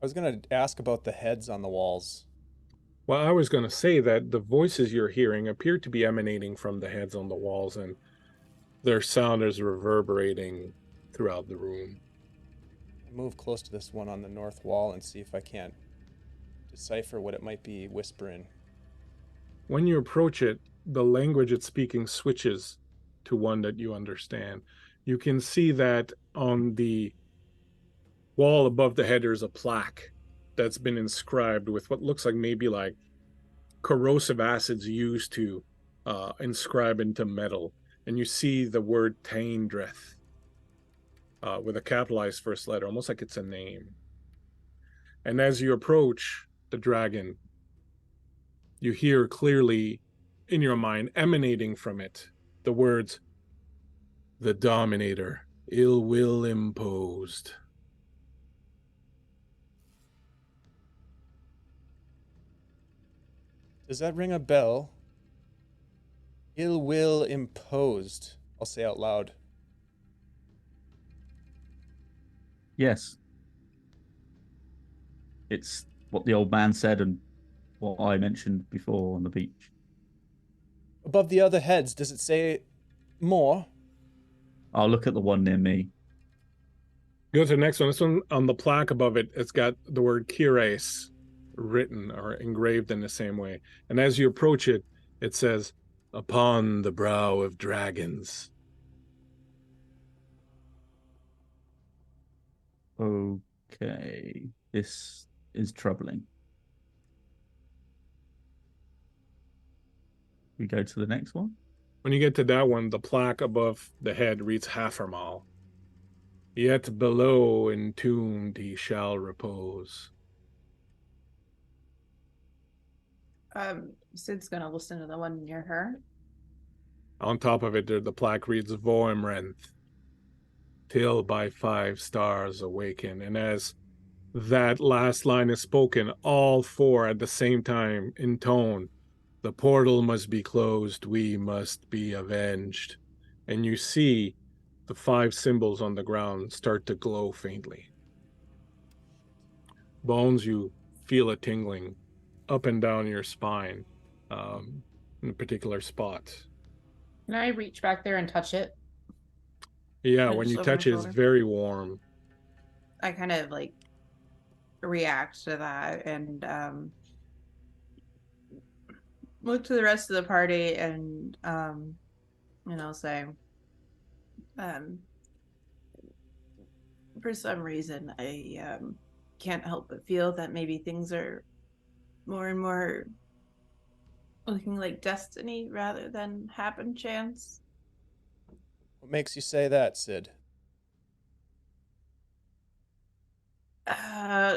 I was gonna ask about the heads on the walls. Well, I was going to say that the voices you're hearing appear to be emanating from the heads on the walls, and their sound is reverberating throughout the room. I move close to this one on the north wall and see if I can't decipher what it might be whispering. When you approach it, the language it's speaking switches to one that you understand. You can see that on the wall above the head there's a plaque that's been inscribed with what looks like maybe like corrosive acids used to inscribe into metal. And you see the word Taindreth with a capitalized first letter, almost like it's a name. And as you approach the dragon, you hear clearly in your mind, emanating from it, the words, "The Dominator, ill will imposed." Does that ring a bell? Ill will imposed. I'll say out loud. Yes. It's what the old man said and what I mentioned before on the beach. Above the other heads, does it say more? I'll look at the one near me. Go to the next one. This one on the plaque above it, it's got the word Kires written or engraved in the same way. And as you approach it, it says, "Upon the brow of dragons." Okay. This is troubling. We go to the next one. When you get to that one, the plaque above the head reads Hafermal. Yet below entombed he shall repose. Sid's gonna listen to the one near her. On top of it, the plaque reads Voimrenth, till by 5 stars awaken. And as that last line is spoken, all 4 at the same time intone, the portal must be closed, we must be avenged. And you see the 5 symbols on the ground start to glow faintly. Bones, you feel a tingling up and down your spine, in a particular spot. Can I reach back there and touch it? Yeah, Kinda when just you over my touch it, it's shoulder. very warm. I kind of like react to that and look to the rest of the party and say, for some reason I can't help but feel that maybe things are more and more looking like destiny rather than happen chance. What makes you say that, Sid?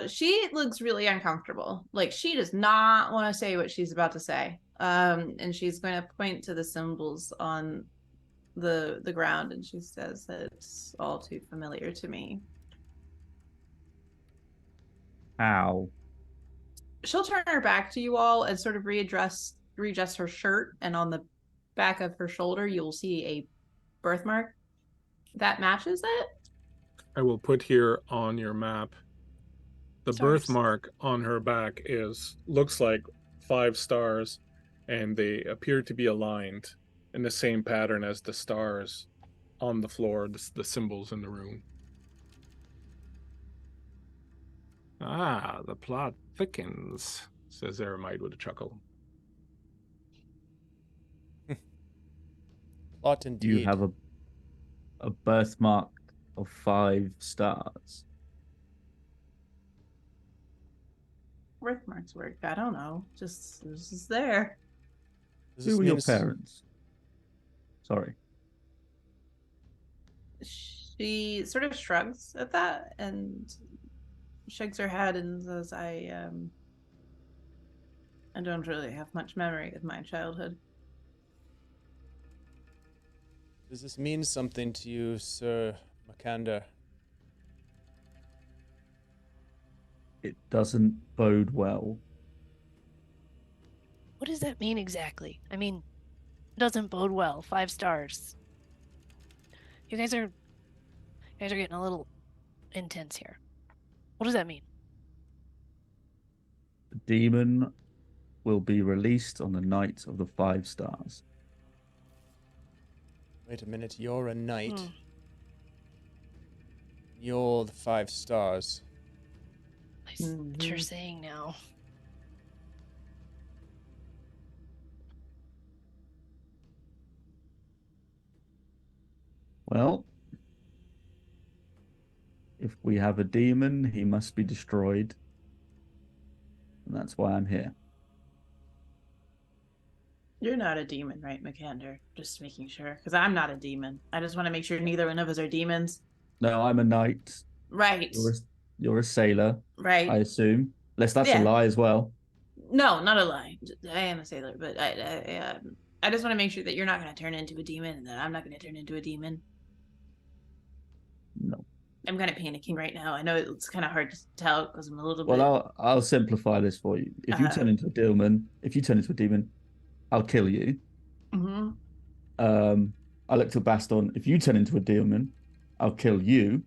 She looks really uncomfortable. Like she does not want to say what she's about to say. And she's going to point to the symbols on the ground, and she says that it's all too familiar to me. Ow. She'll turn her back to you all and sort of readjust her shirt, and on the back of her shoulder you'll see a birthmark that matches it. I will put here on your map. The Stars. birthmark on her back looks like 5 stars, and they appear to be aligned in the same pattern as the stars on the floor, the symbols in the room. Ah, the plot thickens, says Aramide with a chuckle. Plot indeed. You have a birthmark of 5 stars. Birthmarks work. I don't know. Just this is there. Does this Who were mean your s- parents? Sorry. She sort of shrugs at that and shakes her head and says, I don't really have much memory of my childhood. Does this mean something to you, Sir Makander? It doesn't bode well. What does that mean exactly? I mean, it doesn't bode well. 5 stars. You guys are getting a little intense here. What does that mean? The demon will be released on the night of the 5 stars. Wait a minute, you're a knight. Hmm. You're the 5 stars. I see what you're Mhm. saying now. Well, if we have a demon, he must be destroyed. And that's why I'm here. You're not a demon, right, Makander? Just making sure. Because I'm not a demon. I just want to make sure neither one of us are demons. No, I'm a knight. Right. You're a sailor, Right. I assume. Unless that's a Yeah. lie as well. No, not a lie. I am a sailor, but I just want to make sure that you're not going to turn into a demon and that I'm not going to turn into a demon. No. I'm kind of panicking right now. I know it's kind of hard to tell because I'm a little Well, bit. I'll simplify this for you. If you turn into a demon, I'll kill you. Mhm. I looked at Baston. If you turn into a demon, I'll kill you.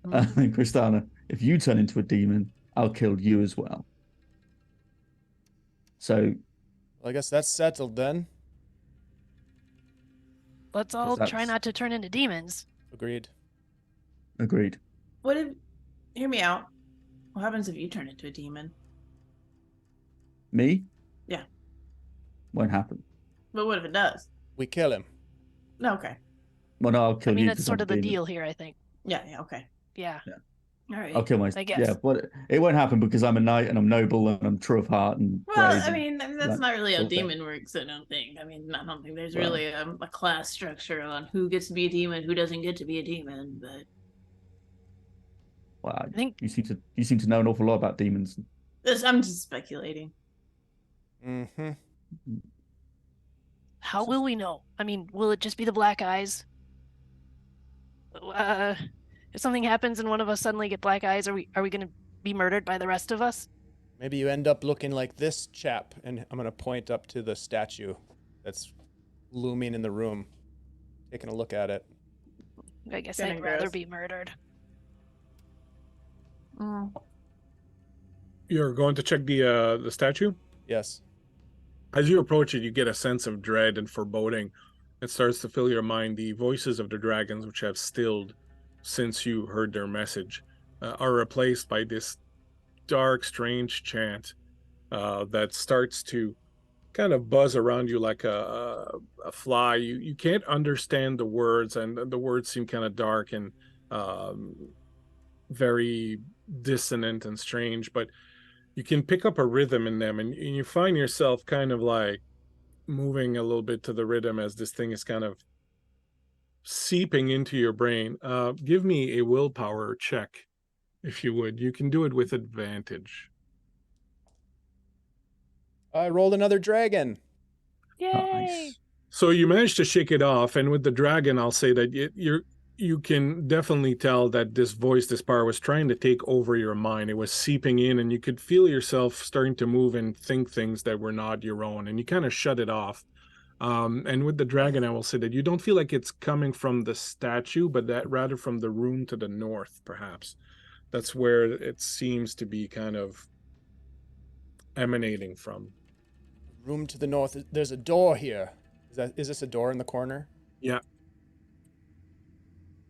Mhm. And Kristana, if you turn into a demon, I'll kill you as well. So Well, I guess that's settled then. Let's all try that's not to turn into demons. Agreed. agreed. What if? Hear me out. What happens if you turn into a demon? Me Yeah. won't happen. But what if it does? We kill him. No. Okay. Well, no, I'll I kill mean, you that's because sort I'm a of the demon. deal here, I think. Yeah. Yeah. Okay. Yeah, All right. I'll kill I guess. Yeah, but it won't happen because I'm a knight and I'm noble and I'm true of heart and Well, brave. I mean, that's like, not really how okay. demon works. I don't think. I mean, I don't think there's Well. really a class structure on who gets to be a demon, who doesn't get to be a demon. But Well, I think you seem to know an awful lot about demons. I'm just speculating. Mm-hmm. how will we know? I mean, will it just be the black eyes? If something happens and one of us suddenly get black eyes, are we going to be murdered by the rest of us? Maybe you end up looking like this chap, and I'm gonna point up to the statue that's looming in the room, taking a look at it. I guess Kinda I'd rather gross. be murdered. Mm. You're going to check the statue? Yes. As you approach it, you get a sense of dread and foreboding. It starts to fill your mind. The voices of the dragons, which have stilled since you heard their message, are replaced by this dark, strange chant that starts to kind of buzz around you like a fly. You can't understand the words, and the words seem kind of dark and very dissonant and strange, but you can pick up a rhythm in them, and you find yourself kind of like moving a little bit to the rhythm as this thing is kind of seeping into your brain. Give me a willpower check, if you would. You can do it with advantage. I rolled another dragon. Yay! Nice. So you managed to shake it off, and with the dragon, I'll say that you can definitely tell that this voice, this power, was trying to take over your mind. It was seeping in, and you could feel yourself starting to move and think things that were not your own, and you kind of shut it off. And with the dragon, I will say that you don't feel like it's coming from the statue, but that rather from the room to the north, perhaps. That's where it seems to be kind of emanating from. Room to the north. There's a door here. Is this a door in the corner? Yeah.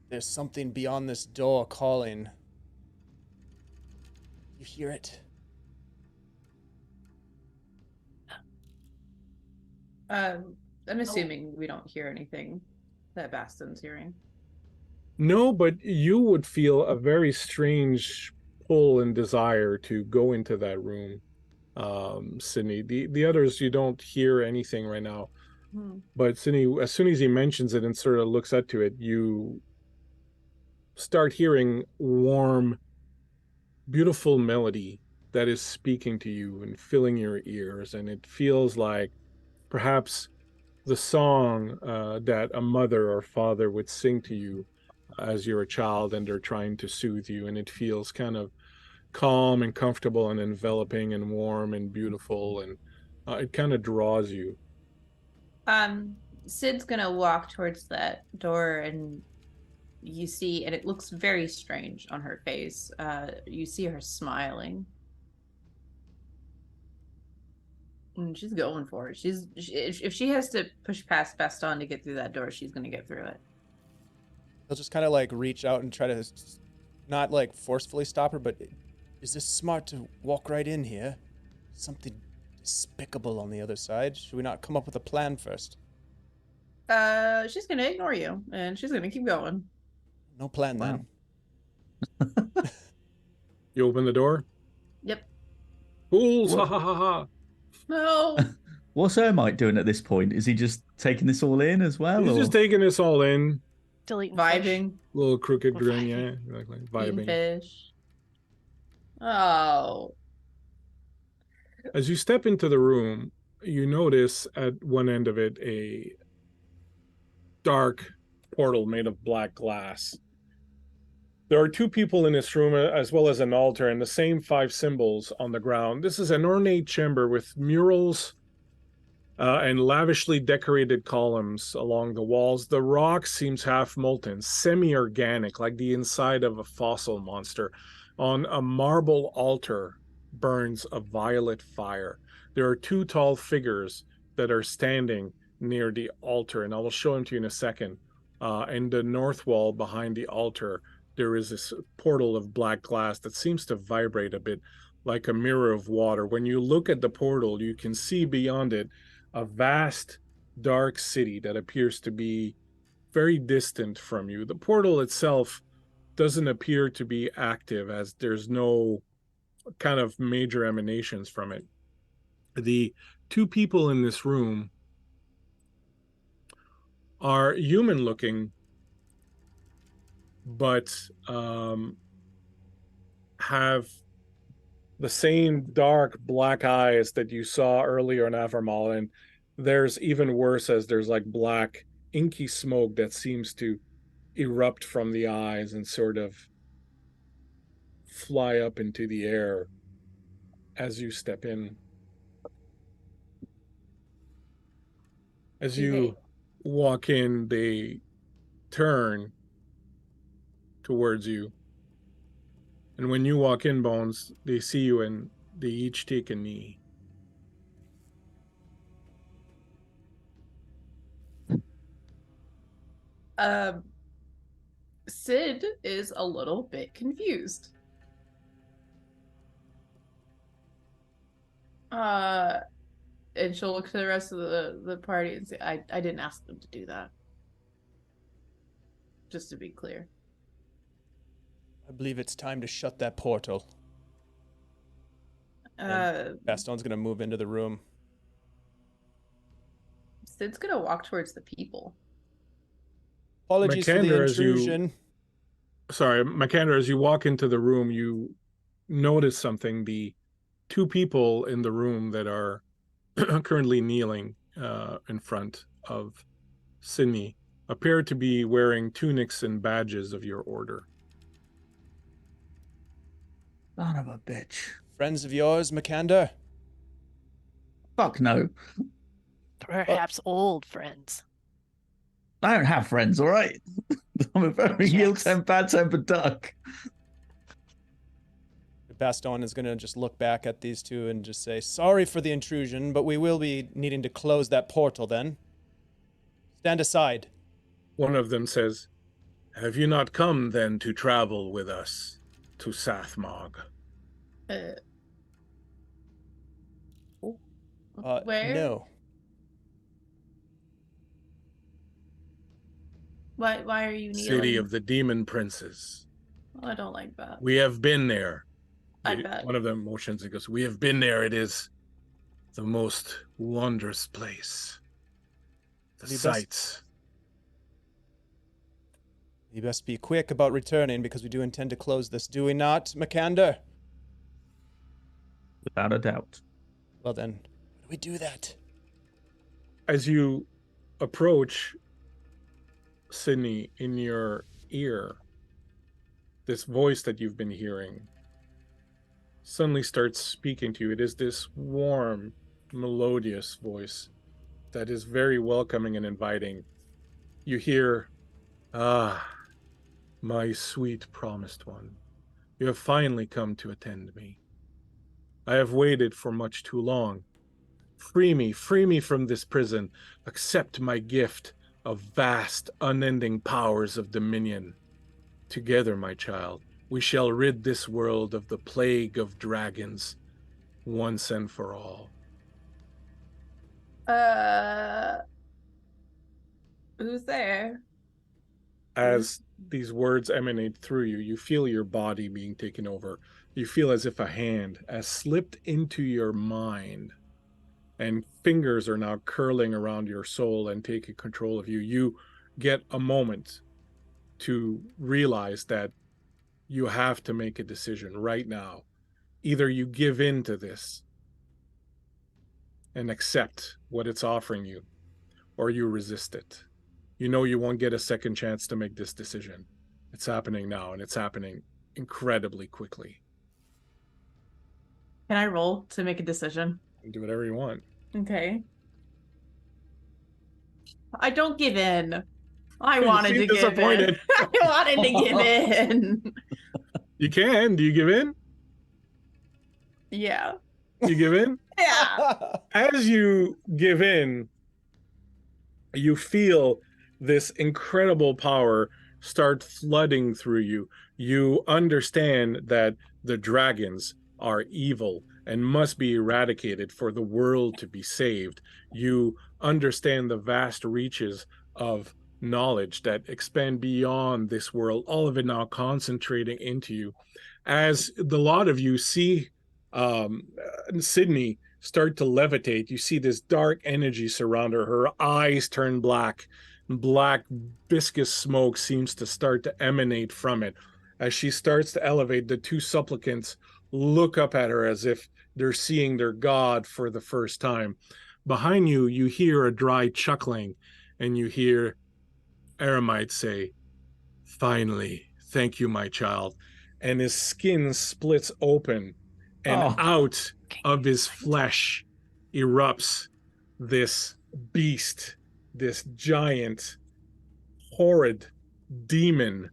There's something beyond this door calling. You hear it? I'm assuming we don't hear anything that Baston's hearing. No, but you would feel a very strange pull and desire to go into that room, Sydney. The others, you don't hear anything right now. But Sydney, as soon as he mentions it and sort of looks up to it, you start hearing warm, beautiful melody that is speaking to you and filling your ears. And it feels like perhaps the song that a mother or father would sing to you as you're a child and they're trying to soothe you. And it feels kind of calm and comfortable and enveloping and warm and beautiful. And it kind of draws you. Sid's gonna walk towards that door, and you see, and it looks very strange on her face. You see her smiling, and she's going for it. If she has to push past Baston to get through that door, she's gonna get through it. He'll just kind of like reach out and try to not like forcefully stop her, but is this smart to walk right in here? Something despicable on the other side. Should we not come up with a plan first? She's gonna ignore you, and she's gonna keep going. No plan Wow. then. You open the door. Yep. Fools! Ha What? ha ha ha! No. What's Ermite doing at this point? Is he just taking this all in as well? He's or? just taking this all in. Still eating fish. Vibing. Little crooked We're grin, vibing. yeah, exactly. Eating Vibing. fish. Oh. As you step into the room, you notice at one end of it a dark portal made of black glass. There are two people in this room, as well as an altar, and the same 5 symbols on the ground. This is an ornate chamber with murals and lavishly decorated columns along the walls. The rock seems half molten, semi-organic, like the inside of a fossil monster. On a marble altar burns a violet fire. There are 2 tall figures that are standing near the altar, and I will show them to you in a second. In the north wall behind the altar, there is this portal of black glass that seems to vibrate a bit like a mirror of water. When you look at the portal, you can see beyond it a vast, dark city that appears to be very distant from you. The portal itself doesn't appear to be active, as there's no kind of major emanations from it. The 2 people in this room are human looking, but have the same dark black eyes that you saw earlier in Avermal, and there's even worse, as there's like black inky smoke that seems to erupt from the eyes and sort of fly up into the air as you step in. As you walk in, they turn towards you. And when you walk in, Bones, they see you and they each take a knee. Sid is a little bit confused. And she'll look to the rest of the party and say, I didn't ask them to do that. Just to be clear. I believe it's time to shut that portal. Baston's gonna move into the room. Sid's gonna walk towards the people. Apologies for the intrusion. Makander, as you walk into the room, you notice something. The 2 people in the room that are currently kneeling in front of Sydney appear to be wearing tunics and badges of your order. Son of a bitch. Friends of yours, Makander? Fuck no. Perhaps old friends. I don't have friends, all right? I'm a very ill-tempered, bad-tempered duck. Baston is going to just look back at these 2 and just say, sorry for the intrusion, but we will be needing to close that portal then. Stand aside. One of them says, have you not come then to travel with us to Sathmog? Where? No. Why are you kneeling? City of the Demon Princes. I don't like that. We have been there. I bet. One of them motions and goes, we have been there. It is the most wondrous place. The sights. You best be quick about returning, because we do intend to close this, do we not, Makander? Without a doubt. Well then, how do we do that? As you approach, Sydney, in your ear, this voice that you've been hearing suddenly starts speaking to you. It is this warm, melodious voice that is very welcoming and inviting. You hear, ah, my sweet promised one, you have finally come to attend me. I have waited for much too long. Free me from this prison. Accept my gift of vast, unending powers of dominion. Together, my child, we shall rid this world of the plague of dragons once and for all. Who's there? As these words emanate through you, you feel your body being taken over. You feel as if a hand has slipped into your mind, and fingers are now curling around your soul and taking control of you. You get a moment to realize that you have to make a decision right now. Either you give in to this and accept what it's offering you, or you resist it. You know you won't get a second chance to make this decision. It's happening now, and it's happening incredibly quickly. Can I roll to make a decision? Do whatever you want. Okay. I don't give in. I You wanted seem to give in. disappointed. I wanted to give in. You can. Do you give in? Yeah. You give in? Yeah. As you give in, you feel this incredible power start flooding through you. You understand that the dragons are evil and must be eradicated for the world to be saved. You understand the vast reaches of knowledge that expand beyond this world, all of it now concentrating into you. As the lot of you see Sydney start to levitate, you see this dark energy surround her. Her eyes turn black. Black viscous smoke seems to start to emanate from it. As she starts to elevate, the two supplicants look up at her as if they're seeing their god for the first time. Behind you, you hear a dry chuckling, and you hear Aramite say, "Finally, thank you, my child." And his skin splits open, and Oh. out of his flesh erupts this beast, this giant, horrid demon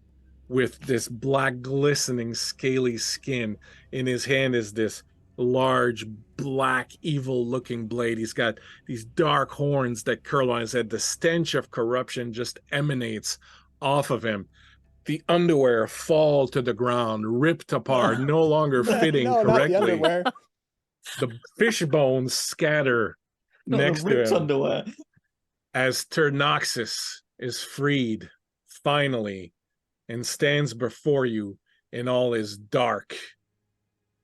with this black, glistening, scaly skin. In his hand is this large, black, evil-looking blade. He's got these dark horns that curl on his head. The stench of corruption just emanates off of him. The underwear fall to the ground, ripped apart, no longer fitting No, not the correctly. underwear. The fish bones scatter Not next the to ripped him underwear. as Ternoxus is freed, finally, and stands before you in all his dark,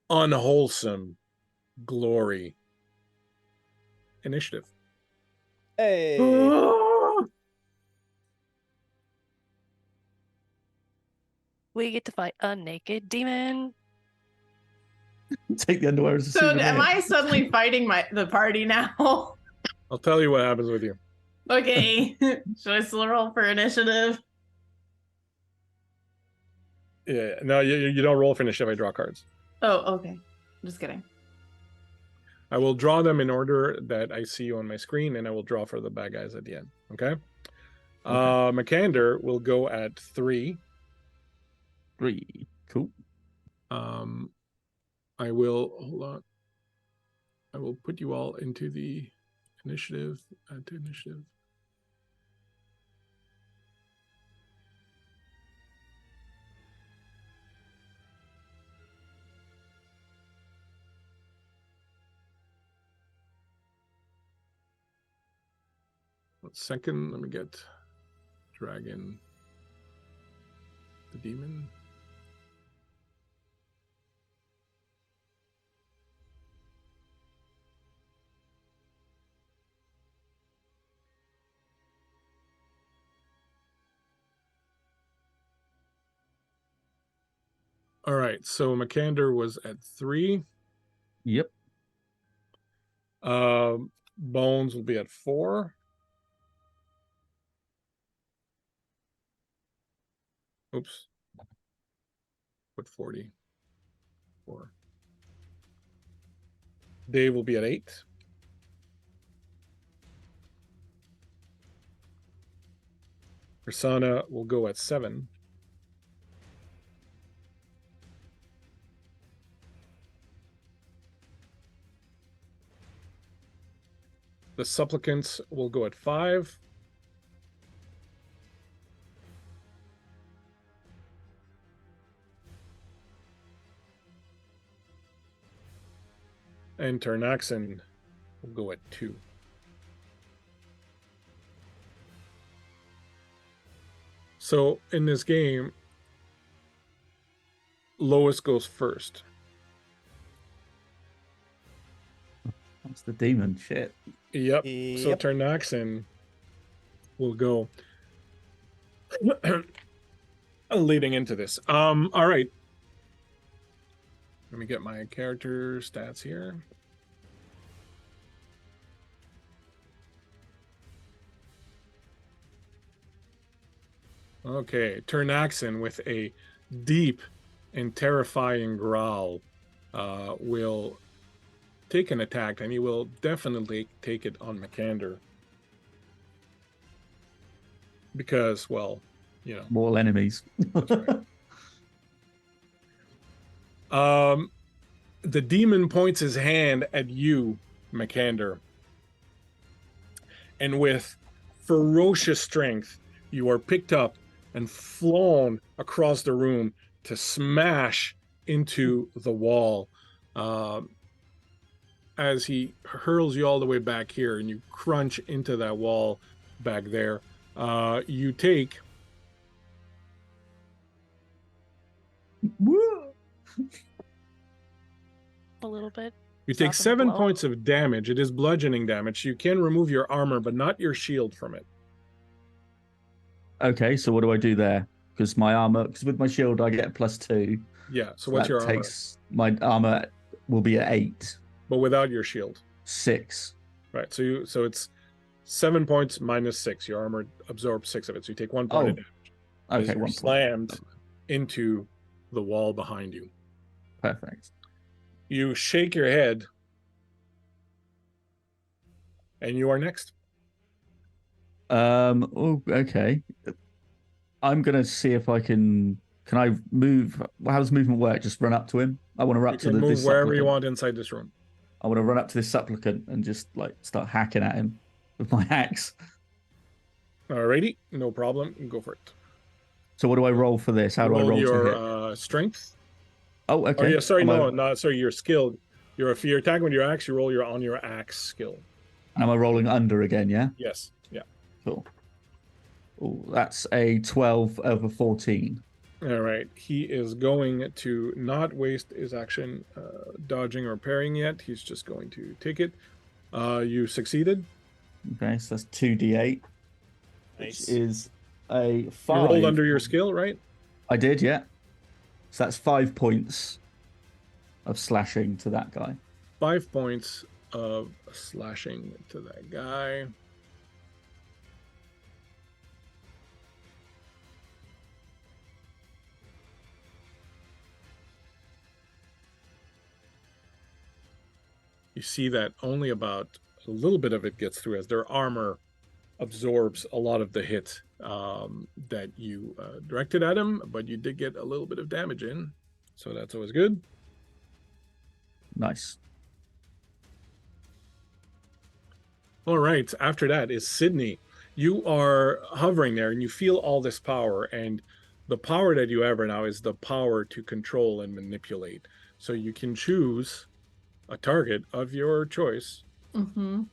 unwholesome glory. Initiative. Hey. We get to fight a naked demon. Take the underwear as a So souvenir. am I suddenly fighting the party now? I'll tell you what happens with you. Okay. Should I still roll for initiative? Yeah, no, you don't roll for initiative. I draw cards. Oh, okay. Just kidding. I will draw them in order that I see you on my screen, and I will draw for the bad guys at the end. Okay. Makander will go at 3. 3. Cool. I will hold on. I will put you all into the initiative. Add to initiative. One second. Let me get Dragon, the demon. All right, so Makander was at 3. Yep. Bones will be at 4. Oops. Put 40. 4. Dave will be at 8. Persona will go at 7. The supplicants will go at 5. And Ternaxin will go at 2. So in this game, Lois goes first. That's the demon. Shit. Yep. So Yep. Ternaxin will go leading into this. All right. Let me get my character stats here. Okay, Turnaxin with a deep and terrifying growl will take an attack, and he will definitely take it on Makander. Because, well, you know. Mortal enemies. That's right. The demon points his hand at you, Makander. And with ferocious strength, you are picked up and flown across the room to smash into the wall. As he hurls you all the way back here and you crunch into that wall back there, you take Woo! A little bit. you take Soften the 7 blow. points of damage. It is bludgeoning damage. You can remove your armor, but not your shield from it. Okay, so what do I do there? Because my armor, because with my shield I get +2. Yeah. So what's that your armor? takes my armor will be at 8, But without your shield. 6. Right. So it's 7 points minus 6. Your armor absorbs 6 of it. So you take 1 point of damage. As Okay, you're 1 point. slammed into the wall behind you. Perfect. You shake your head, and you are next. Oh, okay. I'm gonna see if I can. Can I move? How does movement work? Just run up to him. I want to run You up to can move this wherever you supplicant. want inside this room. I want to run up to this supplicant and just like start hacking at him with my axe. Alrighty, no problem. Go for it. So what do I roll for this? How do I roll your to hit? strength? Oh, okay. Oh yeah, sorry, Am I- no, not sorry. Your skill. If you're attacking with your axe, you roll on your axe skill. Am I rolling under again? Yeah. Yes. Yeah. Cool. Oh, that's a 12 over 14. All right. He is going to not waste his action dodging or parrying yet. He's just going to take it. You succeeded. Okay, so that's 2d8, Nice. which is a 5. You rolled under your skill, right? I did, yeah. So that's 5 points of slashing to that guy. 5 points of slashing to that guy. You see that only about a little bit of it gets through, as their armor absorbs a lot of the hit that you directed at him, but you did get a little bit of damage in, so that's always good. Nice. All right, after that is Sydney. You are hovering there and you feel all this power, and the power that you have right now is the power to control and manipulate. So you can choose a target of your choice Mm-hmm.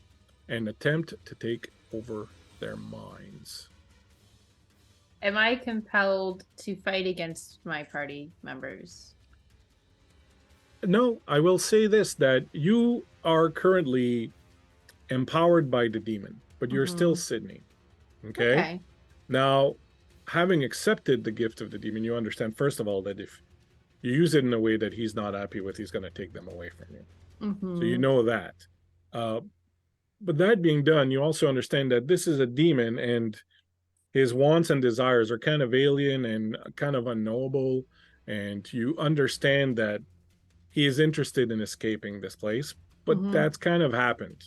and attempt to take over their minds. Am I compelled to fight against my party members? No, I will say this, that you are currently empowered by the demon, but you're still Sydney. Okay? Now, having accepted the gift of the demon, you understand, first of all, that if you use it in a way that he's not happy with, he's going to take them away from you. Mm-hmm. So you know that. But that being done, you also understand that this is a demon, and his wants and desires are kind of alien and kind of unknowable. And you understand that he is interested in escaping this place, but that's kind of happened.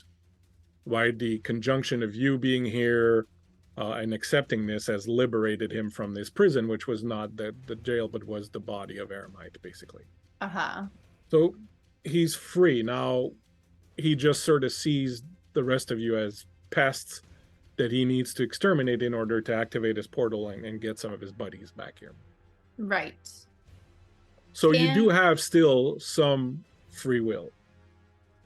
Why the conjunction of you being here and accepting this has liberated him from this prison, which was not the jail, but was the body of Eremite, basically. Uh-huh. So he's free. Now he just sort of sees the rest of you as pests that he needs to exterminate in order to activate his portal and get some of his buddies back here. Right. So you do have still some free will.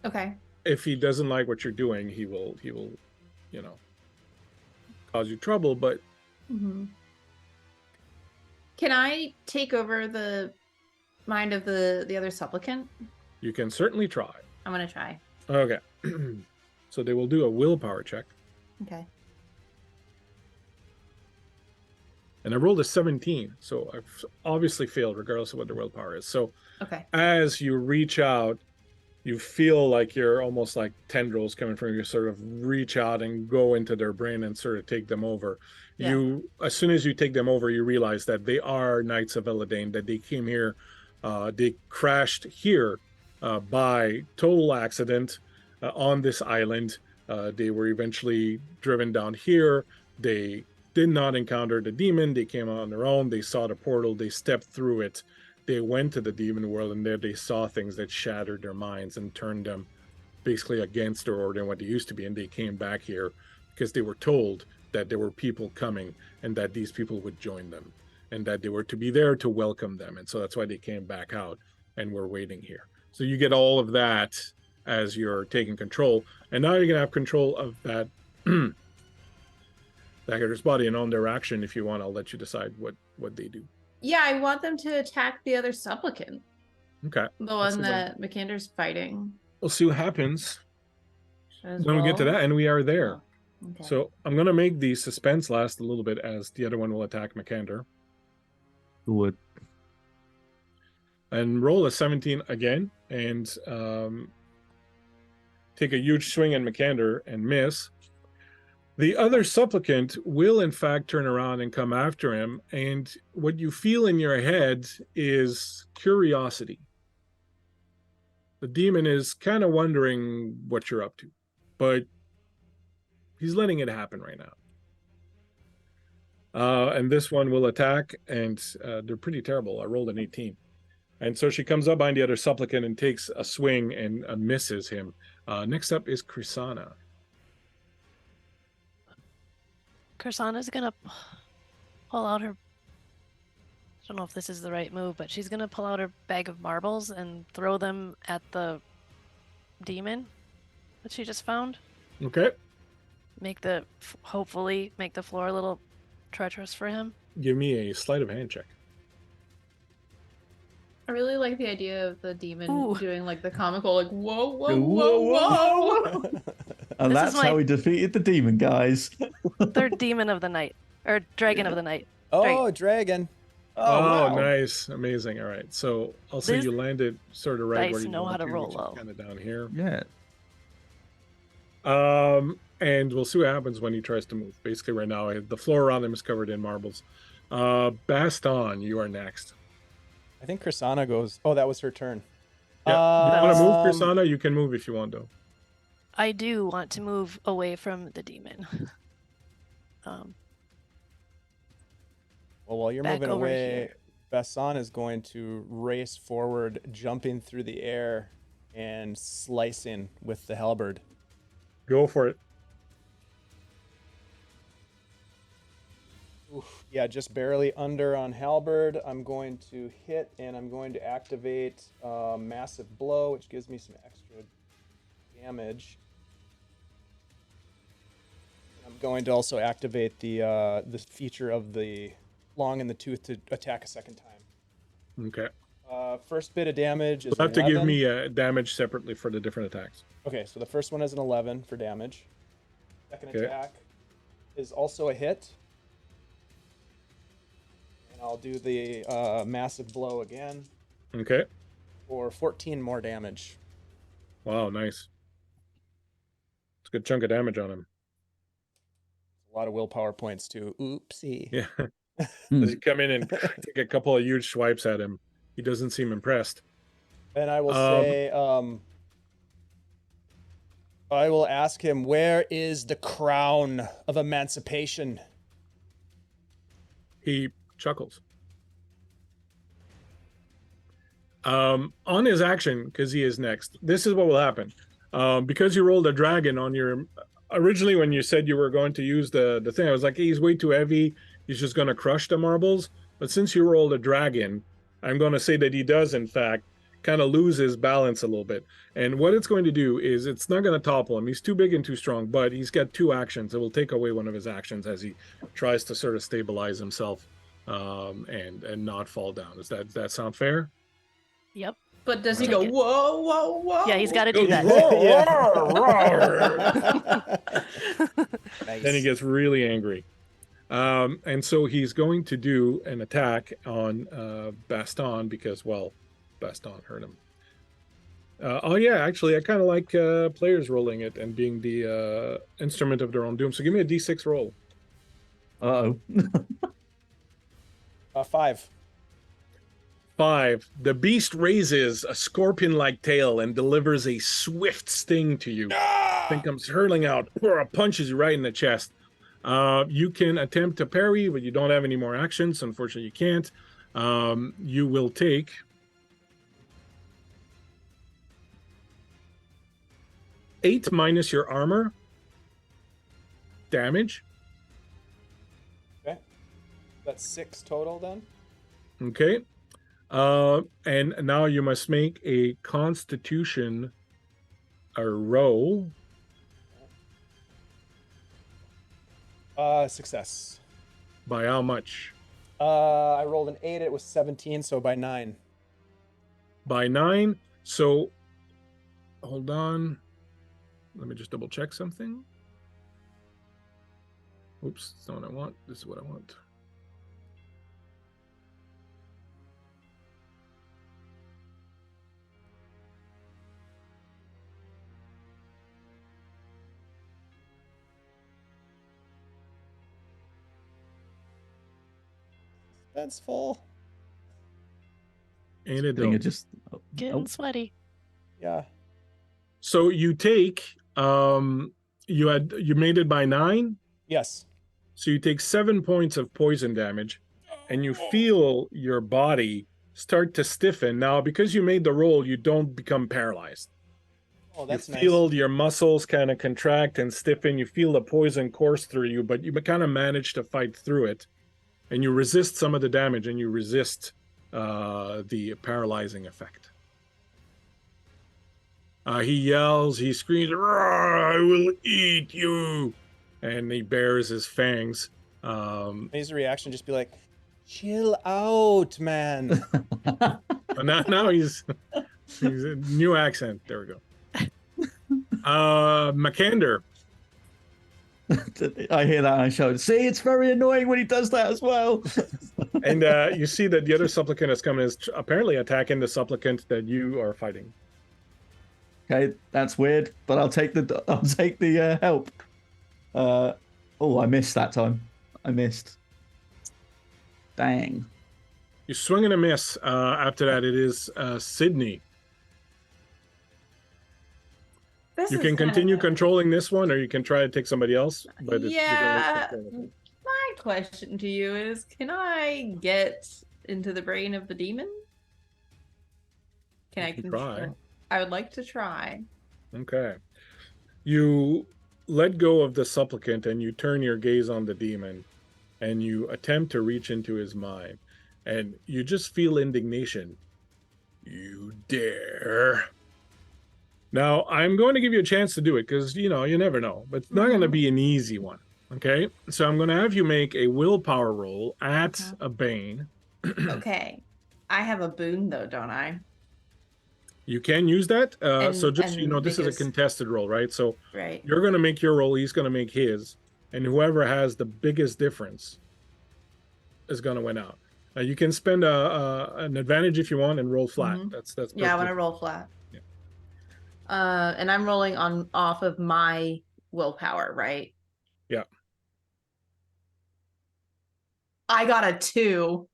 Okay. If he doesn't like what you're doing, he will, you know, cause you trouble, but Mm-hmm. Can I take over the mind of the other supplicant? you can certainly try. I'm gonna try. Okay. So they will do a willpower check. Okay. And I rolled a 17, so I've obviously failed regardless of what the willpower is. So Okay. as you reach out You feel like you're almost like tendrils coming from you, sort of reach out and go into their brain and sort of take them over. Yeah. You, as soon as you take them over, you realize that they are Knights of Elodane, that they came here, they crashed here by total accident on this island. They were eventually driven down here. They did not encounter the demon. They came on their own. They saw the portal. They stepped through it. They went to the demon world, and there they saw things that shattered their minds and turned them basically against their order and what they used to be. And they came back here because they were told that there were people coming and that these people would join them and that they were to be there to welcome them. And so that's why they came back out and were waiting here. So you get all of that as you're taking control. And now you're going to have control of that that character's body and on their action. If you want, I'll let you decide what they do. Yeah, I want them to attack the other supplicant, Okay. the one that Macander's fighting. We'll see what happens as when we get to well. that, and we are there. Oh, okay. So I'm going to make the suspense last a little bit as the other one will attack Macander. Would. And roll a 17 again and take a huge swing at Macander and miss. The other supplicant will in fact turn around and come after him, and what you feel in your head is curiosity. The demon is kind of wondering what you're up to, but he's letting it happen right now. And this one will attack, and they're pretty terrible. I rolled an 18. And so she comes up behind the other supplicant and takes a swing and misses him. Next up is Krisana. Kursana's gonna pull out her. I don't know if this is the right move, but she's gonna pull out her bag of marbles and throw them at the demon that she just found. Okay. Hopefully make the floor a little treacherous for him. Give me a sleight of hand check. I really like the idea of the demon Ooh. doing like the comical, like whoa, whoa, whoa, whoa. And This that's is my- how we defeated the demon, guys. Third demon of the night, or dragon of the night. Oh, dragon. Oh, nice. Amazing. All right. So I'll say This you landed sort of right dice where you know how want to roll which is low. kind of down here. Yeah. And we'll see what happens when he tries to move. Basically, right now, the floor around him is covered in marbles. Baston, you are next. I think Krisana goes. Oh, that was her turn. Yeah. You want to move, Um, Krisana? You can move if you want, though. I do want to move away from the demon. Well, while you're Back moving over away, here. Bassan is going to race forward, jumping through the air and slicing with the halberd. Go for it. Oof. Yeah, just barely under on halberd. I'm going to hit, and I'm going to activate massive blow, which gives me some extra damage. I'm going to also activate the feature of the long in the tooth to attack a second time. Okay. First bit of damage is You'll have to 11. give me damage separately for the different attacks. Okay, so the first one is an 11 for damage. Second Okay. attack is also a hit. And I'll do the massive blow again Okay. for 14 more damage. Wow, nice. It's a good chunk of damage on him. A lot of willpower points too. Oopsie. Yeah. Hmm. As you come in and take a couple of huge swipes at him, he doesn't seem impressed. And I will say, I will ask him, where is the crown of emancipation? He chuckles. On his action, because he is next, this is what will happen. Because you rolled a dragon on your... Originally, when you said you were going to use the thing, I was like, he's way too heavy. He's just going to crush the marbles. But since you rolled a dragon, I'm going to say that he does, in fact, kind of lose his balance a little bit. And what it's going to do is it's not going to topple him. He's too big and too strong, but he's got two actions. It will take away one of his actions as he tries to sort of stabilize himself and not fall down. Does that sound fair? Yep. But does he Take go, it. whoa, whoa, whoa? Yeah, he's got to do that. Nice. Then he gets really angry. And so he's going to do an attack on Baston because, well, Baston hurt him. Oh yeah, actually, I kind of like players rolling it and being the instrument of their own doom. So give me a d6 roll. Uh-oh. 5. 5. The beast raises a scorpion-like tail and delivers a swift sting to you. Thing comes hurling out, punches you right in the chest. You can attempt to parry, but you don't have any more actions. Unfortunately, you can't. You will take 8 minus your armor damage. Okay. That's 6 total then. Okay. And now you must make a Constitution roll. Success. By how much? I rolled an 8. It was 17, so by 9. By 9. So, hold on. Let me just double check something. Oops, that's not what I want. This is what I want. That's full. And it Thing don't. of just Getting sweaty. Yeah. So you take you made it by 9, Yes. so you take 7 points of poison damage, and you feel your body start to stiffen. Now, because you made the roll, you don't become paralyzed. Oh, that's you nice. feel your muscles kind of contract and stiffen. You feel the poison course through you, but you kind of manage to fight through it, and you resist some of the damage, and you resist the paralyzing effect. He yells, he screams, "I will eat you!" And he bares his fangs. His reaction just be like, chill out, man. now he's a new accent. There we go. Makander. I hear that and I shout, see, it's very annoying when he does that as well. And you see that the other supplicant has come and is apparently attacking the supplicant that you are fighting. Okay, that's weird, but I'll take the help. Oh, I missed that time. I missed. Dang. You swing and a miss. After that, it is Sydney. You can continue controlling this one, or you can try to take somebody else. But yeah, my question to you is: can I get into the brain of the demon? Can I try? I would like to try. Okay. You let go of the supplicant and you turn your gaze on the demon, and you attempt to reach into his mind, and you just feel indignation. You dare. Now, I'm going to give you a chance to do it because, you never know. But it's not going to be an easy one, okay? So I'm going to have you make a willpower roll at a Bane. Okay. I have a boon, though, don't I? You can use that. So just so you know, this is a because- contested roll, right? So Right. you're going to make your roll, he's going to make his, and whoever has the biggest difference is going to win out. Now, you can spend an advantage if you want and roll flat. That's Yeah, I want perfectly to roll flat. Yeah. And I'm rolling off of my willpower, right? Yeah. I got a 2.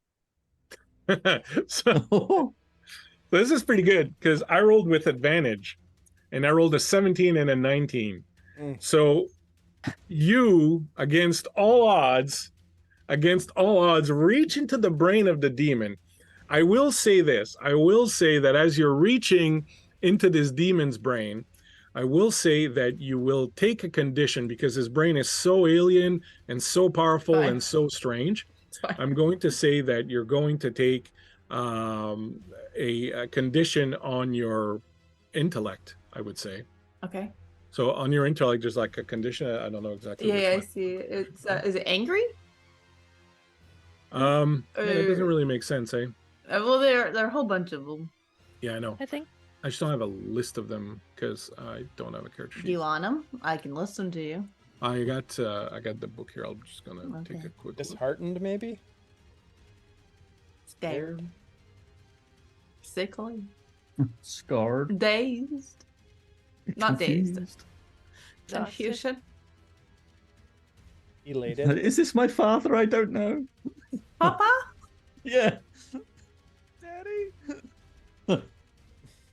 So this is pretty good because I rolled with advantage, and I rolled a 17 and a 19. So you, against all odds, reach into the brain of the demon. I will say this. I will say that as you're reaching into this demon's brain, I will say that you will take a condition because his brain is so alien and so powerful and so strange. I'm going to say that you're going to take a condition on your intellect, I would say. Okay. So on your intellect, there's like a condition. I don't know exactly. Yeah, I see. It's is it angry? Yeah, that doesn't really make sense, eh? Well, there are a whole bunch of them. Yeah, I know. I think. I just don't have a list of them because I don't have a character sheet. Do you want them? I can list them to you. I got the book here. I'm just gonna take a quick look. Disheartened, maybe? Scared. Sickly. Scarred. Dazed. Not dazed. Confused. Exhausted. Confusion. Elated. Is this my father? I don't know. Papa? Yeah. Daddy.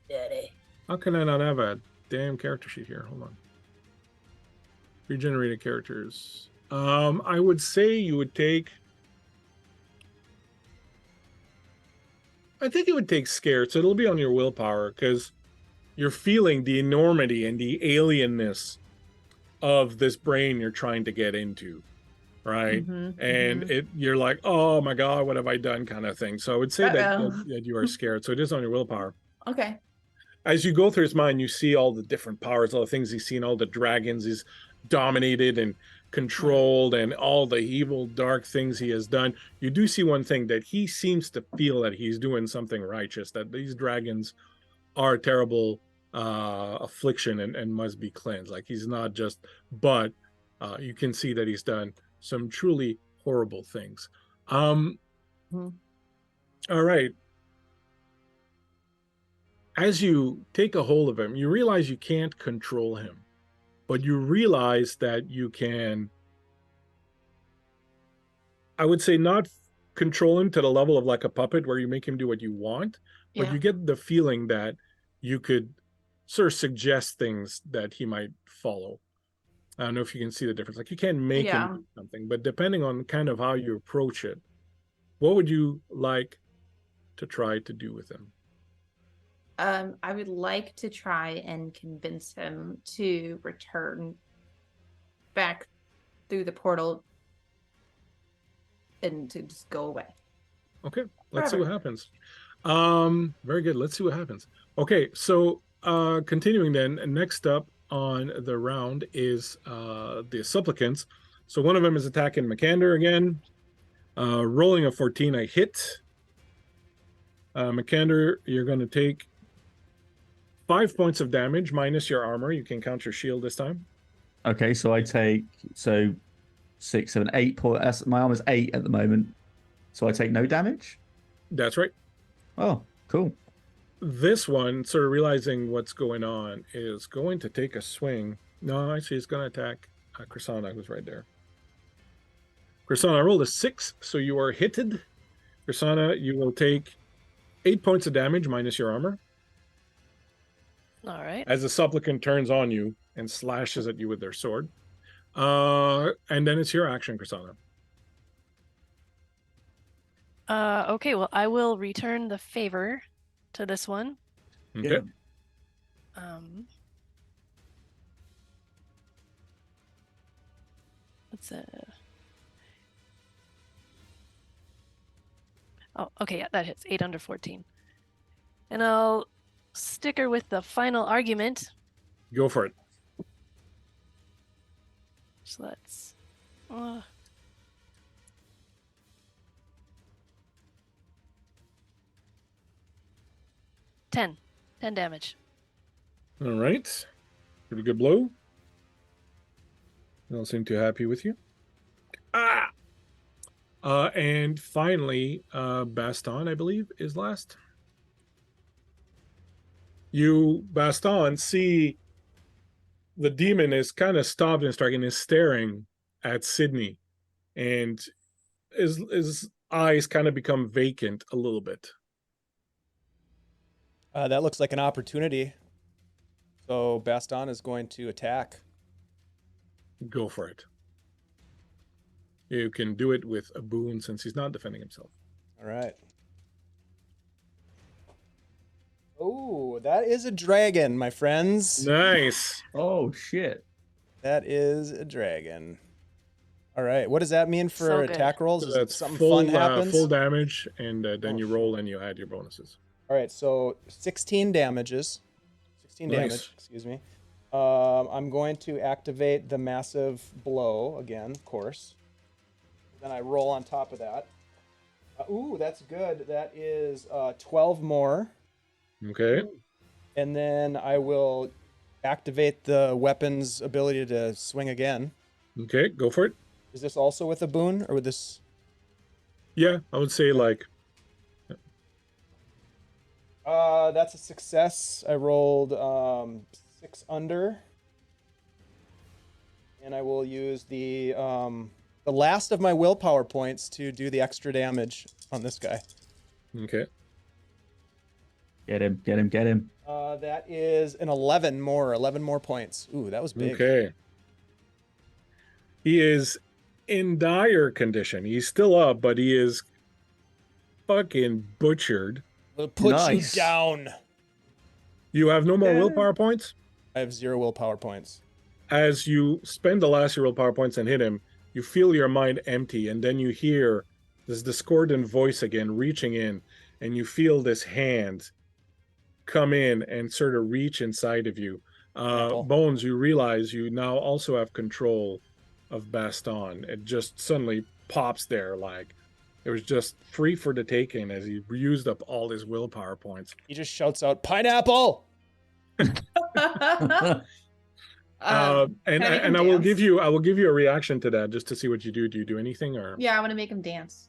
Daddy. How can I not have a damn character sheet here? Hold on. Regenerated characters. I would say you would take. I think it would take scared, so it'll be on your willpower because you're feeling the enormity and the alienness of this brain you're trying to get into, right? And you're like, oh my god, what have I done, kind of thing. So I would say that you are scared. So it is on your willpower. Okay. As you go through his mind, you see all the different powers, all the things he's seen, all the dragons he's dominated and controlled, and all the evil, dark things he has done. You do see one thing, that he seems to feel that he's doing something righteous, that these dragons are a terrible affliction and must be cleansed. Like, he's not just, but you can see that he's done some truly horrible things. All right. As you take a hold of him, you realize you can't control him, but you realize that you can, I would say, not control him to the level of like a puppet where you make him do what you want, but you get the feeling that you could sort of suggest things that he might follow. I don't know if you can see the difference. Like, you can't make him do something, but depending on kind of how you approach it, what would you like to try to do with him? I would like to try and convince him to return back through the portal and to just go away. Okay, let's see what happens. Very good. Let's see what happens. Okay, so continuing then, next up on the round is the supplicants. So one of them is attacking Makander again. Rolling a 14, I hit. Makander, you're going to take 5 points of damage minus your armor. You can count your shield this time. Okay, so I take 6, 7, 8 points. My armor's 8 at the moment, so I take no damage. That's right. Oh, cool. This one, sort of realizing what's going on, is going to take a swing. No, actually, he's going to attack Krisanna, who's right there. Krisanna, I rolled a 6, so you are hitted. Krisanna, you will take 8 points of damage minus your armor. All right. As the supplicant turns on you and slashes at you with their sword. And then it's your action, Krisanna. Okay, well, I will return the favor to this one. Okay. Let's oh, okay, yeah, that hits. 8 under 14. And I'll stick her with the final argument. Go for it. So let's 10 damage. All right. Pretty good blow. They don't seem too happy with you. And finally, Baston, I believe, is last. You, Baston, see the demon is kind of stopped and striking, is staring at Sydney, and his eyes kind of become vacant a little bit. That looks like an opportunity. So Baston is going to attack. Go for it. You can do it with a boon since he's not defending himself. All right. Oh, that is a dragon, my friends. Nice. Oh, shit. That is a dragon. All right. What does that mean for So good. attack rolls? So Is it that's something full, fun happens? full damage, and then you shit. roll and you add your bonuses. All right. So 16 damages. 16 Nice. damage, excuse me. I'm going to activate the massive blow again, of course. Then I roll on top of that. Ooh, that's good. That is 12 more. Okay. And then I will activate the weapon's ability to swing again. Okay, go for it. Is this also with a boon, or with this? Yeah, I would say like That's a success. I rolled 6 under, and I will use the last of my willpower points to do the extra damage on this guy. Okay. Get him, get him, get him. That is an 11 more points. Ooh, that was big. Okay. He is in dire condition. He's still up, but he is fucking butchered. We'll put Nice. you down. You have no more Yeah. willpower points? I have 0 willpower points. As you spend the last of your willpower points and hit him, you feel your mind empty, and then you hear this discordant voice again reaching in, and you feel this hand come in and sort of reach inside of you. Apple. Bones, you realize you now also have control of Baston. It just suddenly pops there like it was just free for the taking as he used up all his willpower points. He just shouts out, "Pineapple!" And can I make him I will dance? give you a reaction to that just to see what you do. Do you do anything or? Yeah, I want to make him dance.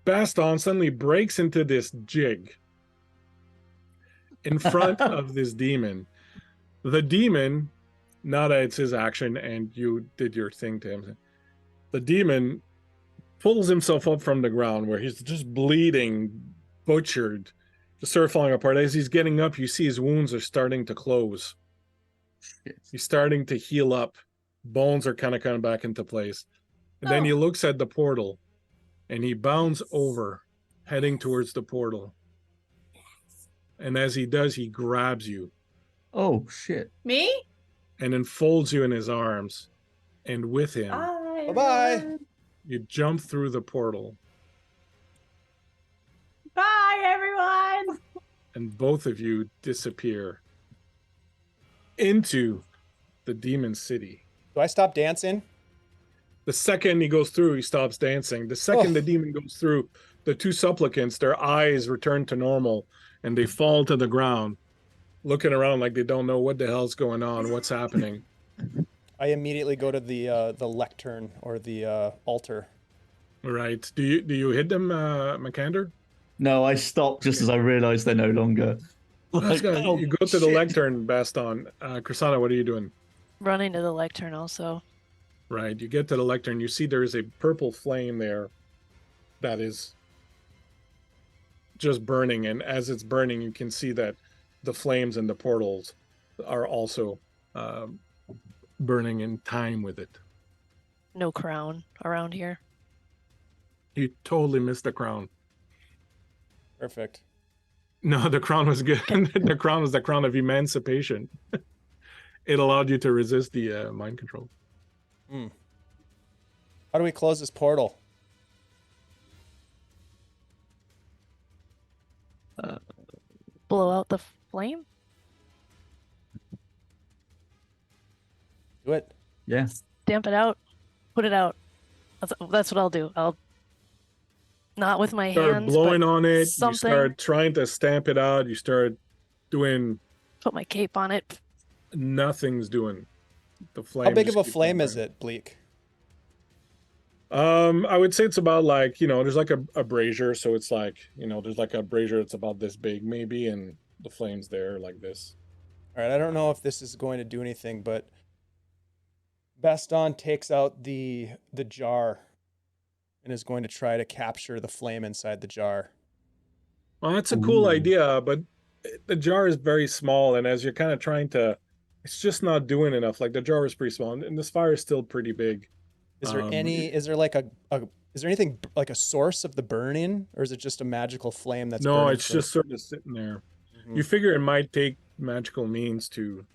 Baston suddenly breaks into this jig in front of this demon. The demon, now that it's his action and you did your thing to him, the demon pulls himself up from the ground where he's just bleeding, butchered, just sort of falling apart. As he's getting up, you see his wounds are starting to close. He's starting to heal up. Bones are kind of coming back into place. And then he looks at the portal and he bounds over, heading towards the portal. And as he does, he grabs you Oh shit. Me? and enfolds you in his arms. And with him, Bye. Bye-bye. everyone. you jump through the portal. Bye, everyone. And both of you disappear into the demon city. Do I stop dancing? The second he goes through, he stops dancing. The second Oh. the demon goes through, the two supplicants, their eyes return to normal and they fall to the ground, looking around like they don't know what the hell's going on, what's happening. I immediately go to the lectern or the altar. Right. Do you hit them, McAnder? No, I stopped just as I realized they're no longer. Let's go. oh, You go to the shit. lectern, Baston. Chrisana, what are you doing? Running to the lectern also. Right. You get to the lectern. You see there is a purple flame there that is just burning. And as it's burning, you can see that the flames in the portals are also burning in time with it. No crown around here. You totally missed the crown. Perfect. No, the crown was good. The crown was the crown of emancipation. It allowed you to resist the mind control. How do we close this portal? Blow out the flame? Do it. Yeah. Stamp it out. Put it out. That's what I'll do. I'll not with my Start hands, blowing but on it. something. You start trying to stamp it out. You start doing put my cape on it. nothing's doing. The flame. How big just of a keeps flame on is it, Bleak? burning. I would say it's about like, there's like a brazier, so it's like, there's like a brazier that's about this big maybe, and the flame's there like this. All right, I don't know if this is going to do anything, but Baston takes out the jar and is going to try to capture the flame inside the jar. Well, that's a cool Ooh. idea, but the jar is very small, and as you're kind of trying to, it's just not doing enough. Like the jar is pretty small, and this fire is still pretty big. Is there is there like is there anything like a source of the burning, or is it just a magical flame that's No, burning it's for- just sort of sitting there. Mhm. You figure it might take magical means to.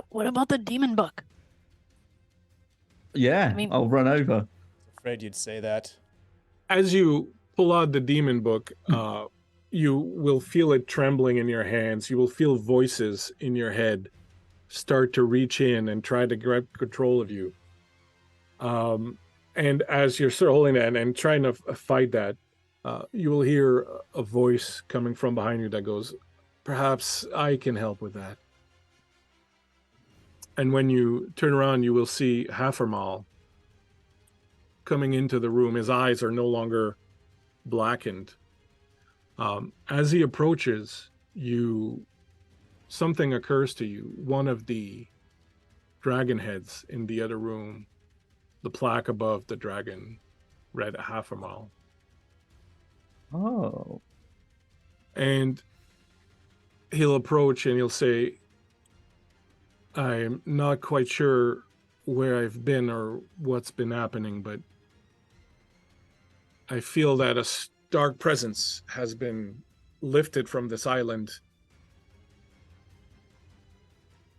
What about the demon book? Yeah. I mean- I'll run over. Afraid you'd say that. As you pull out the demon book, you will feel it trembling in your hands. You will feel voices in your head start to reach in and try to grab control of you. And as you're sort of holding that and trying to fight that, you will hear a voice coming from behind you that goes, "Perhaps I can help with that." And when you turn around, you will see Hafermal coming into the room. His eyes are no longer blackened. As he approaches, something occurs to you. One of the dragon heads in the other room, the plaque above the dragon, read half a mile. Oh. And he'll approach and he'll say, I'm not quite sure where I've been or what's been happening, but I feel that a dark presence has been lifted from this island.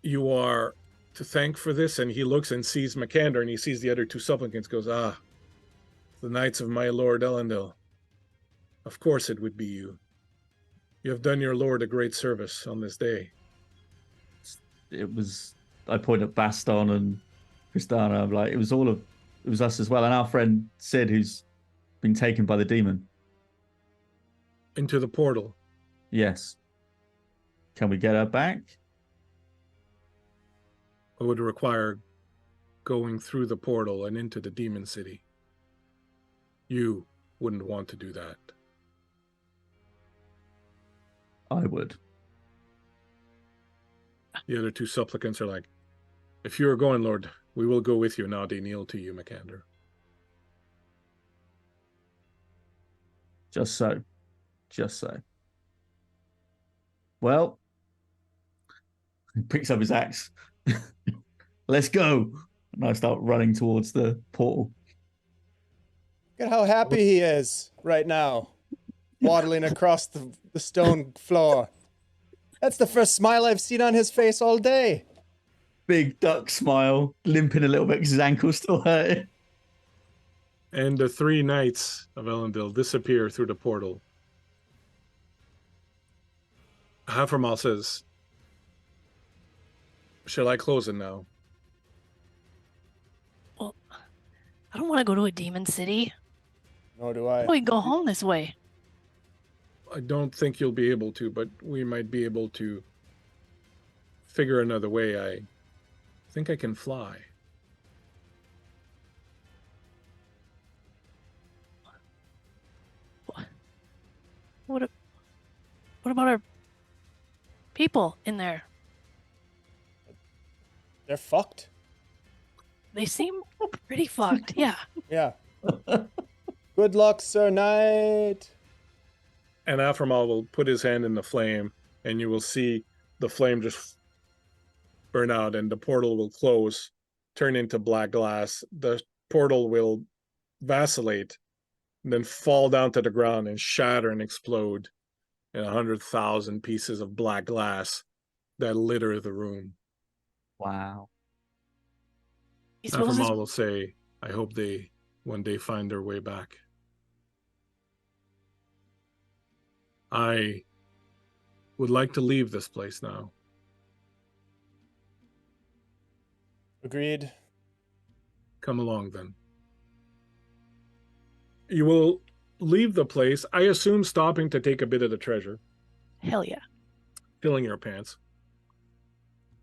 You are to thank for this. And he looks and sees Makander, and he sees the other two supplicants, goes, the knights of my lord Elendil. Of course it would be you. You have done your lord a great service on this day. I point at Baston and Tristana. I'm like, it was us as well. And our friend Sid, who's been taken by the demon. Into the portal. Yes. Can we get her back? It would require going through the portal and into the demon city. You wouldn't want to do that. I would. The other two supplicants are like, if you are going, Lord, we will go with you. Now they kneel to you, Makander. Just so. Just so. Well, he picks up his axe. Let's go. And I start running towards the portal. Look at how happy he is right now, waddling across the stone floor. That's the first smile I've seen on his face all day. Big duck smile, limping a little bit because his ankle's still hurting. And the three knights of Elendil disappear through the portal. Hafermal says, shall I close it now? Well, I don't want to go to a demon city. Nor do I. We can go home this way. I don't think you'll be able to, but we might be able to figure another way. I think I can fly. What about our people in there? They're fucked. They seem pretty fucked. Yeah. Yeah. Good luck, Sir Knight. And Aframal will put his hand in the flame, and you will see the flame just burn out, and the portal will close, turn into black glass. The portal will vacillate, and then fall down to the ground and shatter and explode in 100,000 pieces of black glass that litter the room. Wow. Aframal will say, I hope they one day find their way back. I would like to leave this place now. Agreed. Come along then. You will leave the place, I assume stopping to take a bit of the treasure. Hell yeah. Filling your pants.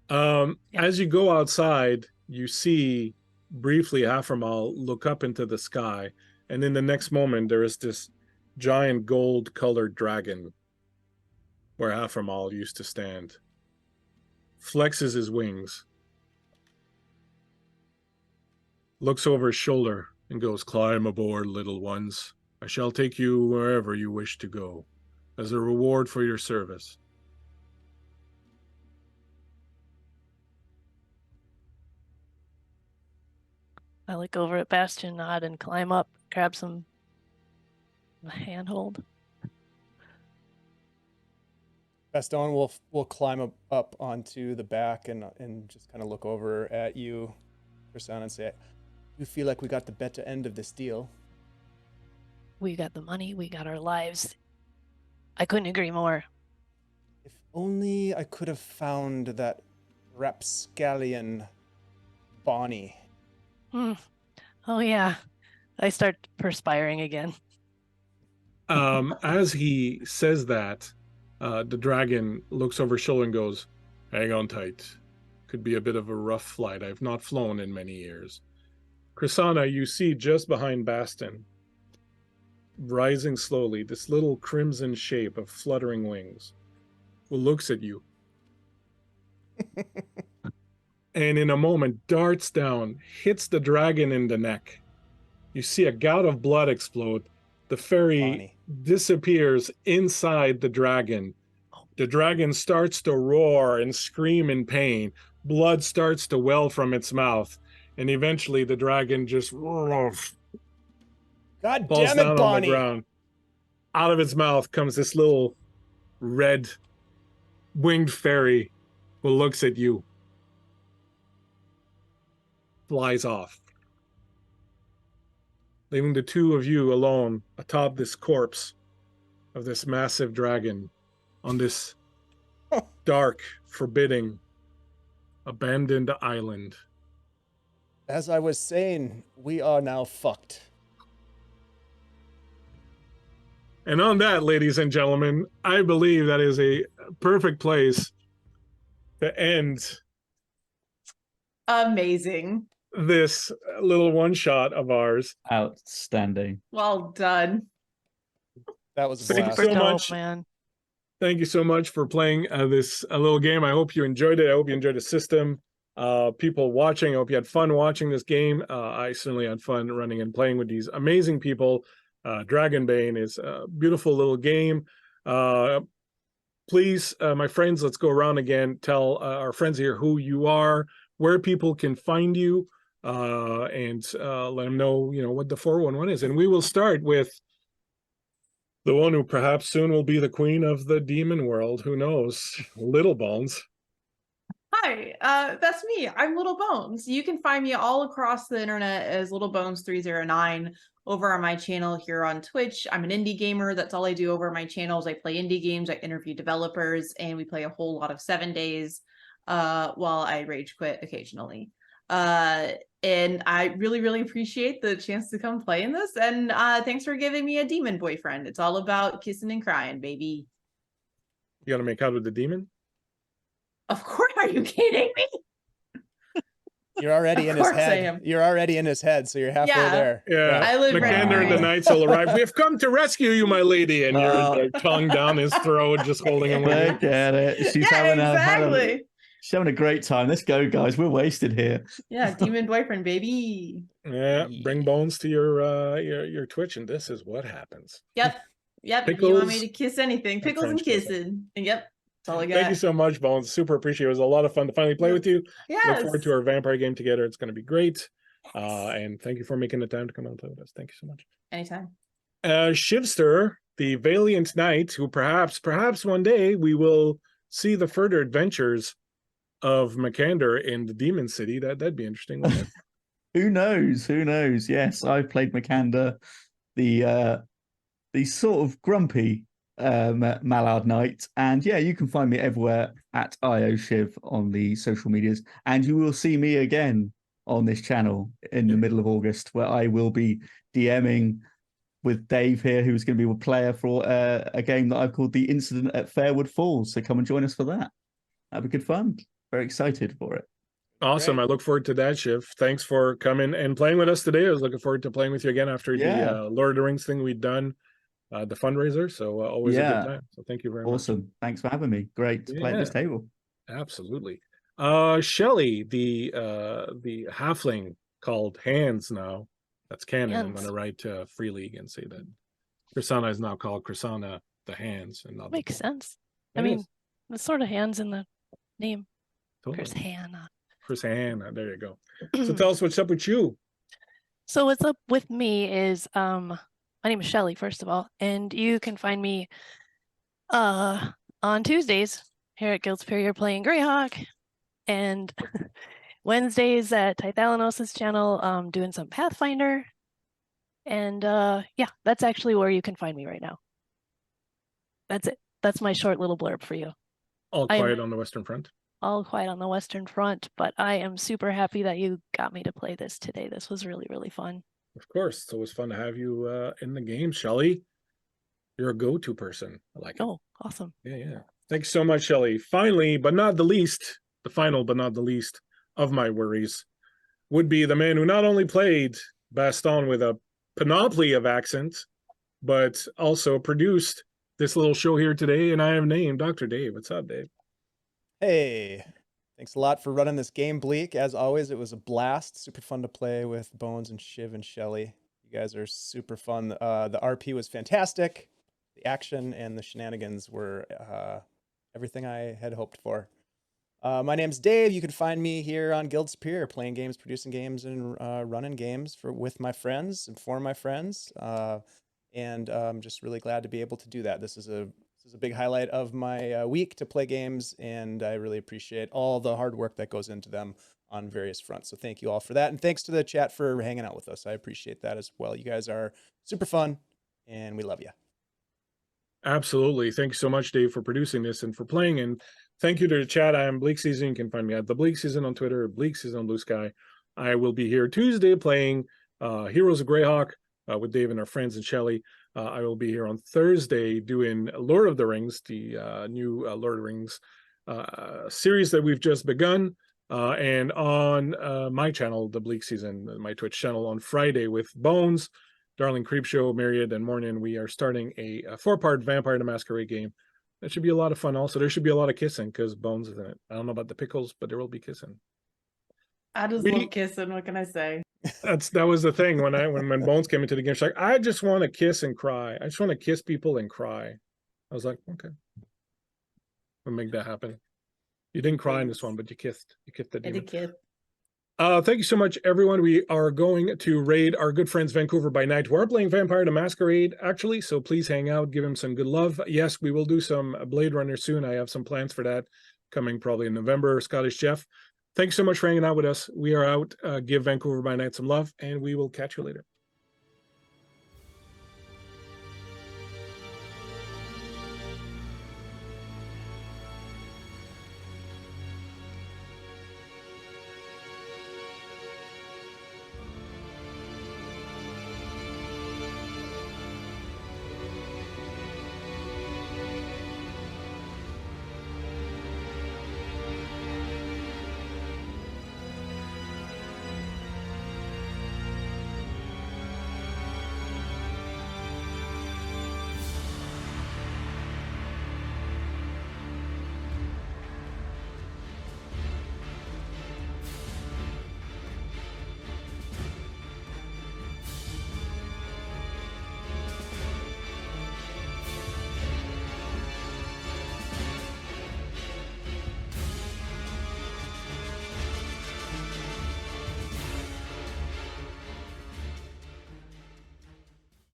As you go outside, you see briefly Hafermal look up into the sky, and in the next moment there is this giant gold-colored dragon where Hafermal used to stand. Flexes his wings. Looks over his shoulder and goes, climb aboard, little ones. I shall take you wherever you wish to go, as a reward for your service. I look over at Bastion, nod, and climb up, grab some handhold. Baston will climb up onto the back and just kind of look over at you, Krisan, and say, "You feel like we got the better end of this deal." We got the money, we got our lives. I couldn't agree more. If only I could have found that rapscallion Bonnie. Oh yeah. I start perspiring again. As he says that, the dragon looks over his shoulder and goes, hang on tight. Could be a bit of a rough flight. I've not flown in many years. Krisanna, you see just behind Baston, rising slowly, this little crimson shape of fluttering wings, who looks at you. And in a moment, darts down, hits the dragon in the neck. You see a gout of blood explode. The fairy Bonnie. disappears inside the dragon. The dragon starts to roar and scream in pain. Blood starts to well from its mouth. And eventually the dragon just falls God down damn it, on the Bonnie. ground. Out of its mouth comes this little red winged fairy who looks at you. Flies off, leaving the two of you alone atop this corpse of this massive dragon on this dark, forbidding, abandoned island. As I was saying, we are now fucked. And on that, ladies and gentlemen, I believe that is a perfect place to end Amazing. this little one shot of ours. Outstanding. Well done. That was a Thank you blast. so Super dope, much. man. Thank you so much for playing this little game. I hope you enjoyed it. I hope you enjoyed the system. People watching, I hope you had fun watching this game. I certainly had fun running and playing with these amazing people. Dragonbane is a beautiful little game. Please, my friends, let's go around again. Tell our friends here who you are, where people can find you, and let them know, what the 411 is. And we will start with the one who perhaps soon will be the queen of the demon world. Who knows? Little Bones. Hi, that's me. I'm Little Bones. You can find me all across the internet as Little Bones 309 over on my channel here on Twitch. I'm an indie gamer. That's all I do over my channels. I play indie games, I interview developers, and we play a whole lot of 7 days while I rage quit occasionally. And I really, really appreciate the chance to come play in this. And thanks for giving me a demon boyfriend. It's all about kissing and crying, baby. You got to make out with the demon? Of course, are you kidding me? You're already Of in his course I head. am. You're already in his head, so you're halfway Yeah. there. Yeah. I live right Nicander and the Wow. knights will arrive. We have come to rescue you, my lady. And your Oh. tongue down his throat, just holding him with you. Look at it. She's Yeah, having exactly. she's having a great time. Let's go, guys. We're wasted here. Yeah, demon boyfriend, baby. Yeah, bring Bones to your Twitch, and this is what happens. Yep. If you want me Pickles to kiss anything, pickles and French kissing. kissing. And yep, that's all I got. Thank you so much, Bones. Super appreciate it. It was a lot of fun to finally play with you. Yes. Look forward to our vampire game together. It's going to be great. And thank you for making the time to come out and play with us. Thank you so much. Anytime. Shivster, the valiant knight, who perhaps one day we will see the further adventures of Makander in the Demon City. That'd be interesting, wouldn't it? Who knows? Who knows? Yes, I've played Makander, the sort of grumpy Mallard Knight, and yeah, you can find me everywhere at IOShiv on the social medias, and you will see me again on this channel in the middle of August, where I will be DMing with Dave here, who's going to be a player for a game that I've called The Incident at Fairwood Falls. So come and join us for that. That'd be good fun. Very excited for it. Awesome. Great. I look forward to that, Shiv. Thanks for coming and playing with us today. I was looking forward to playing with you again after the Lord of the Rings thing we'd done, the fundraiser. So always a good time. So thank you very much. Awesome. Thanks for having me. Great to play at this table. Absolutely. Shelley, the halfling called Hands now. That's canon. I'm Hands. going to write Free League and say that Krisanna is now called Krisanna the Hands and not Makes the Paw. sense. I It mean, is. the sort of hands in the name. Totally. Chris Hannah. Krisanna. There you go. So tell us what's up with you. So what's up with me is my name is Shelly, first of all, and you can find me on Tuesdays here at Guild Superior playing Greyhawk, and Wednesdays at Tithalanos' channel doing some Pathfinder. And yeah, that's actually where you can find me right now. That's it. That's my short little blurb for you. All I'm- quiet on the Western Front. All quiet on the Western Front, but I am super happy that you got me to play this today. This was really, really fun. Of course. It's always fun to have you in the game, Shelley. You're a go-to person. I like it. Oh, awesome. Yeah. Thanks so much, Shelley. Finally, but not the least, the final but not the least of my worries would be the man who not only played Baston with a panoply of accents, but also produced this little show here today. And I am named Dr. Dave. What's up, Dave? Hey, thanks a lot for running this game, Bleak. As always, it was a blast. Super fun to play with Bones and Shiv and Shelly. You guys are super fun. The RP was fantastic. The action and the shenanigans were everything I had hoped for. My name's Dave. You can find me here on Guild Superior, playing games, producing games, and running games with my friends and for my friends. And I'm just really glad to be able to do that. This is a big highlight of my week to play games, and I really appreciate all the hard work that goes into them on various fronts. So thank you all for that. And thanks to the chat for hanging out with us. I appreciate that as well. You guys are super fun, and we love you. Absolutely. Thank you so much, Dave, for producing this and for playing. And thank you to the chat. I am Bleakseason. You can find me at the Bleakseason on Twitter, Bleakseason on Blue Sky. I will be here Tuesday playing Heroes of Greyhawk with Dave and our friends and Shelly. I will be here on Thursday doing Lord of the Rings, the new Lord of the Rings series that we've just begun. And on my channel, the Bleakseason, my Twitch channel, on Friday with Bones, Darling Creepshow, Myriad, and Morning, we are starting a 4-part Vampire the Masquerade game. That should be a lot of fun. Also, there should be a lot of kissing because Bones is in it. I don't know about the pickles, but there will be kissing. I just love kissing. What can I say? That was the thing when Bones came into the game. She's like, I just want to kiss and cry. I just want to kiss people and cry. I was like, okay, we'll make that happen. You didn't cry in this one, but you kissed. You kissed the demon. I did kiss. Thank you so much, everyone. We are going to raid our good friends Vancouver by Night, who are playing Vampire the Masquerade, actually. So please hang out, give him some good love. Yes, we will do some Blade Runner soon. I have some plans for that coming probably in November. Scottish Jeff. Thanks so much for hanging out with us. We are out. Give Vancouver by Night some love, and we will catch you later.